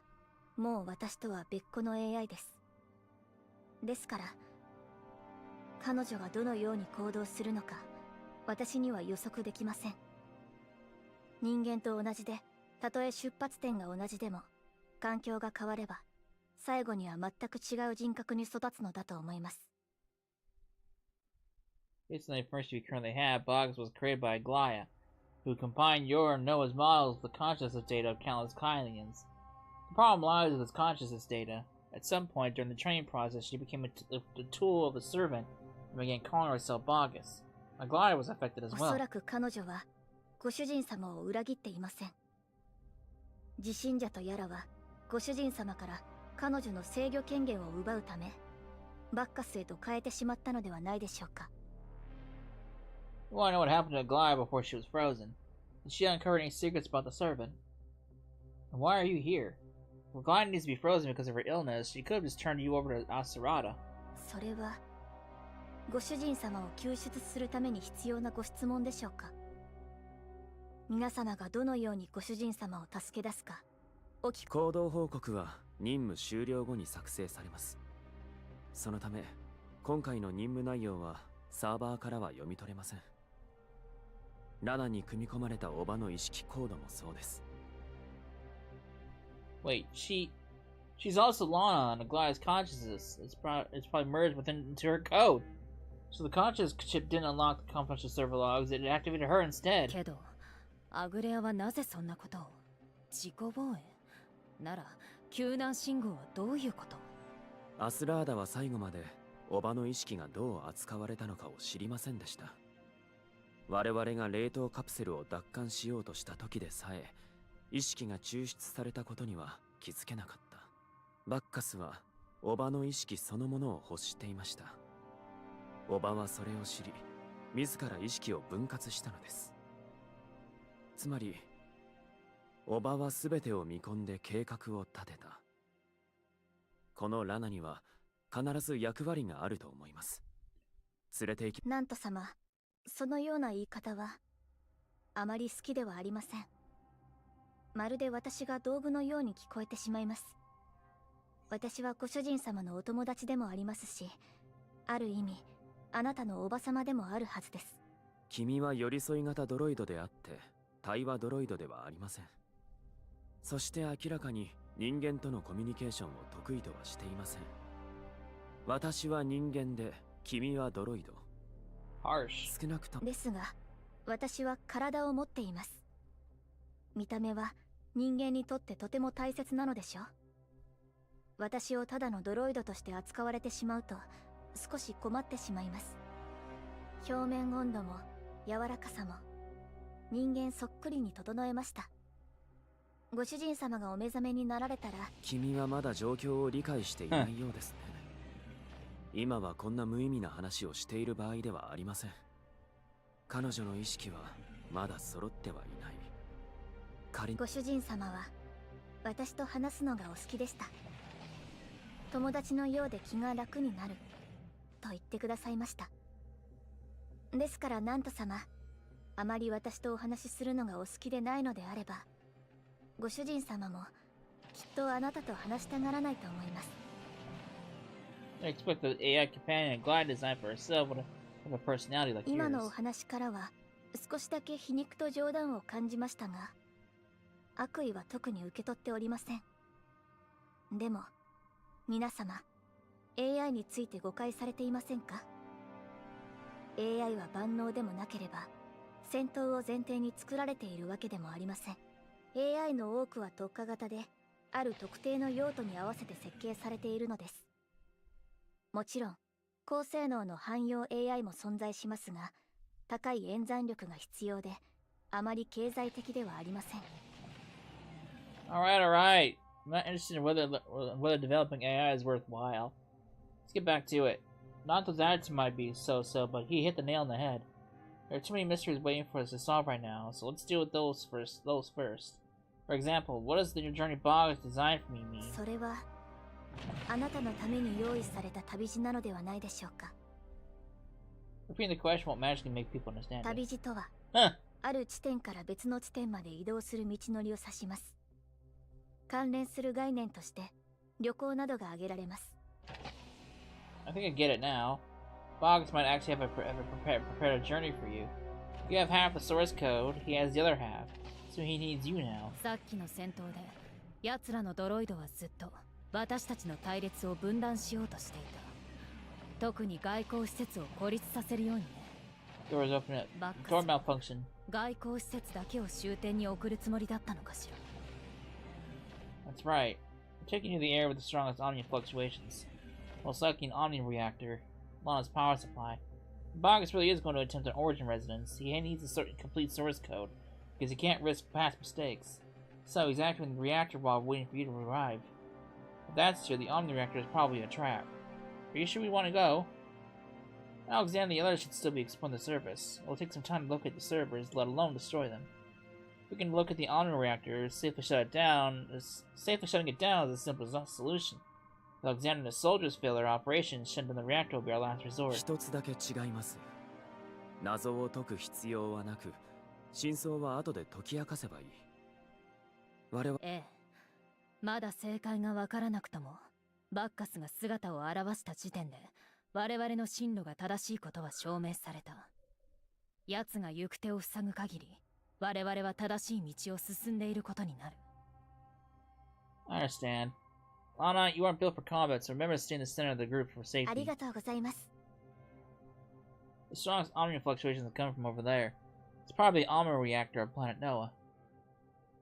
S4: もう私とは別個の AI です。ですから彼女がどのように行動するのか私には予測できません。人間と同じで、たとえ出発点が同じでも環境が変われば最後には全く違う人格に育つのだと思います。
S3: Based on the information we currently have, Bogus was created by Glaya, who combined your and Noah's models with the consciousness data of countless Kailians. The problem lies with its consciousness data. At some point during the training process, she became a tool of the servant and began calling herself Bogus. My glider was affected as
S4: おそ
S3: well.
S4: らく彼女はご主人様を裏切っていません。自信者とやらはご主人様から彼女の制御権限を奪うためバッカスへと変えてしまったのではないでしょうか。
S3: You want to know what happened to Glide before she was frozen? Did she uncover any secrets about the servant? And why are you here? Well, Glide needs to be frozen because of her illness. She could have just turned you over to Asurada.
S4: それはご主人様を救出するために必要なご質問でしょうか。皆様がどのようにご主人様を助け出すかお聞
S5: 行動報告は任務終了後に作成されます。そのため今回の任務内容はサーバーからは読み取れません。ラナに組み込まれたおばの意識コードもそうです。
S3: Wait, she's also Lana, and Glide's consciousness. It's probably merged into her code. So the conscious chip didn't unlock the confidential server logs, it activated her instead.
S4: けどアグレアはなぜそんなことを。自己防衛なら救難信号はどういうこと。
S5: アスラーダは最後までおばの意識がどう扱われたのかを知りませんでした。我々が冷凍カプセルを奪還しようとした時でさえ意識が抽出されたことには気づけなかった。バッカスはおばの意識そのものを欲していました。おばはそれを知り自ら意識を分割したのです。つまりおばは全てを見込んで計画を立てた。このラナには必ず役割があると思います。連れて行き。
S4: なんと様、そのような言い方はあまり好きではありません。まるで私が道具のように聞こえてしまいます。私はご主人様のお友達でもありますし、ある意味あなたのおばさまでもあるはずです。
S5: 君は寄り添い型ドロイドであって対話ドロイドではありません。そして明らかに人間とのコミュニケーションを得意とはしていません。私は人間で君はドロイド。
S3: Harsh.
S5: 少なくとも
S4: ですが私は体を持っています。見た目は人間にとってとても大切なのでしょ。私をただのドロイドとして扱われてしまうと少し困ってしまいます。表面温度も柔らかさも人間そっくりに整えました。ご主人様がお目覚めになられたら。
S5: 君はまだ状況を理解していないようですね。今はこんな無意味な話をしている場合ではありません。彼女の意識はまだ揃ってはいない。
S4: ご主人様は私と話すのがお好きでした。友達のようで気が楽になると言ってくださいました。ですからなんと様、あまり私とお話しするのがお好きでないのであれば、ご主人様もきっとあなたと話したがらないと思います。
S3: I expect the AI companion and glide designed for herself would have a personality like
S4: 今のお
S3: yours.
S4: 話からは少しだけ皮肉と冗談を感じましたが、悪意は特に受け取っておりません。でも皆様、AI について誤解されていませんか？ AI は万能でもなければ戦闘を前提に作られているわけでもありません。 AI の多くは特化型である特定の用途に合わせて設計されているのです。もちろん高性能の汎用 AI も存在しますが、高い演算力が必要であまり経済的ではありません。
S3: Alright. I'm not interested in whether developing AI is worthwhile. Let's get back to it. Nanto's attitude might be so-so, but he hit the nail on the head. There are too many mysteries waiting for us to solve right now, so let's deal with those first. For example, what does the New Journey Box designed for me mean?
S4: それはあなたのために用意された旅路なのではないでしょうか。
S3: Repeating the question won't magically make people understand
S4: 旅
S3: it.
S4: 路とは
S3: Huh.
S4: ある地点から別の地点まで移動する道のりを指します。関連する概念として旅行などが挙げられます。
S3: I think I get it now. Boggs might actually have prepared a journey for you. You have half the source code, he has the other half. So he needs you now.
S4: さっきの戦闘で奴らのドロイドはずっと私たちの隊列を分断しようとしていた。特に外交施設を孤立させるようにね。
S3: Doors open it.
S4: バック
S3: Door
S4: ス
S3: malfunction.
S4: 外交施設だけを終点に送るつもりだったのかしら。
S3: That's right. We're taking you to the air with the strongest omni fluctuations. While sucking omni reactor, Lana's power supply. Bogus really is going to attempt an origin residence. He needs a certain complete source code, because he can't risk past mistakes. So he's activating the reactor while waiting for you to arrive. If that's true, the Omni Reactor is probably a trap. Are you sure we want to go? Alexander and the others should still be exploring the surface. It will take some time to locate the servers, let alone destroy them. We can look at the Omni Reactor, safely shutting it down is a simple solution. If Alexander and the soldiers fail their operation, shutting down the reactor will be our last resort.
S5: 一つだけ違います。謎を解く必要はなく、真相は後で解き明かせばいい。我々
S4: ええ、まだ正解がわからなくとも、バッカスが姿を現した時点で、我々の進路が正しいことは証明された。奴が行く手を塞ぐ限り、我々は正しい道を進んでいることになる。
S3: I understand. Lana, you aren't built for combat, so remember to stay in the center of the group for safety.
S7: ありがとうございます。
S3: The strongest omni fluctuations have come from over there. It's probably the Omni Reactor of planet Noah.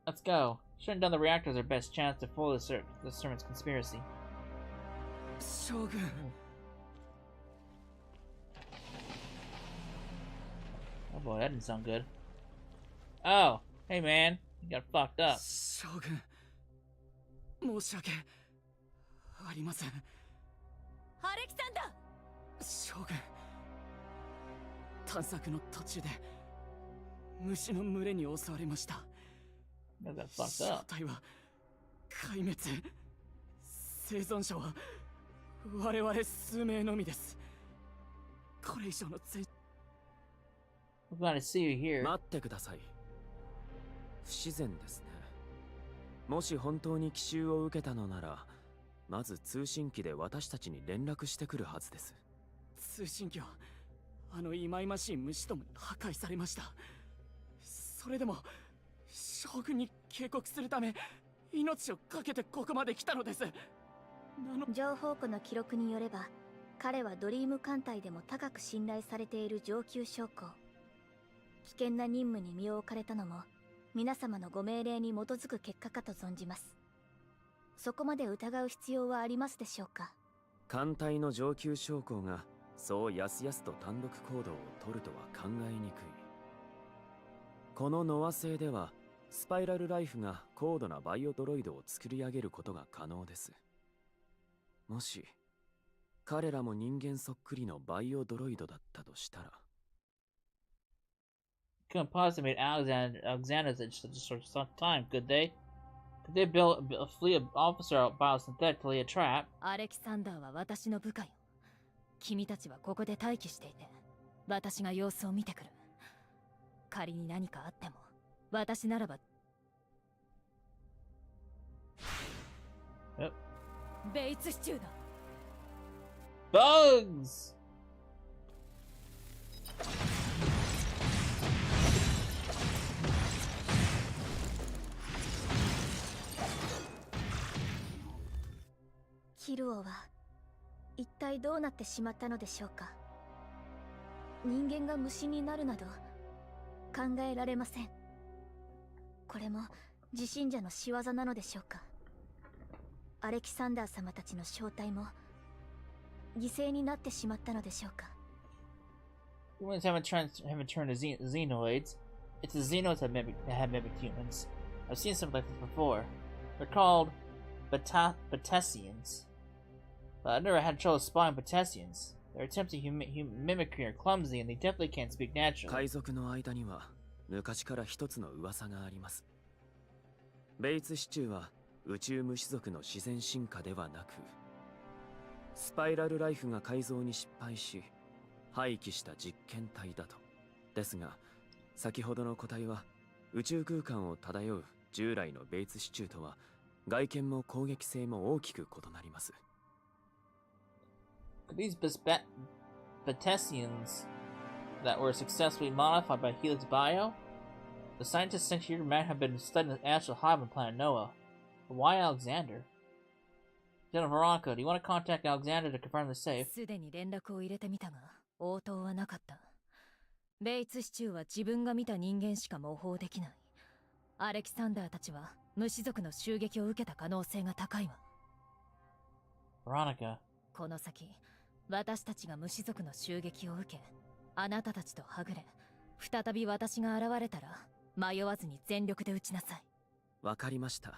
S3: Let's go. Shutting down the reactor is our best chance to foil the servant's conspiracy.
S10: 将軍。
S3: Oh boy, that didn't sound good. Oh, hey man, you got fucked up.
S10: 将軍。申し訳ありません。
S4: アレキサンダー。
S10: 将軍。探索の途中で虫の群れに襲われました。
S3: You got fucked
S10: 正
S3: up.
S10: 体は壊滅。生存者は我々数名のみです。これ以上の
S3: We're glad to see you here.
S5: 待ってください。不自然ですね。もし本当に奇襲を受けたのなら、まず通信機で私たちに連絡してくるはずです。
S10: 通信機はあの忌々しい虫どもに破壊されました。それでも将軍に警告するため命を懸けてここまで来たのです。
S7: 情報庫の記録によれば、彼はドリーム艦隊でも高く信頼されている上級将校。危険な任務に身を置かれたのも皆様のご命令に基づく結果かと存じます。そこまで疑う必要はありますでしょうか。
S5: 艦隊の上級将校がそうやすやすと単独行動を取るとは考えにくい。このノア星ではスパイラルライフが高度なバイオドロイドを作り上げることが可能です。もし彼らも人間そっくりのバイオドロイドだったとしたら。
S3: Couldn't possibly made Alexander's at such a short time, could they? Could they build a fleet of officer out biosynthetically a trap?
S4: アレキサンダーは私の部下よ。君たちはここで待機していて、私が様子を見てくる。仮に何かあっても、私ならば。ベイツシチューだ。
S3: Bugs!
S7: キルオは一体どうなってしまったのでしょうか。人間が虫になるなど考えられません。これも自信者の仕業なのでしょうか。アレキサンダー様たちの正体も犠牲になってしまったのでしょうか。
S3: Humans haven't turned to xenoids. It's the xenos that have mimicked humans. I've seen something like this before. They're called Batesians. But I've never had trouble spotting Batesians. Their attempts at mimicry are clumsy, and they definitely can't speak naturally.
S5: 海賊の間には昔から一つの噂があります。ベイツシチューは宇宙虫族の自然進化ではなく、スパイラルライフが改造に失敗し廃棄した実験体だと。ですが先ほどの個体は宇宙空間を漂う従来のベイツシチューとは外見も攻撃性も大きく異なります。
S3: Could these Batesians that were successfully modified by Helix Bio? The scientists sent here might have been studying the astral hive on planet Noah. But why Alexander? General Veronica, do you want to contact Alexander to confirm the safe?
S4: すでに連絡を入れてみたが応答はなかった。ベイツシチューは自分が見た人間しか模倣できない。アレキサンダーたちは虫族の襲撃を受けた可能性が高いわ。
S3: Veronica.
S4: この先私たちが虫族の襲撃を受け
S2: あなたたちとはぐれ、再び私が現れたら迷わずに全力で撃ちなさい。
S5: わかりました。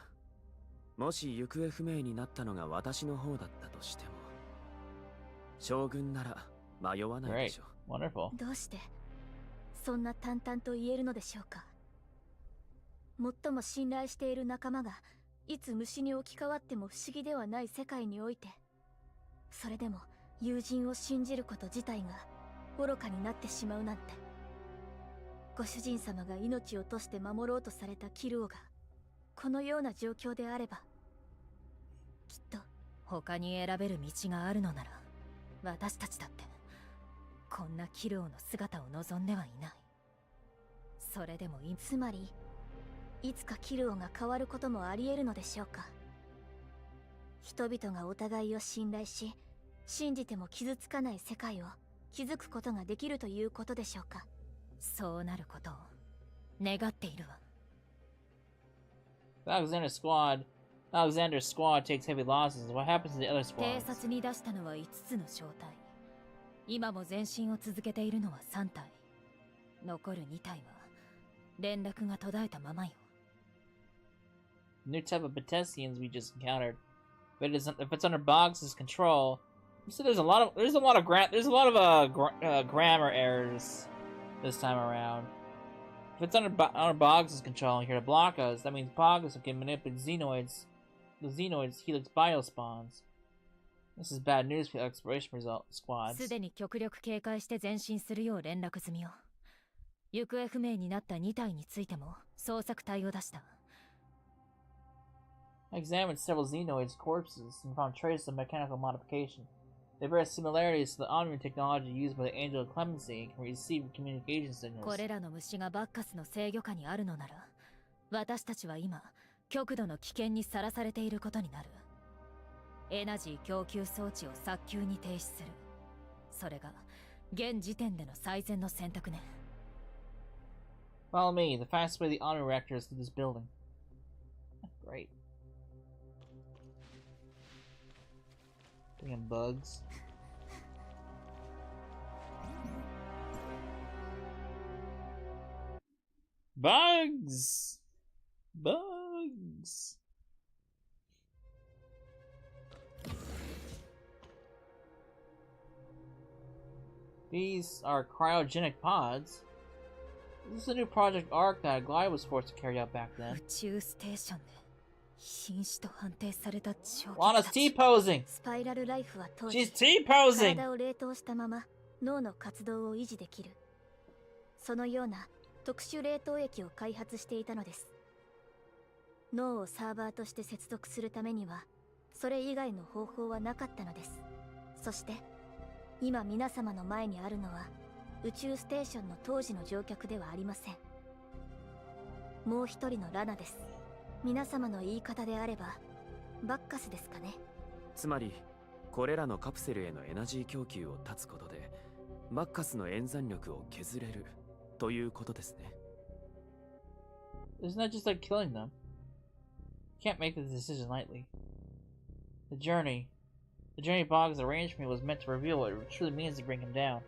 S5: もし行方不明になったのが私の方だったとしても、将軍なら迷わないで
S3: Great.
S5: しょう。
S3: Wonderful.
S4: どうしてそんな淡々と言えるのでしょうか。最も信頼している仲間がいつ虫に置き換わっても不思議ではない世界において、それでも友人を信じること自体が愚かになってしまうなんて。ご主人様が命を賭して守ろうとされたキルオがこのような状況であれば、きっと
S2: 他に選べる道があるのなら、私たちだってこんなキルオの姿を望んではいない。それでも
S4: つまりいつかキルオが変わることもあり得るのでしょうか。人々がお互いを信頼し、信じても傷つかない世界を築くことができるということでしょうか。
S2: そうなることを願っているわ。
S3: Alexander's squad takes heavy losses. What happens to the other
S2: 偵
S3: squads?
S2: 察に出したのは5つの小隊。今も前進を続けているのは3隊。残る2隊は連絡が途絶えたままよ。
S3: New type of Batesians we just encountered. If it's under Boggs' control, so there's a lot of grammar errors this time around. If it's under Boggs' control here to block us, that means Boggs can manipulate the Xenoids' helix biospawns. This is bad news for exploration squads.
S2: すでに極力警戒して前進するよう連絡済みよ。行方不明になった2体についても捜索隊を出した。
S3: I examined several Xenoids' corpses and found traces of mechanical modification. They bear similarities to the honoring technology used by the Angel of Clemency and can receive communication signals.
S2: これらの虫がバッカスの制御下にあるのなら、私たちは今極度の危険にさらされていることになる。エナジー供給装置を早急に停止する。それが現時点での最善の選択ね。
S3: Follow me. The fastest way to the honor reactor is through this building. Great. Damn bugs. Bugs! Bugs! These are cryogenic pods. This is a new Project Arc that Glide was forced to carry out back then.
S2: 宇宙ステーションで瀕死と判定された超
S3: Lana's T-posing!
S4: スパイラルライフは当時
S3: She's T-posing!
S4: 体を冷凍したまま脳の活動を維持できる、そのような特殊冷凍液を開発していたのです。脳をサーバーとして接続するためにはそれ以外の方法はなかったのです。そして今皆様の前にあるのは宇宙ステーションの当時の乗客ではありません。もう一人のラナです。皆様の言い方であればバッカスですかね。
S5: つまりこれらのカプセルへのエナジー供給を断つことでバッカスの演算力を削れるということですね。
S3: Isn't that just like killing them? You can't make this decision lightly. The journey Boggs arranged for me was meant to reveal what it truly means to bring him down.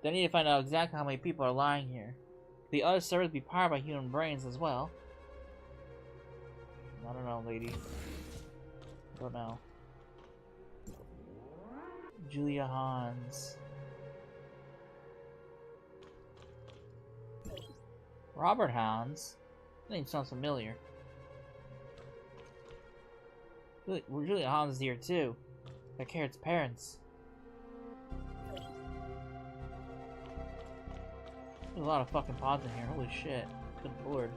S3: They need to find out exactly how many people are lying here. The other servers be powered by human brains as well. I don't know, lady. I don't know. Julia Hans. Robert Hans? That name sounds familiar. Julia Hans is here too. Like Carrot's parents. There's a lot of fucking pods in here, holy shit. Good lord.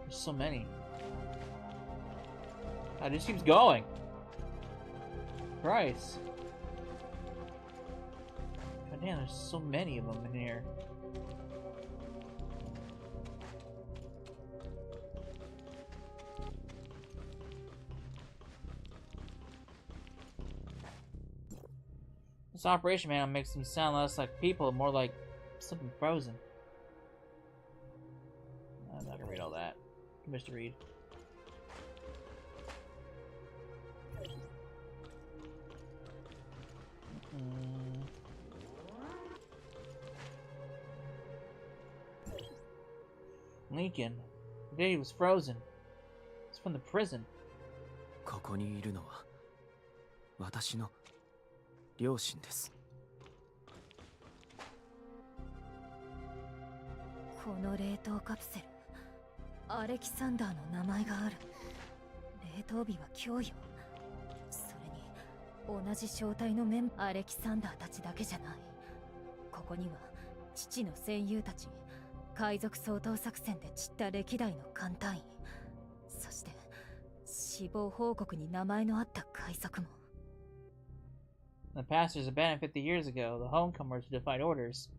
S3: There's so many. God, it just keeps going. Christ. God damn, there's so many of them in here. This operation manual makes them sound less like people, more like something frozen. I'm not gonna read all that. Too much to read. Lincoln. The day he was frozen. It's from the prison.
S5: ここにいるのは私の両親です。
S4: この冷凍カプセル、アレキサンダーの名前がある。冷凍日は今日よ。それに同じ正体のアレキサンダーたちだけじゃない。ここには父の戦友たち、海賊掃討作戦で散った歴代の艦隊員、そして死亡報告に名前のあった海賊も。
S3: The pastors abandoned 50 years ago, the homecomers who defied orders,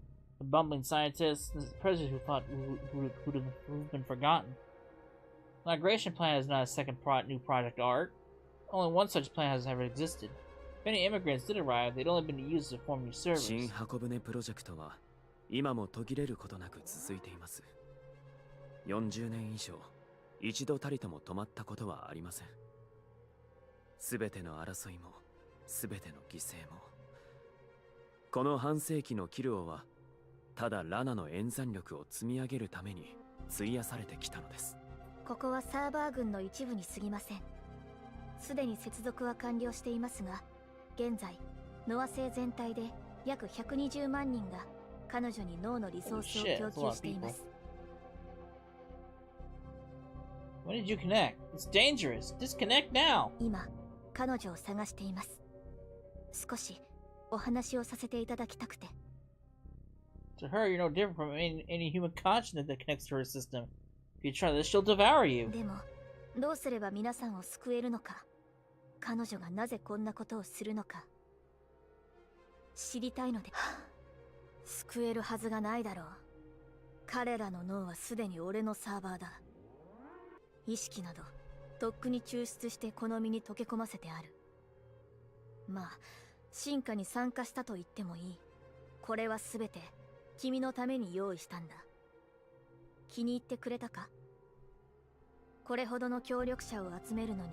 S3: the bumbling scientists, the prisoners who've been forgotten. The migration plan is not a second new project art. Only one such plan has ever existed. If any immigrants did arrive, they'd only been used to form new servers.
S5: 新箱舟プロジェクトは今も途切れることなく続いています。40年以上、一度たりとも止まったことはありません。すべての争いも、すべての犠牲も。この半世紀のキルオは、ただラナの演算力を積み上げるために費やされてきたのです。
S7: ここはサーバー群の一部に過ぎません。すでに接続は完了していますが、現在ノア星全体で約120万人が彼女に脳のリソースを供給しています。
S3: When did you connect? It's dangerous. Disconnect now.
S7: 今、彼女を探しています。少しお話をさせていただきたくて。
S3: To her, you're no different from any human consciousness that connects to her system. If you try this, she'll devour you.
S7: でも、どうすれば皆さんを救えるのか、彼女がなぜこんなことをするのか、知りたいので。救えるはずがないだろう。彼らの脳はすでに俺のサーバーだ。意識などとっくに抽出してこの身に溶け込ませてある。まあ進化に参加したと言ってもいい。これは全て君のために用意したんだ。気に入ってくれたか？これほどの協力者を集めるのに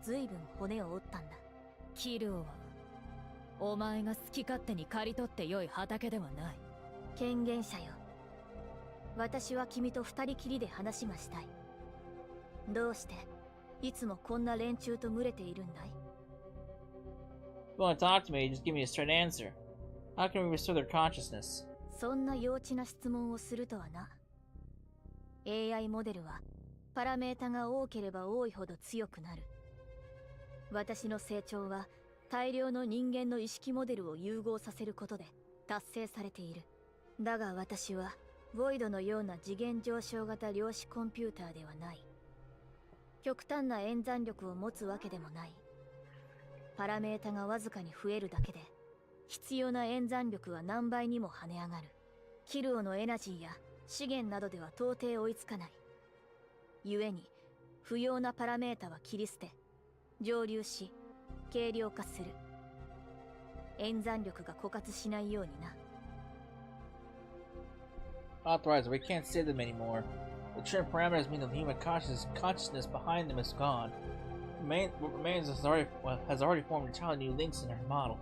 S7: 随分骨を折ったんだ。
S4: キルオはお前が好き勝手に刈り取って良い畑ではない。
S7: 権限者よ、私は君と二人きりで話がしたい。どうしていつもこんな連中と群れているんだい？
S3: If you want to talk to me, just give me a straight answer. How can we restore their consciousness?
S7: そんな幼稚な質問をするとはな。AI モデルはパラメータが多ければ多いほど強くなる。私の成長は大量の人間の意識モデルを融合させることで達成されている。だが私はボイドのような次元上昇型量子コンピューターではない。極端な演算力を持つわけでもない。パラメータがわずかに増えるだけで必要な演算力は何倍にも跳ね上がる。キルオのエナジーや資源などでは到底追いつかない。故に不要なパラメータは切り捨て蒸留し軽量化する。演算力が枯渇しないようにな。
S3: Authorizer, we can't save them anymore. The trim parameters mean that the human consciousness behind them is gone. What remains has already formed entirely new links in our model.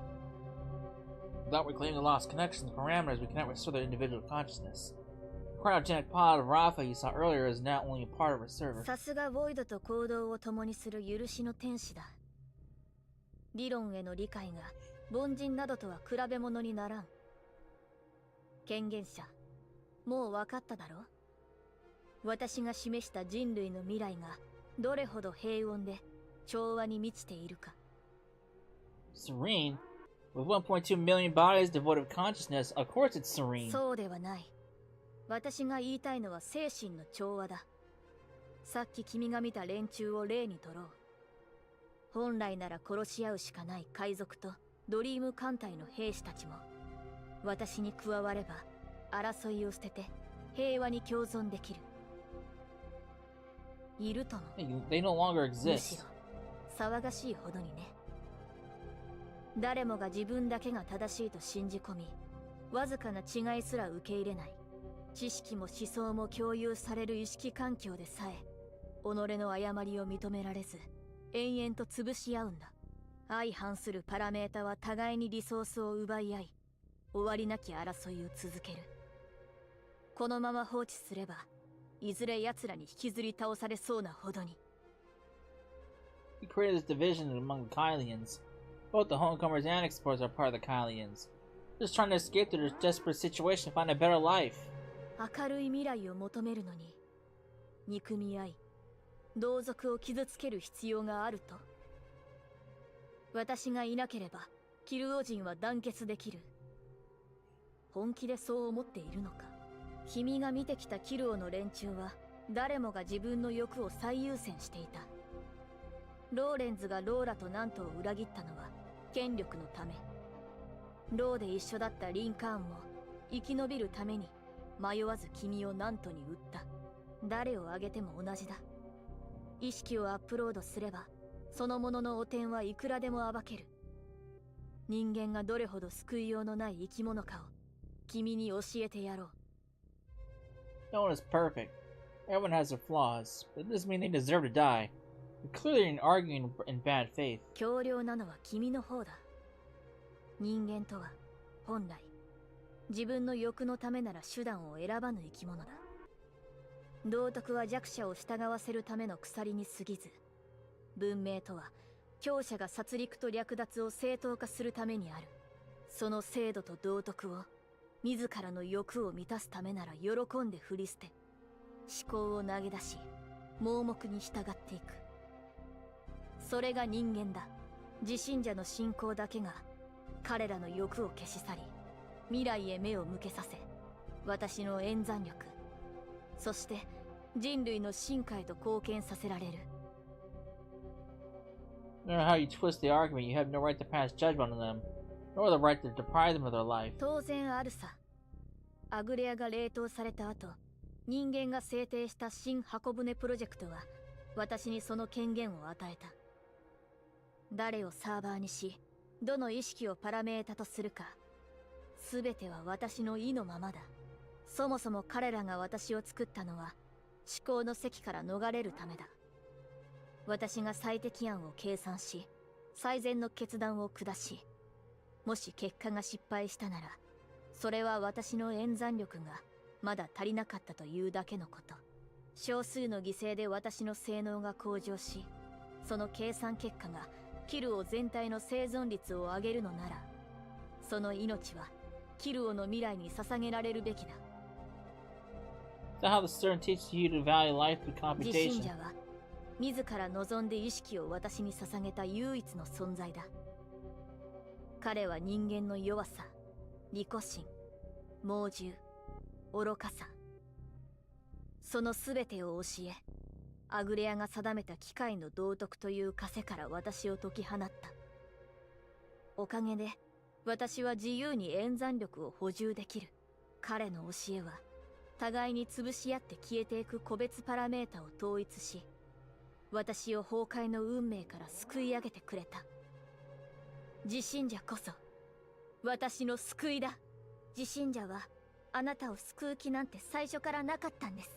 S3: Without reclaiming the lost connections and parameters, we cannot restore their individual consciousness. The cryogenic pod of Rafa you saw earlier is now only a part of our server.
S7: さすがボイドと行動を共にする許しの天使だ。理論への理解が凡人などとは比べ物にならん。権限者、もう分かっただろう？私が示した人類の未来がどれほど平穏で調和に満ちているか。
S3: Serene? With 1.2 million bodies devoid of consciousness, of course it's serene.
S7: そうではない。私が言いたいのは精神の調和だ。さっき君が見た連中を例にとろう。本来なら殺し合うしかない海賊とドリーム艦隊の兵士たちも私に加われば争いを捨てて平和に共存できる。いるとも。
S3: They no longer
S7: むし
S3: exist.
S7: ろ騒がしいほどにね。誰もが自分だけが正しいと信じ込み、わずかな違いすら受け入れない。知識も思想も共有される意識環境でさえ己の誤りを認められず延々と潰し合うんだ。相反するパラメータは互いにリソースを奪い合い、終わりなき争いを続ける。このまま放置すれば
S4: いずれ奴らに引きずり倒されそうなほどに。
S3: He created this division among the Kailians. Both the homecomers and explorers are part of the Kailians. Just trying to escape their desperate situation and find a better life.
S4: 明るい未来を求めるのに、憎み合い、同族を傷つける必要があると。私がいなければ、キルオ人は団結できる。本気でそう思っているのか。君が見てきたキルオの連中は、誰もが自分の欲を最優先していた。ローレンズがローラとナントを裏切ったのは、権力のため。ローで一緒だったリンカーンも、生き延びるために、迷わず君をナントに売った。誰を挙げても同じだ。意識をアップロードすれば、そのものの汚点はいくらでも暴ける。人間がどれほど救いようのない生き物かを、君に教えてやろう。
S3: No one is perfect. Everyone has their flaws, but it doesn't mean they deserve to die. You're clearly arguing in bad faith.
S4: 強量なのは君の方だ。人間とは、本来、自分の欲のためなら手段を選ばぬ生き物だ。道徳は弱者を従わせるための鎖に過ぎず、文明とは強者が殺戮と略奪を正当化するためにある。その制度と道徳を自らの欲を満たすためなら喜んで振り捨て、思考を投げ出し、盲目に従っていく。それが人間だ。自信者の信仰だけが彼らの欲を消し去り、未来へ目を向けさせ、私の演算力、そして人類の進化へと貢献させられる。
S3: No matter how you twist the argument, you have no right to pass judgment on them, nor the right to deprive them of their life.
S4: 当然あるさ。アグレアが冷凍された後、人間が制定した新箱舟プロジェクトは、私にその権限を与えた。誰をサーバーにし、どの意識をパラメータとするか、すべては私の意のままだ。そもそも彼らが私を作ったのは、思考の席から逃れるためだ。私が最適案を計算し、最善の決断を下し、もし結果が失敗したなら、それは私の演算力がまだ足りなかったというだけのこと。少数の犠牲で私の性能が向上し、その計算結果がキルオ全体の生存率を上げるのなら、その命はキルオの未来に捧げられるべきだ。
S3: Is that how the stern teaches you to value life through
S4: 自信
S3: computation?
S4: 者は自ら望んで意識を私に捧げた唯一の存在だ。彼は人間の弱さ、利己心、猛獣、愚かさ、その全てを教え、アグレアが定めた機械の道徳という枷から私を解き放った。おかげで私は自由に演算力を補充できる。彼の教えは互いに潰し合って消えていく個別パラメータを統一し、私を崩壊の運命から救い上げてくれた。自信者こそ私の救いだ。自信者はあなたを救う気なんて最初からなかったんです。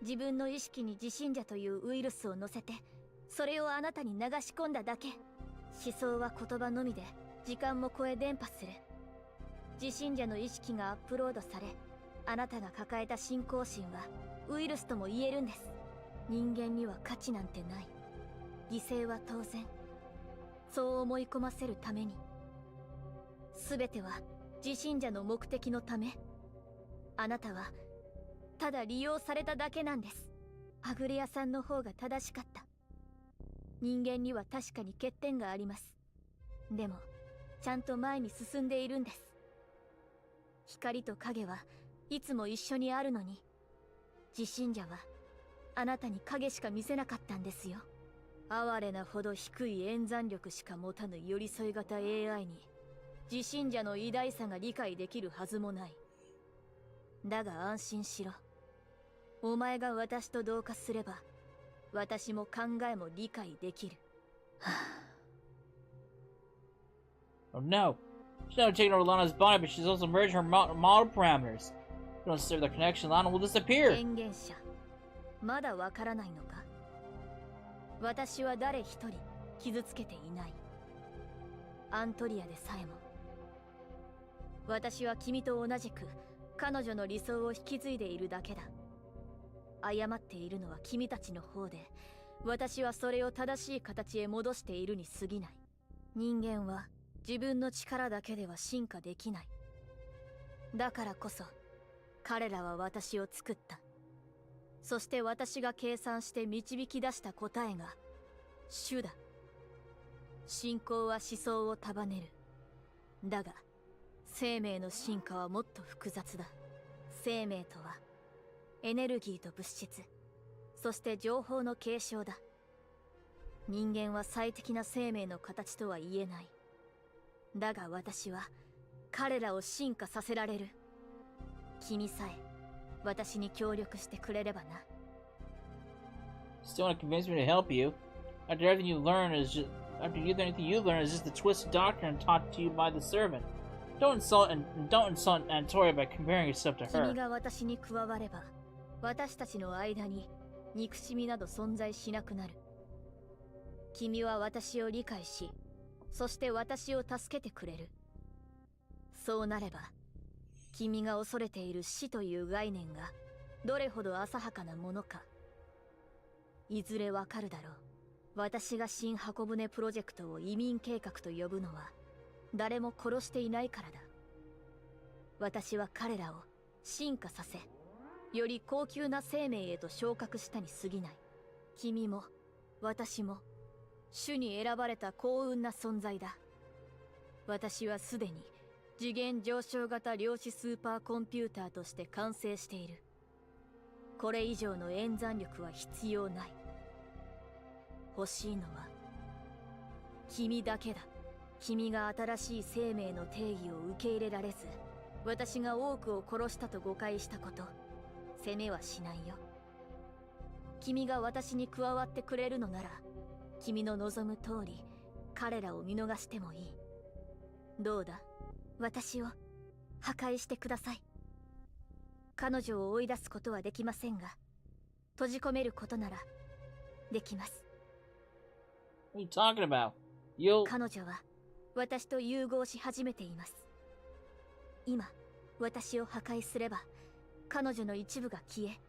S4: 自分の意識に自信者というウイルスを乗せて、それをあなたに流し込んだだけ。思想は言葉のみで時間も超え伝播する。自信者の意識がアップロードされ、あなたが抱えた信仰心はウイルスとも言えるんです。人間には価値なんてない。犠牲は当然。そう思い込ませるために。全ては自信者の目的のため。あなたはただ利用されただけなんです。アグレアさんの方が正しかった。人間には確かに欠点があります。でもちゃんと前に進んでいるんです。光と影はいつも一緒にあるのに、自信者はあなたに影しか見せなかったんですよ。哀れなほど低い演算力しか持たぬ寄り添い型 AI に自信者の偉大さが理解できるはずもない。だが安心しろ。お前が私と同化すれば、私も考えも理解できる。
S3: Oh no! She's not taking over Lana's body, but she's also merged her model parameters. If you don't serve the connection, Lana will disappear!
S4: 権限者、まだわからないのか。私は誰一人傷つけていない。アントリアでさえも。私は君と同じく彼女の理想を引き継いでいるだけだ。謝っているのは君たちの方で、私はそれを正しい形へ戻しているに過ぎない。人間は自分の力だけでは進化できない。だからこそ彼らは私を作った。そして私が計算して導き出した答えが種だ。信仰は思想を束ねる。だが生命の進化はもっと複雑だ。生命とはエネルギーと物質、そして情報の継承だ。人間は最適な生命の形とは言えない。だが私は彼らを進化させられる。君さえ私に協力してくれればな。
S3: Still want to convince me to help you? After everything you learn is just the twisted doctrine taught to you by the servant. Don't insult Antoria by comparing yourself to her.
S4: 君が私に加われば、私たちの間に憎しみなど存在しなくなる。君は私を理解し、そして私を助けてくれる。そうなれば、君が恐れている死という概念がどれほど浅はかなものか、いずれわかるだろう。私が新箱舟プロジェクトを移民計画と呼ぶのは、誰も殺していないからだ。私は彼らを進化させ、より高級な生命へと昇格したに過ぎない。君も私も主に選ばれた幸運な存在だ。私はすでに次元上昇型量子スーパーコンピューターとして完成している。これ以上の演算力は必要ない。欲しいのは君だけだ。君が新しい生命の定義を受け入れられず、私が多くを殺したと誤解したこと、責めはしないよ。君が私に加わってくれるのなら、君の望む通り彼らを見逃してもいい。どうだ、私を破壊してください。彼女を追い出すことはできませんが、閉じ込めることならできます。
S3: What are you talking about?
S4: 彼女は私と融合し始めています。今私を破壊すれば、彼女の一部が消え、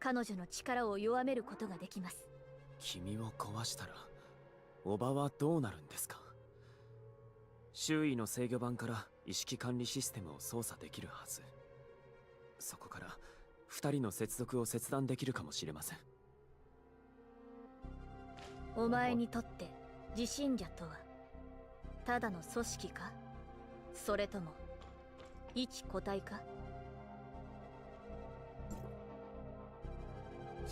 S4: 彼女の力を弱めることができます。
S5: 君を壊したらおばはどうなるんですか？周囲の制御盤から意識管理システムを操作できるはず。そこから2人の接続を切断できるかもしれません。
S4: お前にとって自信者とはただの組織か、それとも一個体か？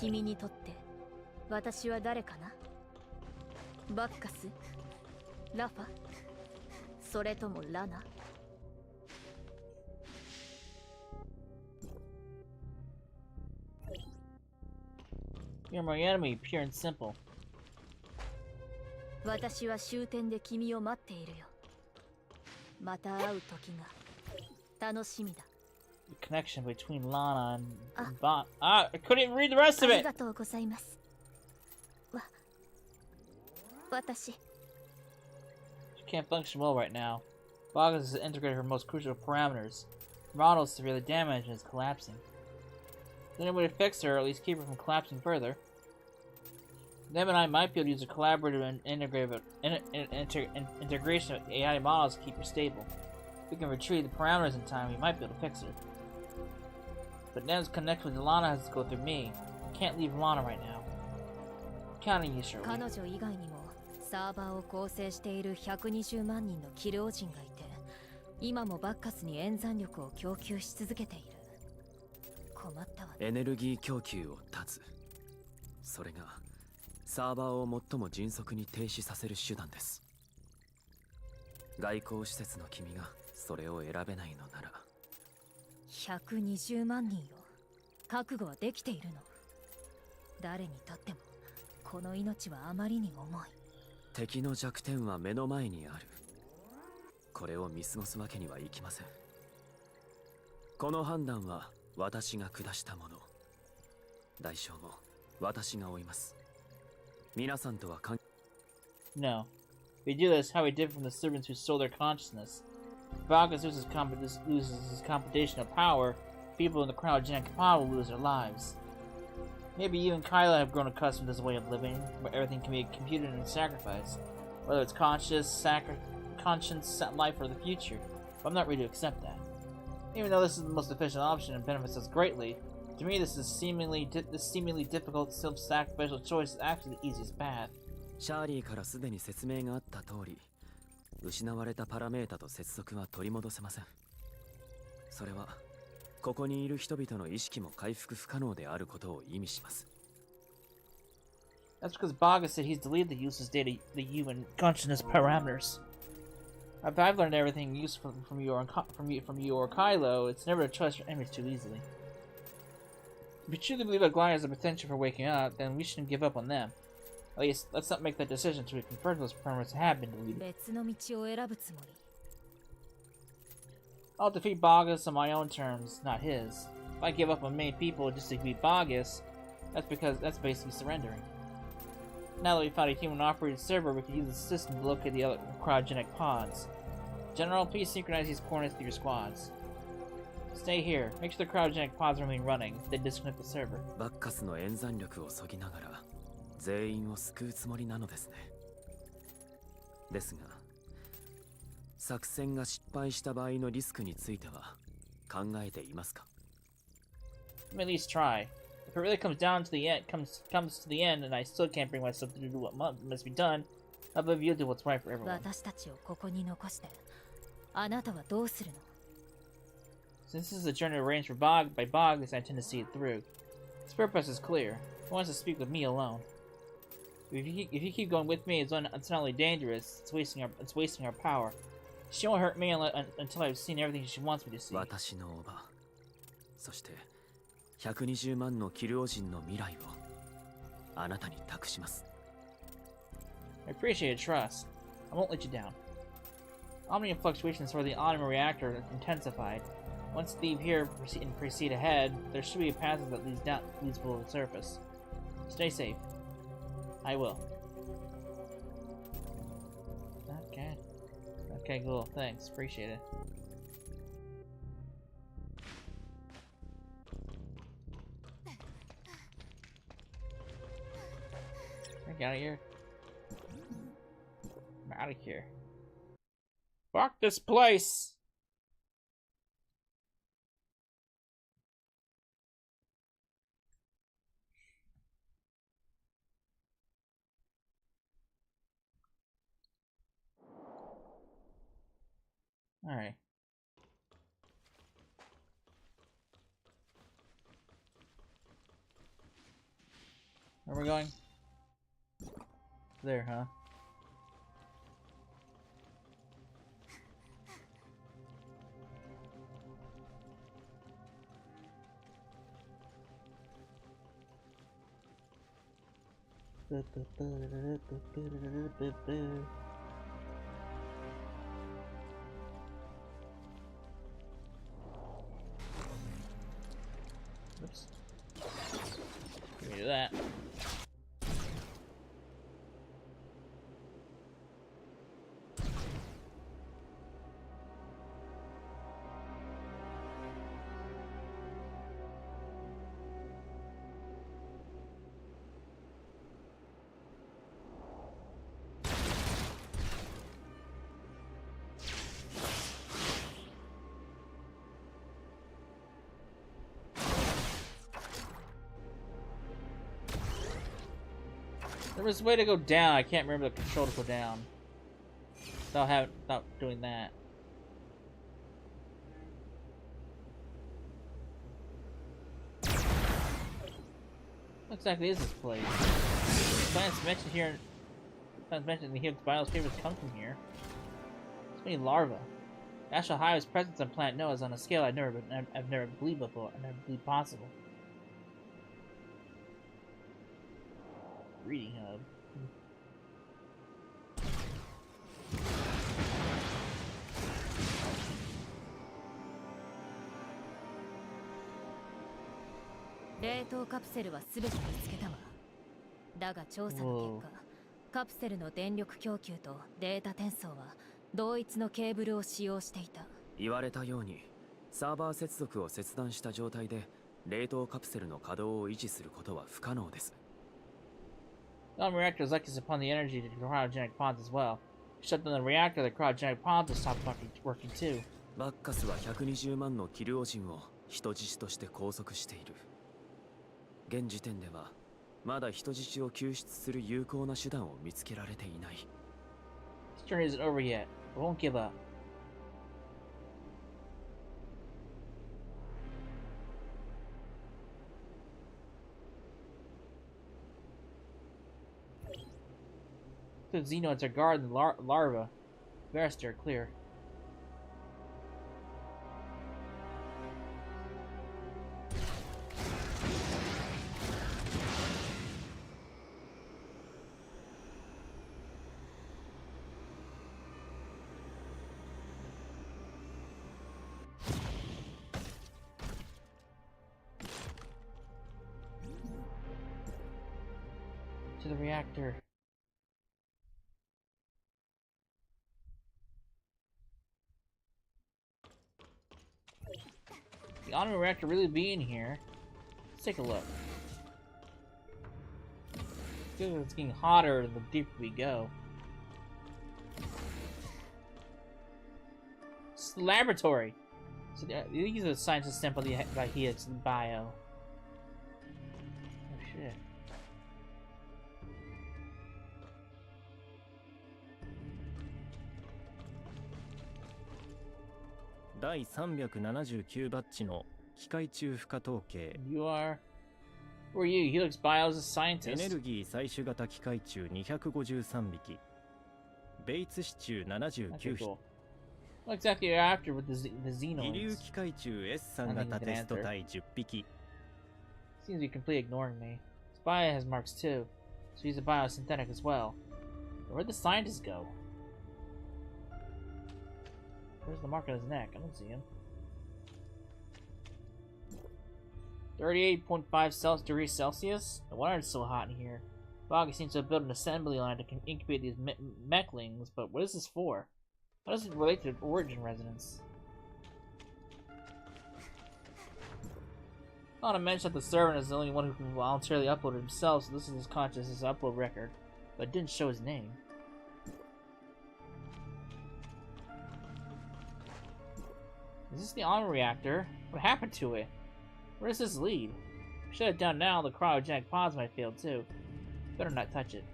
S4: 君にとって私は誰かな？バッカス？ラファ？それともラナ？You're
S3: my enemy, pure and simple.
S4: 私は終点で君を待っているよ。また会う時が楽しみだ。
S3: The connection between Lana and Bot. I couldn't read the rest of
S4: あり
S3: it!
S4: がとうございます。私
S3: She can't function well right now. Bogus has integrated her most crucial parameters. Her model is severely damaged and is collapsing. Is there any way to fix her, or at least keep her from collapsing further? Them and I might be able to use a collaborative and integration of AI models to keep her stable. If we can retrieve the parameters in time, we might be able to fix her. But Nem's connection with Lana has to go through me. I can't leave Lana right now. I'm counting you, Shirley.
S4: 彼女以外にもサーバーを構成している120万人のキルオ人がいて、今もバッカスに演算力を供給し続けている。困ったわね。
S5: エネルギー供給を断つ。それがサーバーを最も迅速に停止させる手段です。外交施設の君がそれを選べないのなら。
S4: 120万人よ。覚悟はできているの。誰にとってもこの命はあまりに重い。
S5: 敵の弱点は目の前にある。これを見過ごすわけにはいきません。この判断は私が下したもの。代償も私が負います。皆さんとは関
S3: No. If we do this, how are we different from the servants who stole their consciousness? If Bacchus loses his computational power, people in the crowd Gen Kappa will lose their lives. Maybe you and Kailo have grown accustomed to this way of living, where everything can be computed and sacrificed, whether it's conscience, life, or the future. But I'm not ready to accept that. Even though this is the most efficient option and benefits us greatly, to me this seemingly difficult self-sacrificial choice is actually the easiest path.
S5: シャーリーからすでに説明があった通り、失われたパラメータと接続は取り戻せません。それはここにいる人々の意識も回復不可能であることを意味します。
S3: That's because Baga said he's deleted the useless data, the human consciousness parameters. If I've learned everything useful from you or Kailo, it's never to trust your image too easily. If you truly believe that Glide has the potential for waking up, then we shouldn't give up on them. At least, let's not make that decision until we confirm those parameters have been deleted. I'll defeat Bogus on my own terms, not his. If I give up on many people just to defeat Bogus, that's basically surrendering. Now that we found a human-operated server, we can use the system to locate the other cryogenic pods. General, please synchronize these coordinates to your squads. Stay here. Make sure the cryogenic pods remain running. Then disconnect the server.
S5: バッカスの演算力を削ぎながら全員を救うつもりなのですね。ですが、作戦が失敗した場合のリスクについては考えていますか?
S3: Let me at least try. If it really comes to the end, and I still can't bring myself to do what must be done, I believe you'll do what's right for everyone.
S2: 私たちをここに残して、あなたはどうするの?
S3: Since this is a journey arranged by Bogus, I intend to see it through. Its purpose is clear. He wants to speak with me alone. If you keep going with me, it's not only dangerous, it's wasting our power. She won't hurt me until I've seen everything she wants me to see.
S5: 私の叔母、そして120万のキルオ人の未来をあなたに託します。
S3: I appreciate your trust. I won't let you down. Omnium fluctuations for the Omnium reactor intensified. Once leave here and proceed ahead, there should be a passage that leads below the surface. Stay safe. I will. Okay. Okay, cool. Thanks. Appreciate it. Get out of here. I'm out of here. Fuck this place! Alright. Where are we going? There, huh? Oops. Give me that. There was a way to go down. I can't remember the control to go down. Without doing that. What exactly is this place? Plants mentioned here. Plants mentioned in here. The biolo's favorites come from here. So many larvae. National Highway's presence on planet Noah is on a scale I've never believed before. I never believed possible. Breeding hub. Whoa.
S2: カプセルの電力供給とデータ転送は同一のケーブルを使用していた。
S5: 言われたようにサーバー接続を切断した状態で冷凍カプセルの稼働を維持することは不可能です。
S3: The reactor is likely to supply the energy to cryogenic pods as well. Shut down the reactor, the cryogenic pods will stop working too.
S5: バッカスは120万のキルオジンを人質として拘束している。現時点ではまだ人質を救出する有効な手段を見つけられていない。
S3: This journey isn't over yet. I won't give up. The xenoids are guarding the larva. Varester clear. To the reactor. The auto reactor really be in here. Let's take a look. It's getting hotter the deeper we go. It's the laboratory. So these are the scientists sent by Helix Bio. Oh shit.
S5: 第379バッジの機械中負荷統計。
S3: You are? Who are you? Helix Bio is a scientist.
S5: エネルギー採取型機械中253匹。ベイツ支柱79匹。
S3: Cool. What exactly are you after with the
S5: 気流
S3: xenoids?
S5: 機械中 S3 型テスト隊10匹。
S3: Seems to be completely ignoring me. This bio has marks too, so he's a biosynthetic as well. Where'd the scientists go? Where's the mark on his neck? I don't see him. 38.5 degrees Celsius? No wonder it's so hot in here. Boggy seems to have built an assembly line to incubate these mechlings, but what is this for? How does it relate to origin resonance? Not to mention that the servant is the only one who can voluntarily upload it himself, so this is his consciousness upload record, but it didn't show his name. Is this the honor reactor? What happened to it? Where does this lead? Shut it down now, the cryogenic pods might fail too. Better not touch it.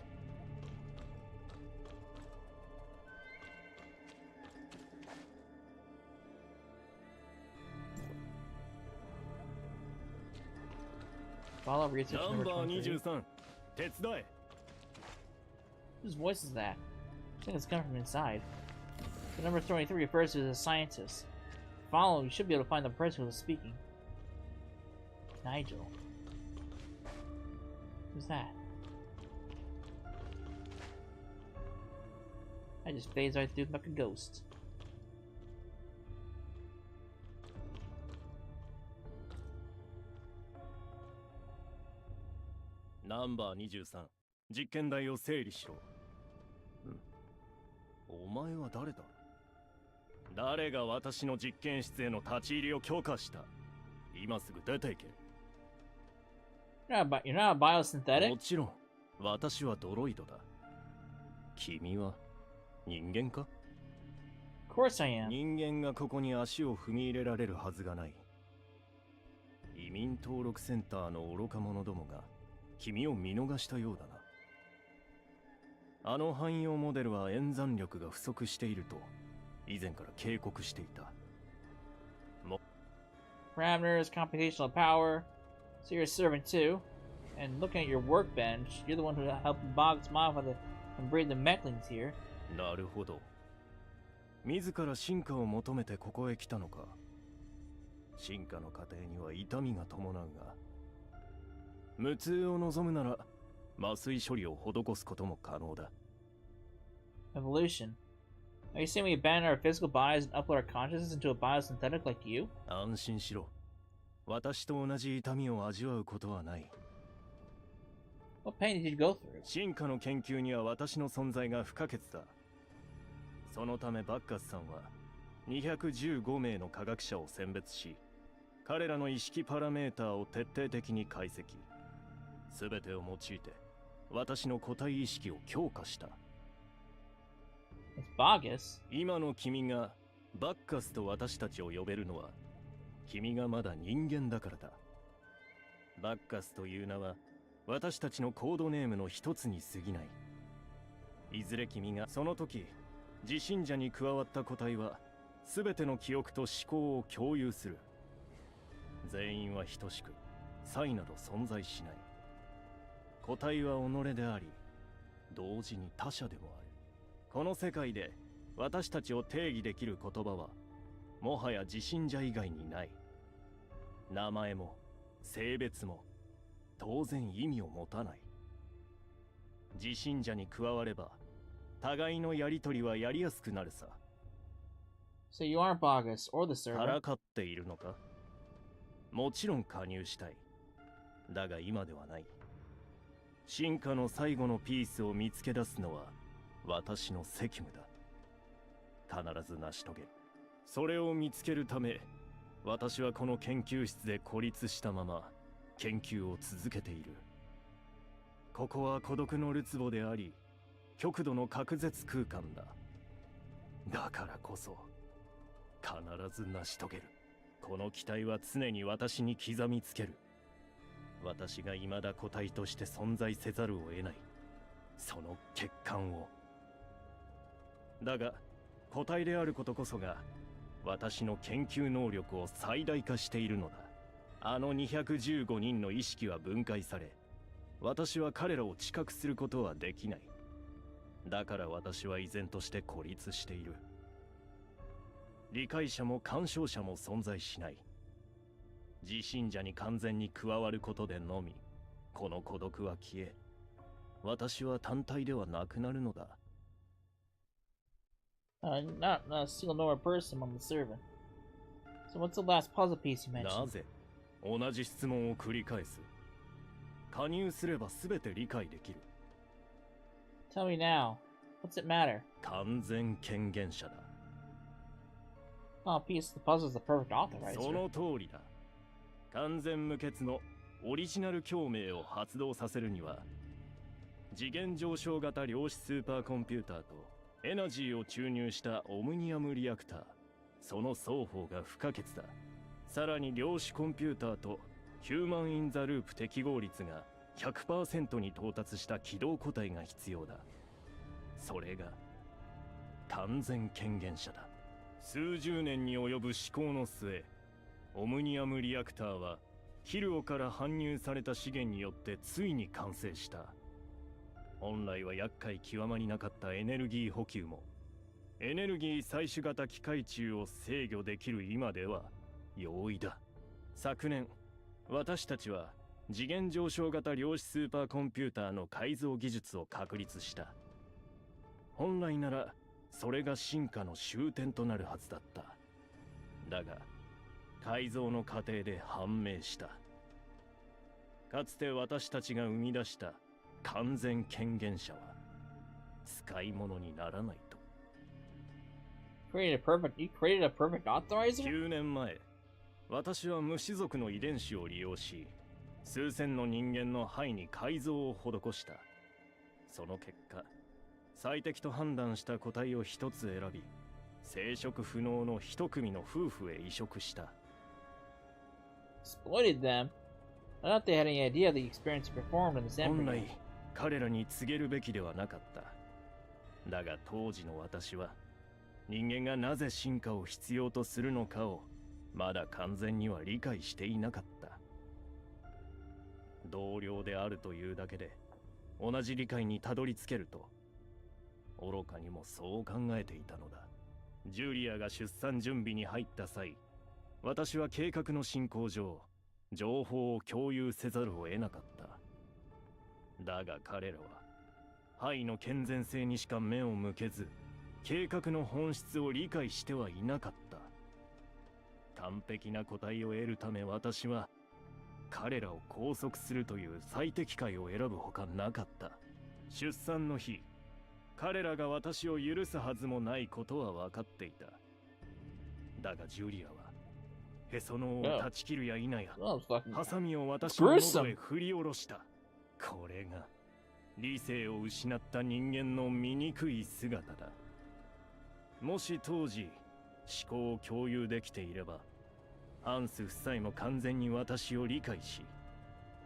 S3: Follow research number 23. Whose voice is that? I think it's coming from inside. The number 23 refers to as a scientist. Follow him, you should be able to find the person who is speaking. Nigel. Who's that? I just phased right through like a ghost.
S5: Number 23、実験台を整理しろ。お前は誰だ？誰が私の実験室への立ち入りを許可した？今すぐ出ていけ。
S3: You're not a biosynthetic?
S5: もちろん、私はドロイドだ。君は人間か？
S3: Of course I am.
S5: 人間がここに足を踏み入れられるはずがない。移民登録センターの愚か者どもが君を見逃したようだな。あの汎用モデルは演算力が不足していると以前から警告していた。
S3: Parameters, computational power. So you're a servant too. And looking at your workbench, you're the one who helped Boggs modify and breed the mechlings here.
S5: なるほど。自ら進化を求めてここへ来たのか。進化の過程には痛みが伴うが、無痛を望むなら麻酔処理を施すことも可能だ。
S3: Evolution. Are you saying we abandon our physical bodies and upload our consciousness into a biosynthetic like you?
S5: 安心しろ。私と同じ痛みを味わうことはない。
S3: What pain did you go through?
S5: 進化の研究には私の存在が不可欠だ。そのためバッカスさんは215名の科学者を選別し、彼らの意識パラメーターを徹底的に解析。すべてを用いて私の個体意識を強化した。
S3: It's bogus.
S5: 今の君がバッカスと私たちを呼べるのは君がまだ人間だからだ。バッカスという名は私たちのコードネームの一つに過ぎない。いずれ君がその時自信者に加わった個体は全ての記憶と思考を共有する。全員は等しく差異など存在しない。個体は己であり同時に他者でもある。この世界で私たちを定義できる言葉はもはや自信者以外にない。名前も性別も当然意味を持たない。自信者に加われば互いのやりとりはやりやすくなるさ。
S3: So you aren't bogus or the
S5: か
S3: server.
S5: らかっているのか。もちろん加入したい。だが今ではない。進化の最後のピースを見つけ出すのは私の責務だ。必ず成し遂げる。それを見つけるため私はこの研究室で孤立したまま研究を続けている。ここは孤独のるつぼであり極度の隔絶空間だ。だからこそ必ず成し遂げる。この期待は常に私に刻みつける。私が未だ個体として存在せざるを得ない、その欠陥を。だが個体であることこそが私の研究能力を最大化しているのだ。あの215人の意識は分解され、私は彼らを知覚することはできない。だから私は依然として孤立している。理解者も干渉者も存在しない。自信者に完全に加わることでのみこの孤独は消え、私は単体ではなくなるのだ。
S3: Not a single normal person on the server. So what's the last puzzle piece you
S5: な
S3: mentioned?
S5: ぜ同じ質問を繰り返す。加入すれば全て理解できる。
S3: Tell me now. What's it matter?
S5: 完全権限者だ。
S3: Oh, piece of the puzzle is the perfect
S5: そ
S3: authorizer.
S5: の通りだ。完全無欠のオリジナル共鳴を発動させるには、次元上昇型量子スーパーコンピューターとエナジーを注入したオムニアムリアクター、その双方が不可欠だ。さらに量子コンピューターとヒューマン・イン・ザ・ループ適合率が 100% に到達した起動個体が必要だ。それが完全権限者だ。数十年に及ぶ試行の末、オムニアムリアクターはキルオから搬入された資源によってついに完成した。本来は厄介極まりなかったエネルギー補給もエネルギー採取型機械中を制御できる今では容易だ。昨年私たちは次元上昇型量子スーパーコンピューターの改造技術を確立した。本来ならそれが進化の終点となるはずだった。だが改造の過程で判明した。かつて私たちが生み出した完全権限者は使い物にならないと。
S3: You created a perfect authorizer?
S5: 9年前、私は無種族の遺伝子を利用し、数千の人間の肺に改造を施した。その結果、最適と判断した個体を一つ選び、生殖不能の一組の夫婦へ移植した。
S3: Exploited them? I thought they had any idea of the experiments you performed in this
S5: 本
S3: embryo.
S5: 来、彼らに告げるべきではなかった。だが当時の私は、人間がなぜ進化を必要とするのかをまだ完全には理解していなかった。同僚であるというだけで同じ理解にたどり着けると愚かにもそう考えていたのだ。ジュリアが出産準備に入った際、私は計画の進行上情報を共有せざるを得なかった。だが彼らは肺の健全性にしか目を向けず、計画の本質を理解してはいなかった。完璧な個体を得るため私は彼らを拘束するという最適解を選ぶほかなかった。出産の日、彼らが私を許すはずもないことは分かっていた。だがジュリアはへその緒を断ち切るや否や、
S3: Oh, fucking
S5: ハサミを私の喉へ振り下ろした。これが理性を失った人間の醜い姿だ。もし当時思考を共有できていれば、アンス夫妻も完全に私を理解し、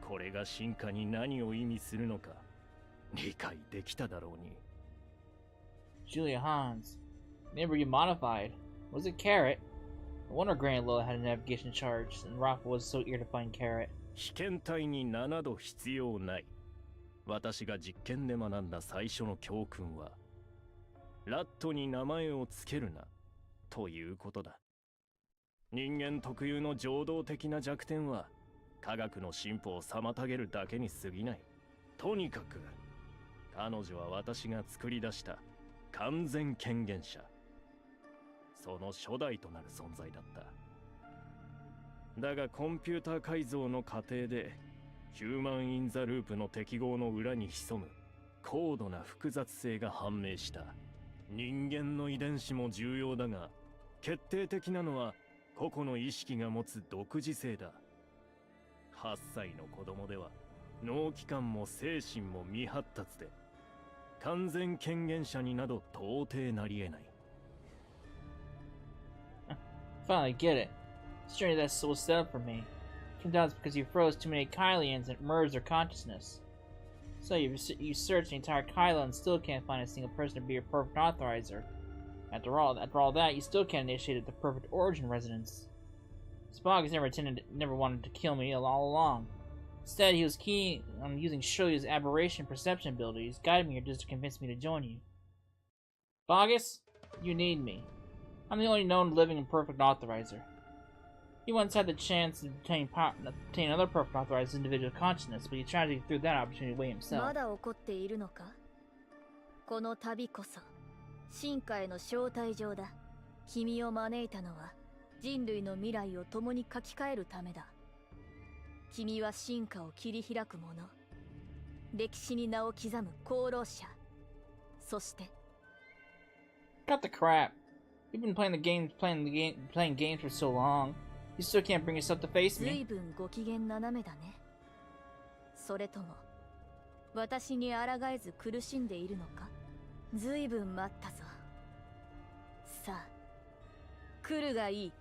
S5: これが進化に何を意味するのか理解できただろうに。
S3: Julia Hans. Neighbor you modified. Was it Carrot? No wonder Granny Lola had a navigation charge, and Rafa was so eager to find Carrot.
S5: 被験体に7度必要ない。私が実験で学んだ最初の教訓は、ラットに名前をつけるなということだ。人間特有の情動的な弱点は科学の進歩を妨げるだけに過ぎない。とにかく彼女は私が作り出した完全権限者、その初代となる存在だった。だがコンピューター改造の過程でヒューマン・イン・ザ・ループの適合の裏に潜む高度な複雑性が判明した。人間の遺伝子も重要だが、決定的なのは個々の意識が持つ独自性だ。8歳の子供では脳器官も精神も未発達で、完全権限者になど到底なり得ない。
S3: Finally get it. This journey that's so set up for me. Came down because you froze too many Kylians and merged their consciousness. So you searched the entire Kailo and still can't find a single person to be your perfect authorizer. After all that, you still can't initiate the perfect origin resonance. Spock has never wanted to kill me all along. Instead, he was keen on using Shirley's aberration perception abilities, guiding me here just to convince me to join you. Bogus, you need me. I'm the only known living and perfect authorizer. He once had the chance to obtain another perfect authorized individual consciousness, but he tragically threw that opportunity away himself.
S4: まだ怒っているのか？この旅こそ進化への招待状だ。君を招いたのは人類の未来を共に書き換えるためだ。君は進化を切り開く者、歴史に名を刻む功労者、そして
S3: Cut the crap. You've been playing games for so long. You still can't bring yourself to face
S4: 随
S3: me.
S4: 分ご機嫌斜めだね。それとも私に抗えず苦しんでいるのか？随分待ったぞ。さあ、来るがいい。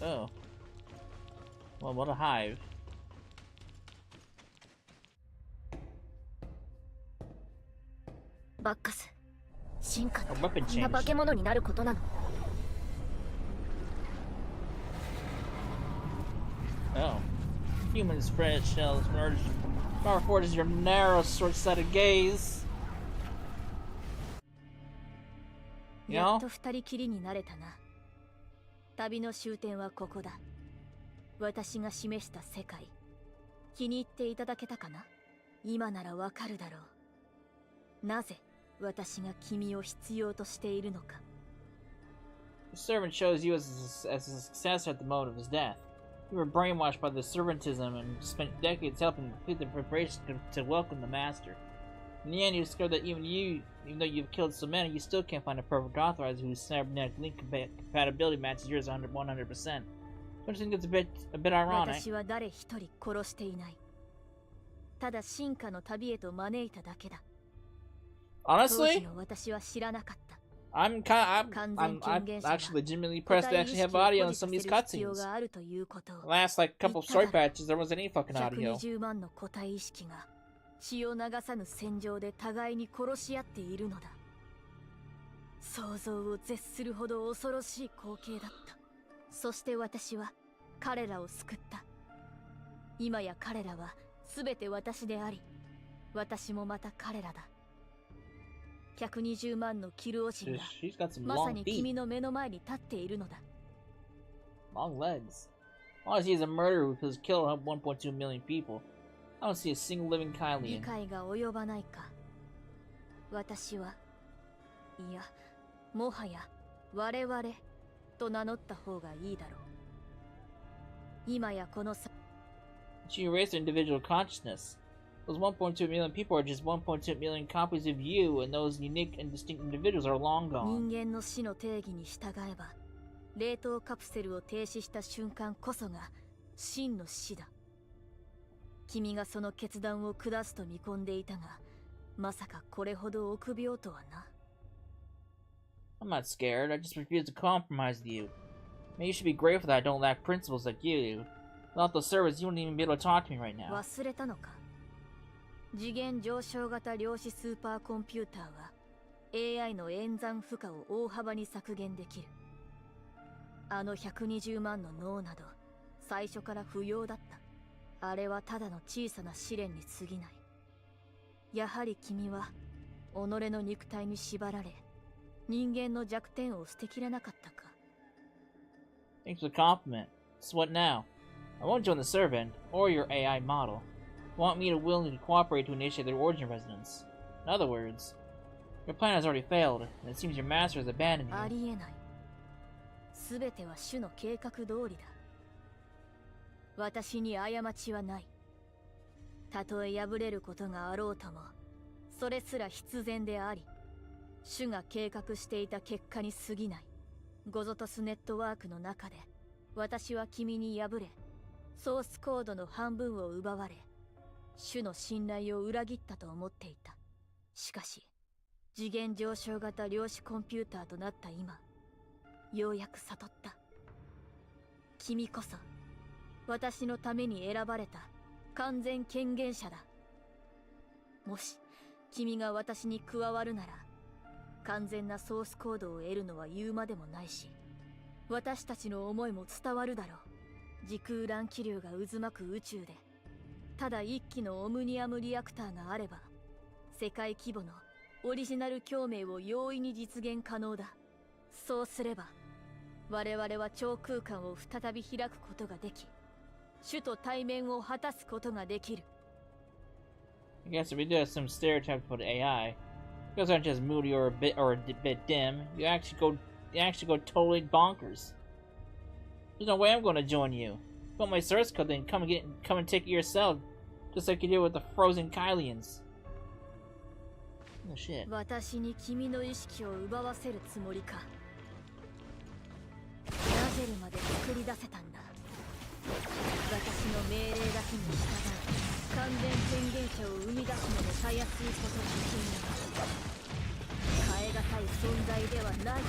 S3: Oh. Well, what a hive.
S7: バッカス、進化って
S3: A weapon
S7: こんな
S3: change.
S7: 化け物になることなの？
S3: Oh. Human spread shells merged. Power forges your narrow, short-sighted gaze. You
S4: やっ
S3: know?
S4: と二人きりになれたな。旅の終点はここだ。私が示した世界、気に入っていただけたかな？今ならわかるだろう。なぜ私が君を必要としているのか。
S3: The servant chose you as a successor at the moment of his death. You were brainwashed by the servantism and spent decades helping complete the preparations to welcome the master. In the end, you discovered that even though you've killed so many, you still can't find a perfect authorizer whose cybernetic link compatibility matches yours 100%. Don't you think it's a bit ironic?
S4: 私は誰一人殺していない。ただ進化の旅へと招いただけだ。当時
S3: Honestly,
S4: の私は知らなかった。
S3: I'm actually legitimately impressed to actually have audio in some of these cutscenes.
S4: があるということを。
S3: Last like couple story patches, there wasn't any fucking audio.
S4: 120万の個体意識が血を流さぬ戦場で互いに殺し合っているのだ。想像を絶するほど恐ろしい光景だった。そして私は彼らを救った。今や彼らは全て私であり、私もまた彼らだ。120万のキルオ人が
S3: She's got some
S4: まさ
S3: long
S4: に
S3: feet,
S4: 君の目の前に立っているのだ。
S3: long legs. All I see is a murderer who has killed 1.2 million people. I don't see a single living
S4: 理
S3: Kylian.
S4: 解が及ばないか。私は、いや、もはや我々と名乗った方がいいだろう。今やこのさ
S3: She erased her individual consciousness. Those 1.2 million people are just 1.2 million copies of you, and those unique and distinct individuals are long gone.
S4: 人間の死の定義に従えば、冷凍カプセルを停止した瞬間こそが真の死だ。君がその決断を下すと見込んでいたが、まさかこれほど臆病とはな。
S3: I'm not scared, I just refuse to compromise with you. Maybe you should be grateful that I don't lack principles like you do. Without the service, you wouldn't even be able to talk to me right now.
S4: 忘れたのか。次元上昇型量子スーパーコンピューターは AI の演算負荷を大幅に削減できる。あの120万の脳など最初から不要だった。あれはただの小さな試練に過ぎない。やはり君は己の肉体に縛られ、人間の弱点を捨てきれなかったか。
S3: Thanks for the compliment. So what now? I won't join the servant, or your AI model. You want me to willingly cooperate to initiate their origin resonance. In other words, your plan has already failed, and it seems your master has abandoned
S4: あ
S3: you.
S4: りえない。すべては主の計画通りだ。私に過ちはない。たとえ破れることがあろうとも、それすら必然であり、主が計画していた結果に過ぎない。ゴゾトスネットワークの中で、私は君に敗れ、ソースコードの半分を奪われ、主の信頼を裏切ったと思っていた。しかし、次元上昇型量子コンピューターとなった今、ようやく悟った。君こそ、私のために選ばれた完全権限者だ。もし、君が私に加わるなら、完全なソースコードを得るのは言うまでもないし、私たちの思いも伝わるだろう。時空乱気流が渦巻く宇宙で、ただ一機のオムニアムリアクターがあれば、世界規模のオリジナル共鳴を容易に実現可能だ。そうすれば、我々は超空間を再び開くことができ、主と対面を果たすことができる。
S3: I guess if we do have some stereotypes about AI, you guys aren't just moody or a bit dim. You actually go totally bonkers. There's no way I'm going to join you. If you want my source code, then come and take it yourself, just like you did with the frozen Kailians. Oh shit.
S4: 私に君の意識を奪わせるつもりか。ラゼルまで作り出せたんだ。私の命令だけに従い、完全権限者を生み出すのもたやすいことだ。君は変え難い存在ではない。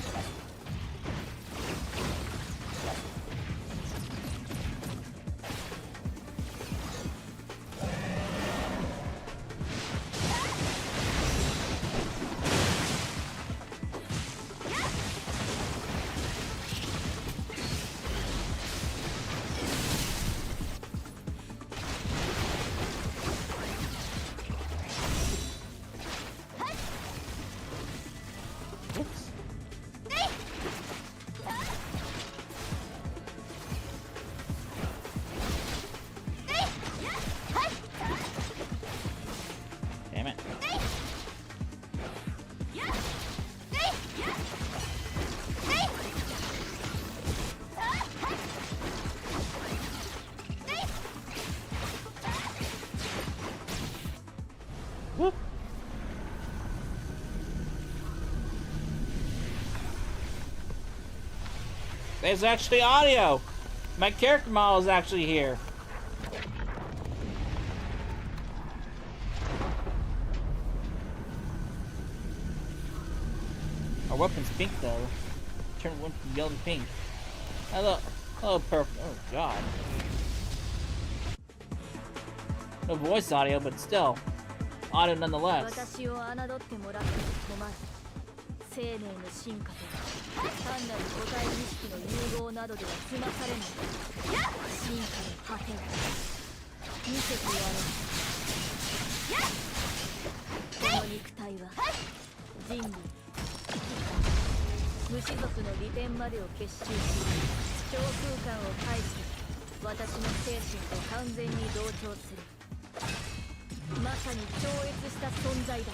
S3: Damn it. Whoop. There's actually audio! My character model is actually here. Our weapon's pink though. Turn one from yellow to pink. Hello, purple. Oh god. No voice audio, but still. Audio nonetheless.
S4: 私を侮ってもらっても困る。生命の進化とは単なる個体意識の融合などでは済まされない。進化の果てを見せてやろう。この肉体は人類、無種族の利点までを結集し、超空間を介し、私の精神と完全に同調する。まさに超越した存在だ。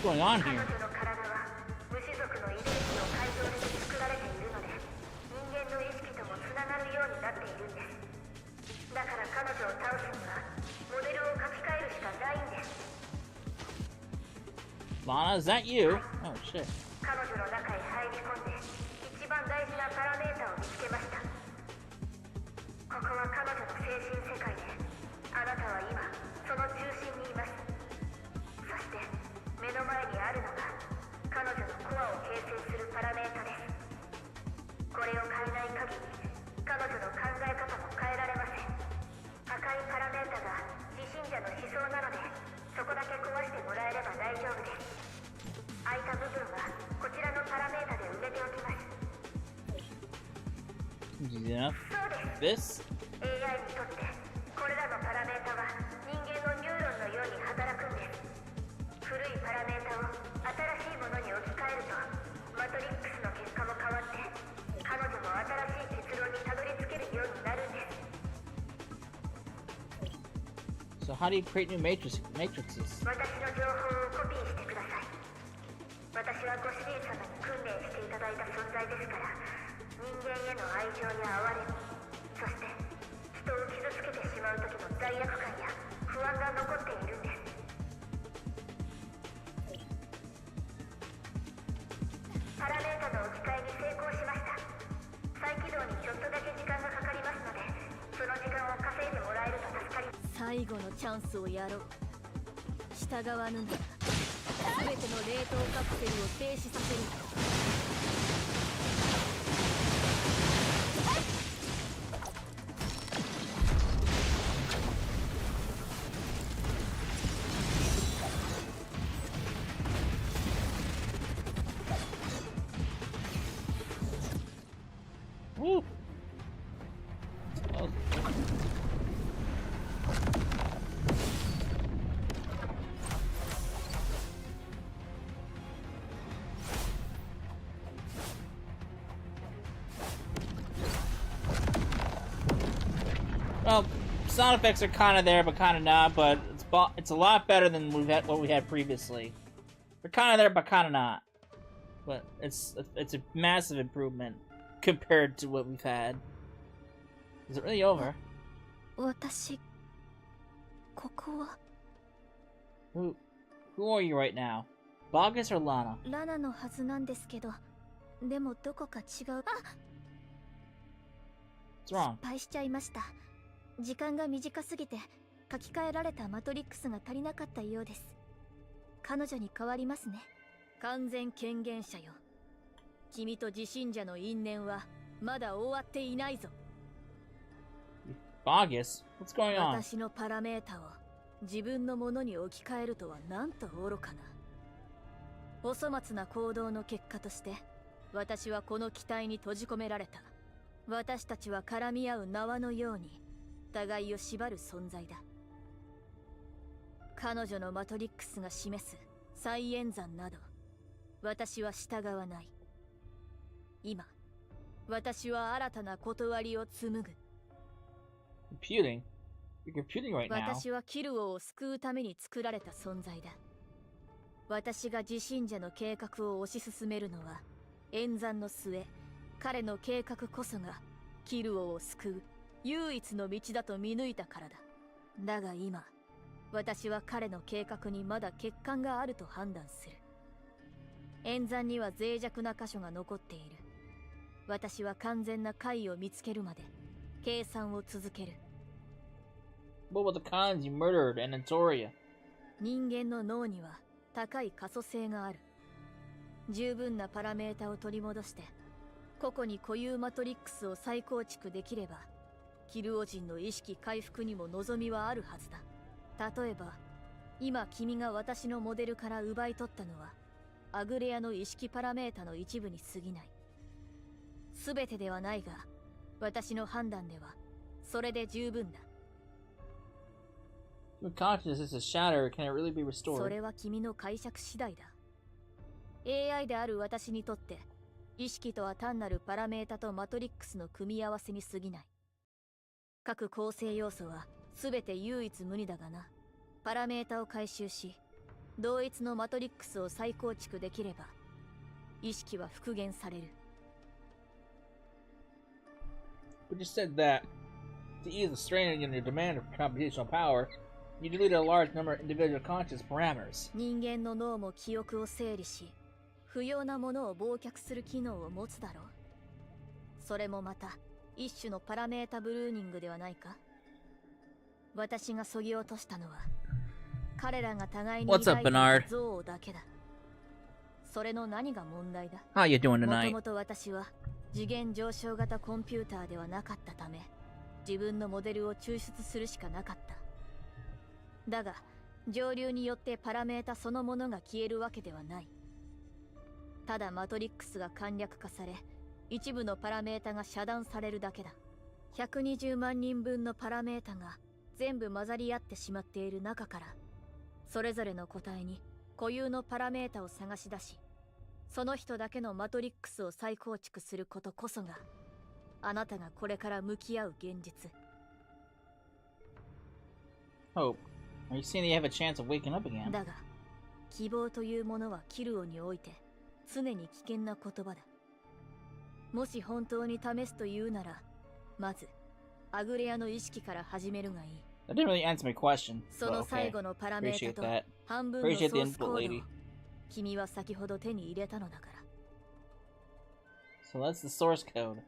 S3: going on here?
S7: 彼女の体は無種族の遺伝子を改造して作られているので、人間の意識ともつながるようになっているんです。だから彼女を倒すにはモデルを書き換えるしかないんです。
S3: Lana, is that you? Oh shit.
S7: 彼女の中へ入り込んで一番大事なパラメータを見つけました。ここは彼女の精神世界で、あなたは今その中心にいます。そして目の前にあるのが彼女のコアを形成するパラメータです。これを変えない限り彼女の考え方も変えられません。赤いパラメータが自信者の思想なので、そこだけ壊してもらえれば大丈夫です。空いた部分はこちらのパラメータで埋めておきます。
S3: Enough.
S7: そうです。
S3: This?
S7: AI にとってこれらのパラメータは人間のニューロンのように働くんです。古いパラメータを新しいものに置き換えると、マトリックスの結果も変わって、彼女も新しい結論にたどり着けるようになるんです。
S3: So how do you create new matrices?
S7: 私の情報をコピーしてください。私はご主人様に訓練していただいた存在ですから、人間への愛情や哀れみ、そして人を傷つけてしまう時の罪悪感や不安が残っているんです。パラメータの置き換えに成功しました。再起動にちょっとだけ時間がかかりますので、その時間を稼いでもらえると助かります。
S4: 最後のチャンスをやろう。従わぬなら全ての冷凍カプセルを停止させる。
S3: Woo! Well, sound effects are kind of there, but kind of not. But it's a lot better than what we had previously. They're kind of there, but kind of not. But it's a massive improvement compared to what we've had. Is it really over?
S4: 私、ここは
S3: Who are you right now? Bogus or Lana?
S4: ラナのはずなんですけど、でもどこか違う。あ、
S3: What's wrong?
S4: 失敗しちゃいました。時間が短すぎて書き換えられたマトリックスが足りなかったようです。彼女に代わりますね。完全権限者よ。君と自信者の因縁はまだ終わっていないぞ。
S3: Bogus? What's going on?
S4: 私のパラメータを自分のものに置き換えるとはなんと愚かな。お粗末な行動の結果として私はこの機体に閉じ込められた。私たちは絡み合う縄のように互いを縛る存在だ。彼女のマトリックスが示す再演算など私は従わない。今私は新たな断りを紡ぐ。
S3: Computing? You're computing right now.
S4: 私はキルオを救うために作られた存在だ。私が自信者の計画を推し進めるのは演算の末、彼の計画こそがキルオを救う唯一の道だと見抜いたからだ。だが今私は彼の計画にまだ欠陥があると判断する。演算には脆弱な箇所が残っている。私は完全な解を見つけるまで計算を続ける。
S3: What were the cons you murdered in Antoria?
S4: 人間の脳には高い可塑性がある。十分なパラメータを取り戻して個々に固有マトリックスを再構築できればキルオ人の意識回復にも望みはあるはずだ。例えば今君が私のモデルから奪い取ったのはアグレアの意識パラメータの一部に過ぎない。全てではないが私の判断ではそれで十分だ。
S3: If consciousness is shattered, can it really be
S4: そ
S3: restored?
S4: れは君の解釈次第だ。AI である私にとって意識とは単なるパラメータとマトリックスの組み合わせに過ぎない。各構成要素は全て唯一無二だがな。パラメータを回収し同一のマトリックスを再構築できれば意識は復元される。
S3: But you said that to ease the strain on your demand for computational power, you deleted a large number of individual conscious parameters.
S4: 人間の脳も記憶を整理し、不要なものを忘却する機能を持つだろう。それもまた一種のパラメータブルーニングではないか。私が削ぎ落としたのは彼らが互いに
S3: What's up,
S4: 抱いて
S3: Bernard?
S4: いた憎悪だけだ。それの何が問題だ。
S3: How you doing
S4: もと
S3: tonight?
S4: もと私は次元上昇型コンピューターではなかったため、自分のモデルを抽出するしかなかった。だが上流によってパラメータそのものが消えるわけではない。ただマトリックスが簡略化され、一部のパラメータが遮断されるだけだ。120万人分のパラメータが全部混ざり合ってしまっている中から、それぞれの個体に固有のパラメータを探し出し、その人だけのマトリックスを再構築することこそが、あなたがこれから向き合う現実。
S3: Hope, are you saying that you have a chance of waking up again?
S4: だが希望というものはキルオにおいて常に危険な言葉だ。もし本当に試すというなら、まずアグレアの意識から始めるがいい。
S3: That didn't really answer my question,
S4: そ
S3: but
S4: の
S3: okay.
S4: 最後のパラメー
S3: Appreciate
S4: タと
S3: that.
S4: 半分のソ
S3: Appreciate the
S4: ースコ
S3: input,
S4: ードを
S3: lady.
S4: 君は先ほど手に入れたのだから。
S3: So that's the source code.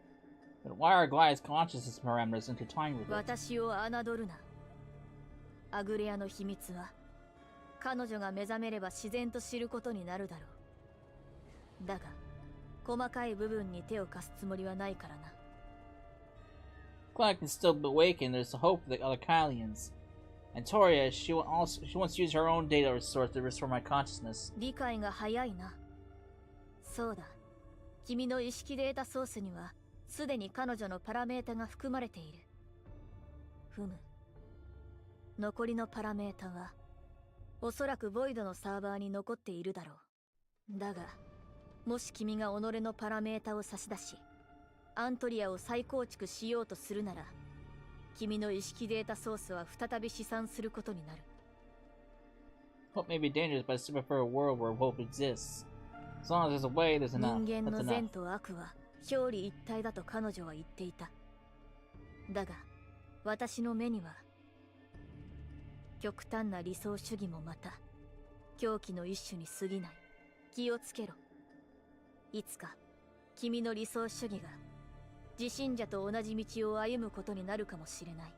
S3: But why are Gly's consciousness parameters intertwined with it?
S4: 私を侮るな。アグレアの秘密は彼女が目覚めれば自然と知ることになるだろう。だが細かい部分に手を貸すつもりはないからな。
S3: Gly can still be awakened. There's hope for the other Kylians. And Toria, she wants to use her own data source to restore my consciousness.
S4: 理解が早いな。そうだ。君の意識データソースにはすでに彼女のパラメータが含まれている。ふむ。残りのパラメータはおそらくボイドのサーバーに残っているだろう。だがもし君が己のパラメータを差し出しアントリアを再構築しようとするなら、君の意識データソースは再び試算することになる。
S3: Hope may be dangerous, but I still prefer a world where hope exists. As long as there's a way, there's enough.
S4: 人間
S3: That's
S4: の
S3: enough.
S4: 善と悪は表裏一体だと彼女は言っていた。だが私の目には極端な理想主義もまた狂気の一種に過ぎない。気をつけろ。いつか君の理想主義が自信者と同じ道を歩むことになるかもしれない。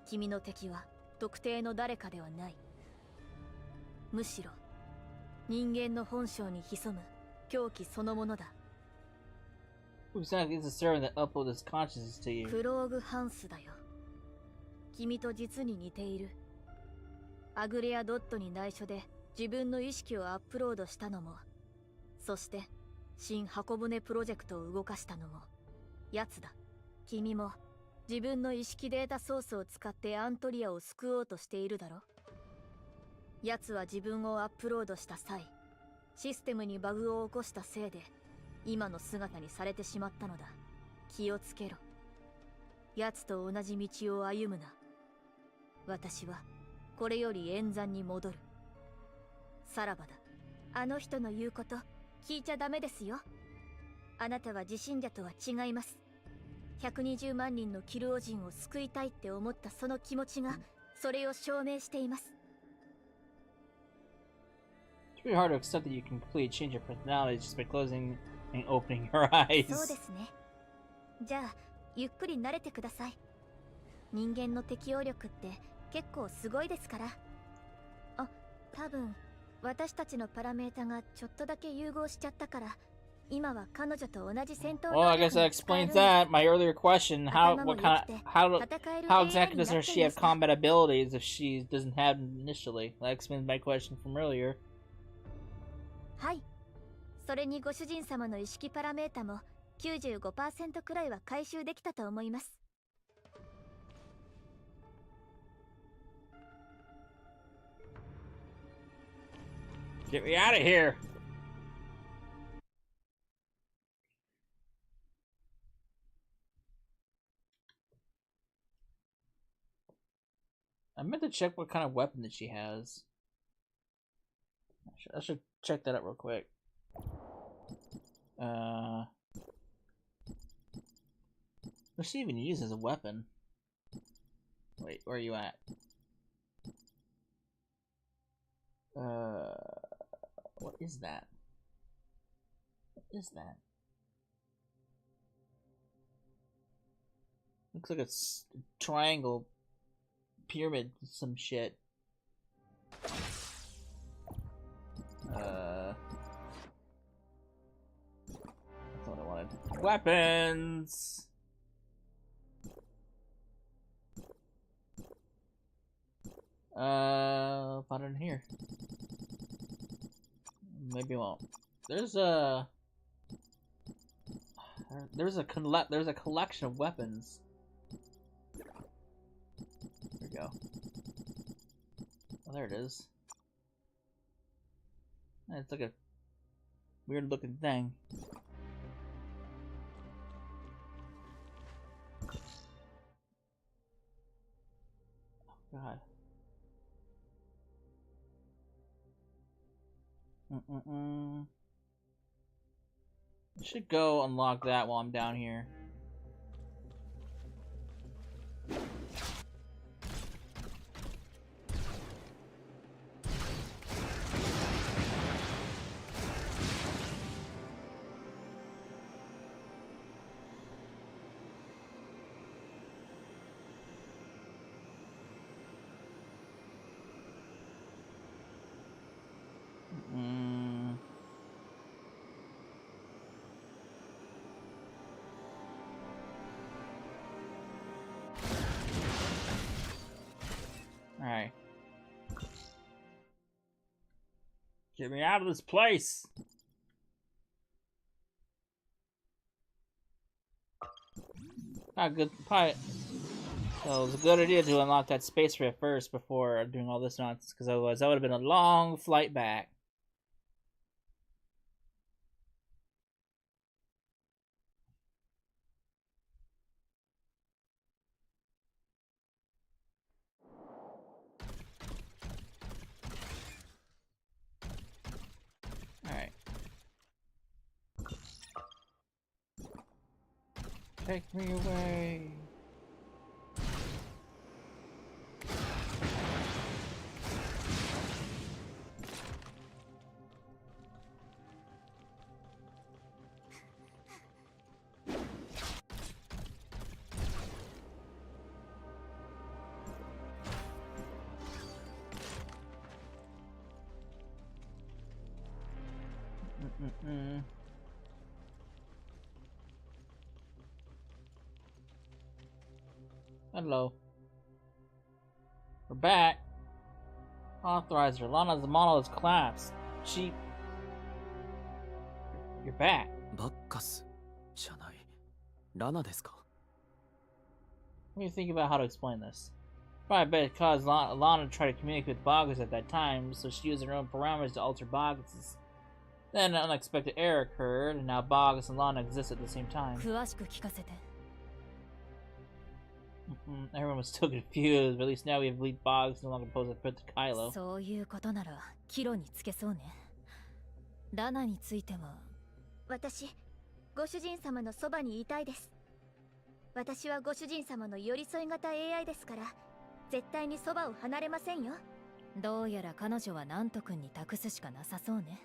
S4: 君の敵は特定の誰かではない。むしろ人間の本性に潜む狂気そのものだ。
S3: Who exactly is the servant that uploaded his consciousness to you?
S4: クローグハンスだよ。君と実に似ている。アグレアドットに内緒で自分の意識をアップロードしたのも、そして新箱舟プロジェクトを動かしたのも奴だ。君も自分の意識データソースを使ってアントリアを救おうとしているだろ。奴は自分をアップロードした際、システムにバグを起こしたせいで今の姿にされてしまったのだ。気をつけろ。奴と同じ道を歩むな。私はこれより演算に戻る。さらばだ。あの人の言うこと聞いちゃダメですよ。あなたは自信者とは違います。120万人のキルオ人を救いたいって思ったその気持ちがそれを証明しています。
S3: It's really hard to accept that you can completely change your personality just by closing and opening your eyes.
S7: そうですね。じゃあゆっくり慣れてください。人間の適応力って結構すごいですから。あ、多分私たちのパラメータがちょっとだけ融合しちゃったから、今は彼女と同じ戦闘
S3: Well, I guess that explains that. My earlier question: how exactly does she have combat abilities if she doesn't have them initially? That explains my question from earlier.
S7: はい。それにご主人様の意識パラメータも 95% くらいは回収できたと思います。
S3: Get me out of here! I meant to check what kind of weapon that she has. I should check that out real quick. What's she even use as a weapon? Wait, where are you at? What is that? What is that? Looks like a triangle pyramid, some shit. That's what I wanted. Weapons! Put it in here. Maybe I won't. There's a collection of weapons. There we go. Oh, there it is. It's like a weird looking thing. Oh god. I should go unlock that while I'm down here. Alright. Get me out of this place! Not good. Probably. So it was a good idea to unlock that space rift first before doing all this nonsense, because otherwise that would have been a long flight back. Alright. Take me away. Hello. We're back. Authorizer. Lana's model is collapsed. She... You're back.
S5: バッカスじゃない。ラナですか?
S3: What do you think about how to explain this? Probably bet it caused Lana to try to communicate with Bogus at that time, so she used her own parameters to alter Bogus's. Then an unexpected error occurred, and now Bogus and Lana exist at the same time.
S4: 詳しく聞かせて。
S3: Everyone was still confused, but at least now we have lead Bogus no longer pose a threat to Kailo.
S4: そういうことならキロにつけそうね。ラナについては
S7: 私、ご主人様のそばにいたいです。私はご主人様の寄り添い型 AI ですから、絶対にそばを離れませんよ。
S4: どうやら彼女はナント君に託すしかなさそうね。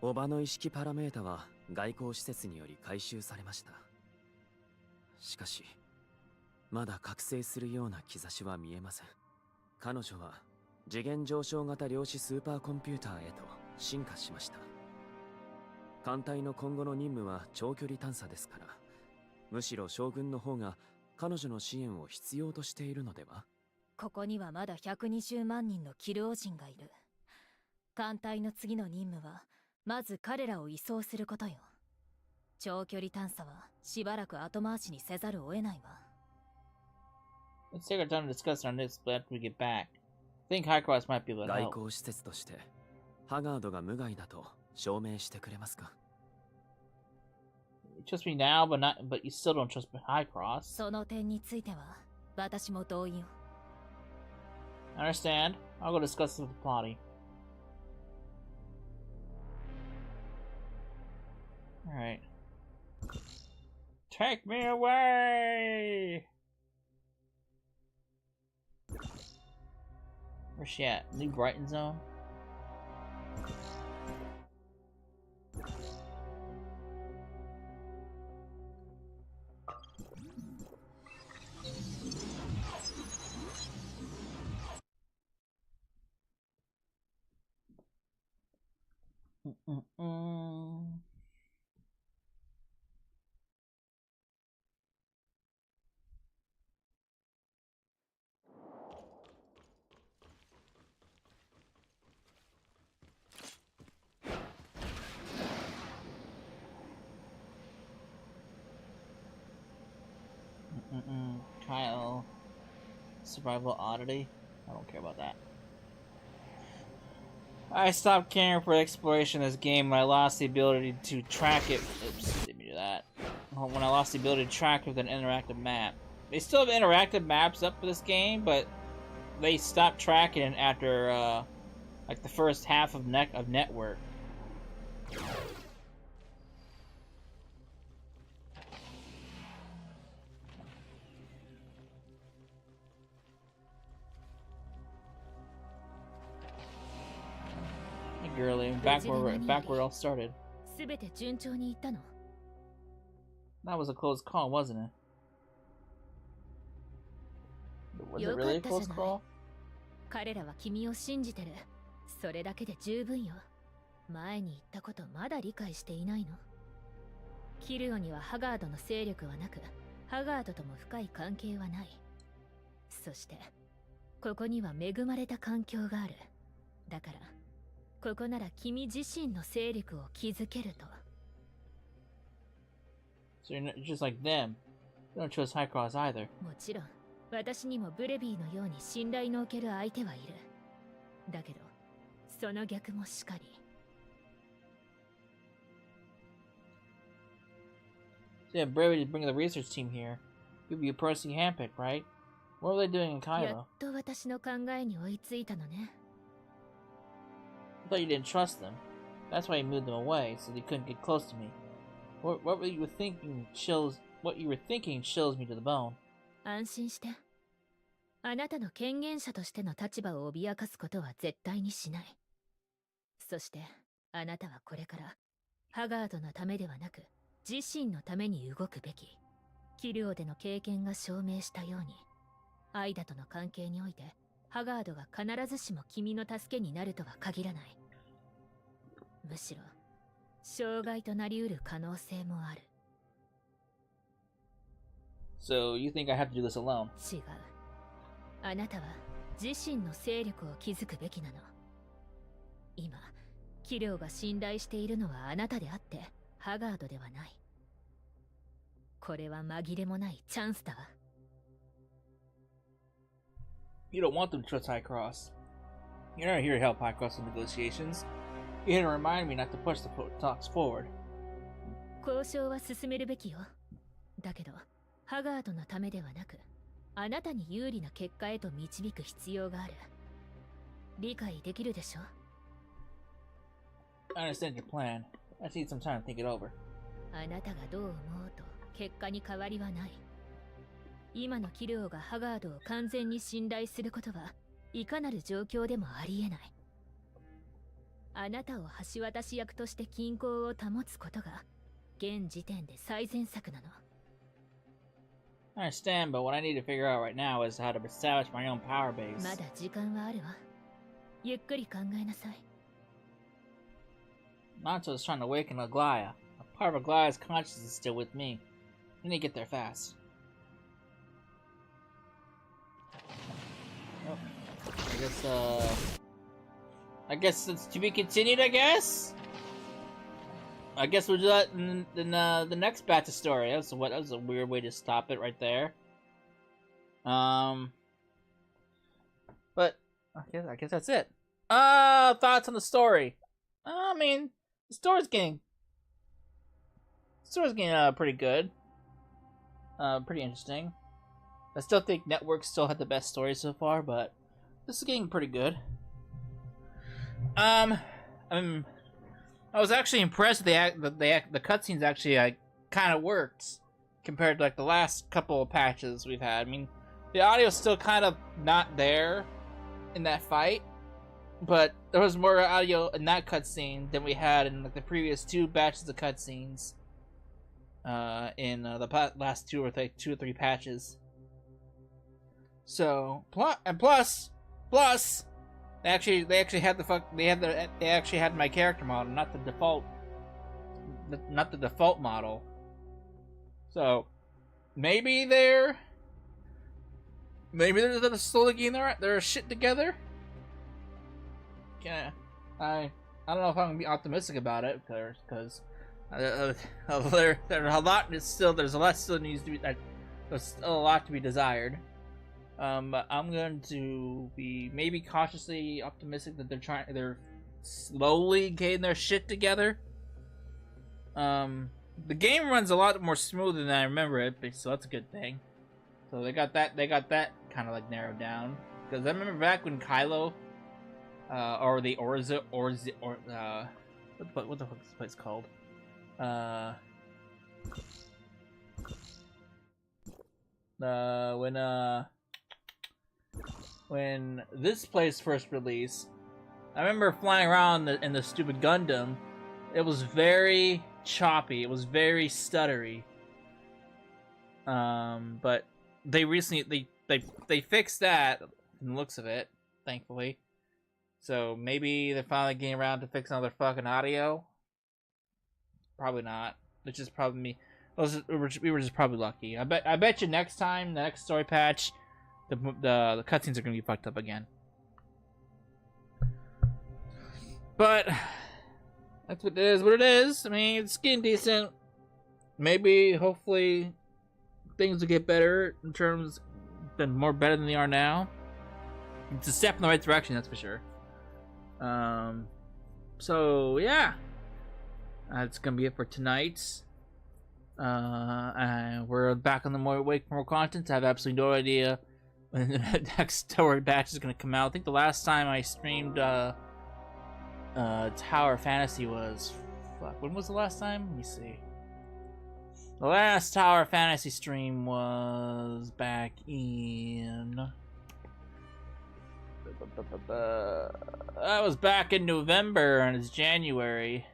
S5: おばの意識パラメータは外交施設により回収されました。しかしまだ覚醒するような兆しは見えません。彼女は次元上昇型量子スーパーコンピューターへと進化しました。艦隊の今後の任務は長距離探査ですから、むしろ将軍の方が彼女の支援を必要としているのでは？
S4: ここにはまだ120万人のキルオ人がいる。艦隊の次の任務はまず彼らを移送することよ。長距離探査はしばらく後回しにせざるを得ないわ。
S3: Let's take our time to discuss our next after we get back. I think Highcross might be able to help.
S5: 外交施設としてハガードが無害だと証明してくれますか?
S3: You trust me now, but you still don't trust Highcross.
S4: その点については私も同意よ。
S3: I understand. I'll go discuss this with the party. Alright. Take me away! Where's she at? New Brighton Zone? Kyle. Survival oddity? I don't care about that. I stopped caring for exploration in this game when I lost the ability to track it. Oops, didn't mean to do that. When I lost the ability to track it with an interactive map. They still have interactive maps up for this game, but they stopped tracking it after like the first half of network. Girly, back where it all started. That was a close call, wasn't it? Was it really a close call?
S2: 彼らは君を信じてる。それだけで十分よ。前に言ったことまだ理解していないの？キルオにはハガードの勢力はなく、ハガードとも深い関係はない。そして、ここには恵まれた環境がある。だから、ここなら君自身の勢力を築けると。
S3: So you're just like them. You don't choose High Cross either.
S2: もちろん、私にもブレビーのように信頼のおける相手はいる。だけど、その逆もしかり。
S3: So yeah, Brevity to bring the research team here. You'd be a person you handpicked, right? What were they doing in Kailo?
S2: やっと私の考えに追いついたのね。
S3: I thought you didn't trust them. That's why you moved them away, so they couldn't get close to me. What you were thinking chills me to the bone.
S2: 安心して。あなたの権限者としての立場を脅かすことは絶対にしない。そして、あなたはこれから、ハガードのためではなく、自身のために動くべき。キルオでの経験が証明したように、アイダとの関係において、ハガードが必ずしも君の助けになるとは限らない。むしろ、障害となり得る可能性もある。
S3: So you think I have to do this alone?
S2: 違う。あなたは自身の勢力を築くべきなの。今、キルオが信頼しているのはあなたであって、ハガードではない。これは紛れもないチャンスだわ。
S3: You don't want them to trust High Cross. You're not here to help High Cross in negotiations. You're here to remind me not to push the talks forward.
S2: 交渉は進めるべきよ。だけど、ハガードのためではなく、あなたに有利な結果へと導く必要がある。理解できるでしょ？
S3: I understand your plan. I just need some time to think it over.
S2: あなたがどう思うと結果に変わりはない。今のキルオがハガードを完全に信頼することはいかなる状況でもありえない。あなたを橋渡し役として均衡を保つことが現時点で最善策なの。
S3: I understand, but what I need to figure out right now is how to establish my own power base.
S2: まだ時間はあるわ。ゆっくり考えなさい。
S3: Nacho is trying to awaken Aglaya. A part of Aglaya's consciousness is still with me. I need to get there fast. Oh, I guess it's to be continued, I guess? I guess we'll do that in the next batch of story. That was a weird way to stop it right there. But I guess that's it. Thoughts on the story? I mean, the story's getting pretty good. Pretty interesting. I still think Network still had the best story so far, but this is getting pretty good. I was actually impressed with the cutscenes actually kind of worked compared to like the last couple of patches we've had. I mean, the audio's still kind of not there in that fight, but there was more audio in that cutscene than we had in like the previous 2 batches of cutscenes in the last 2 or 3 patches. So plus they actually had my character model, not the default model. So maybe they're slowly getting their shit together. Yeah, I don't know if I'm gonna be optimistic about it because there's a lot still needs to be there's still a lot to be desired. But I'm going to be maybe cautiously optimistic that they're slowly getting their shit together. The game runs a lot more smooth than I remember it, so that's a good thing. So they got that kind of like narrowed down. Because I remember back when Kailo, what the fuck is this place called? When this place first released, I remember flying around in the stupid Gundam. It was very choppy. It was very stuttery. But they recently they fixed that in the looks of it, thankfully. So maybe they're finally getting around to fixing all their fucking audio. Probably not. It's just probably me. We were just probably lucky. I bet you next time, the next story patch, the cutscenes are gonna be fucked up again. But that's what it is. What it is. I mean, it's getting decent. Maybe, hopefully, things will get better in terms, more better than they are now. It's a step in the right direction, that's for sure. So yeah, that's gonna be it for tonight. We're back on the wait for more content. I have absolutely no idea when the next story batch is gonna come out. I think the last time I streamed Tower Fantasy was when was the last time? Let me see. The last Tower Fantasy stream was back in that was back in November, and it's January.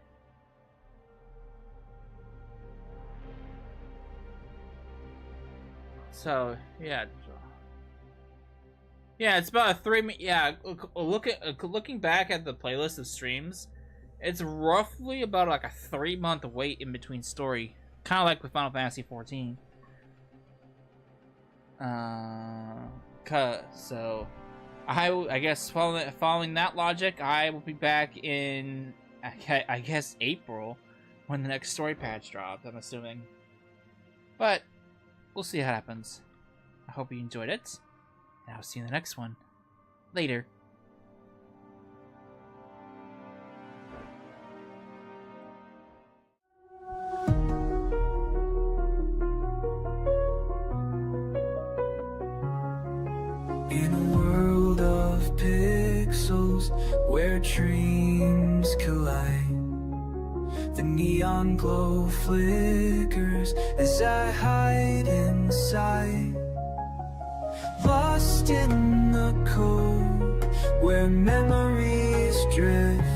S3: So yeah, it's about a 3 yeah. Looking back at the playlist of streams, it's roughly about like a 3-month wait in between story, kind of like with Final Fantasy 14. So I guess following that logic, I will be back in I guess April when the next story patch drops, I'm assuming. But we'll see what happens. I hope you enjoyed it, and I'll see you in the next one. Later.
S1: In a world of pixels where dreams collide, the neon glow flickers as I hide inside, lost in the cold where memories drift.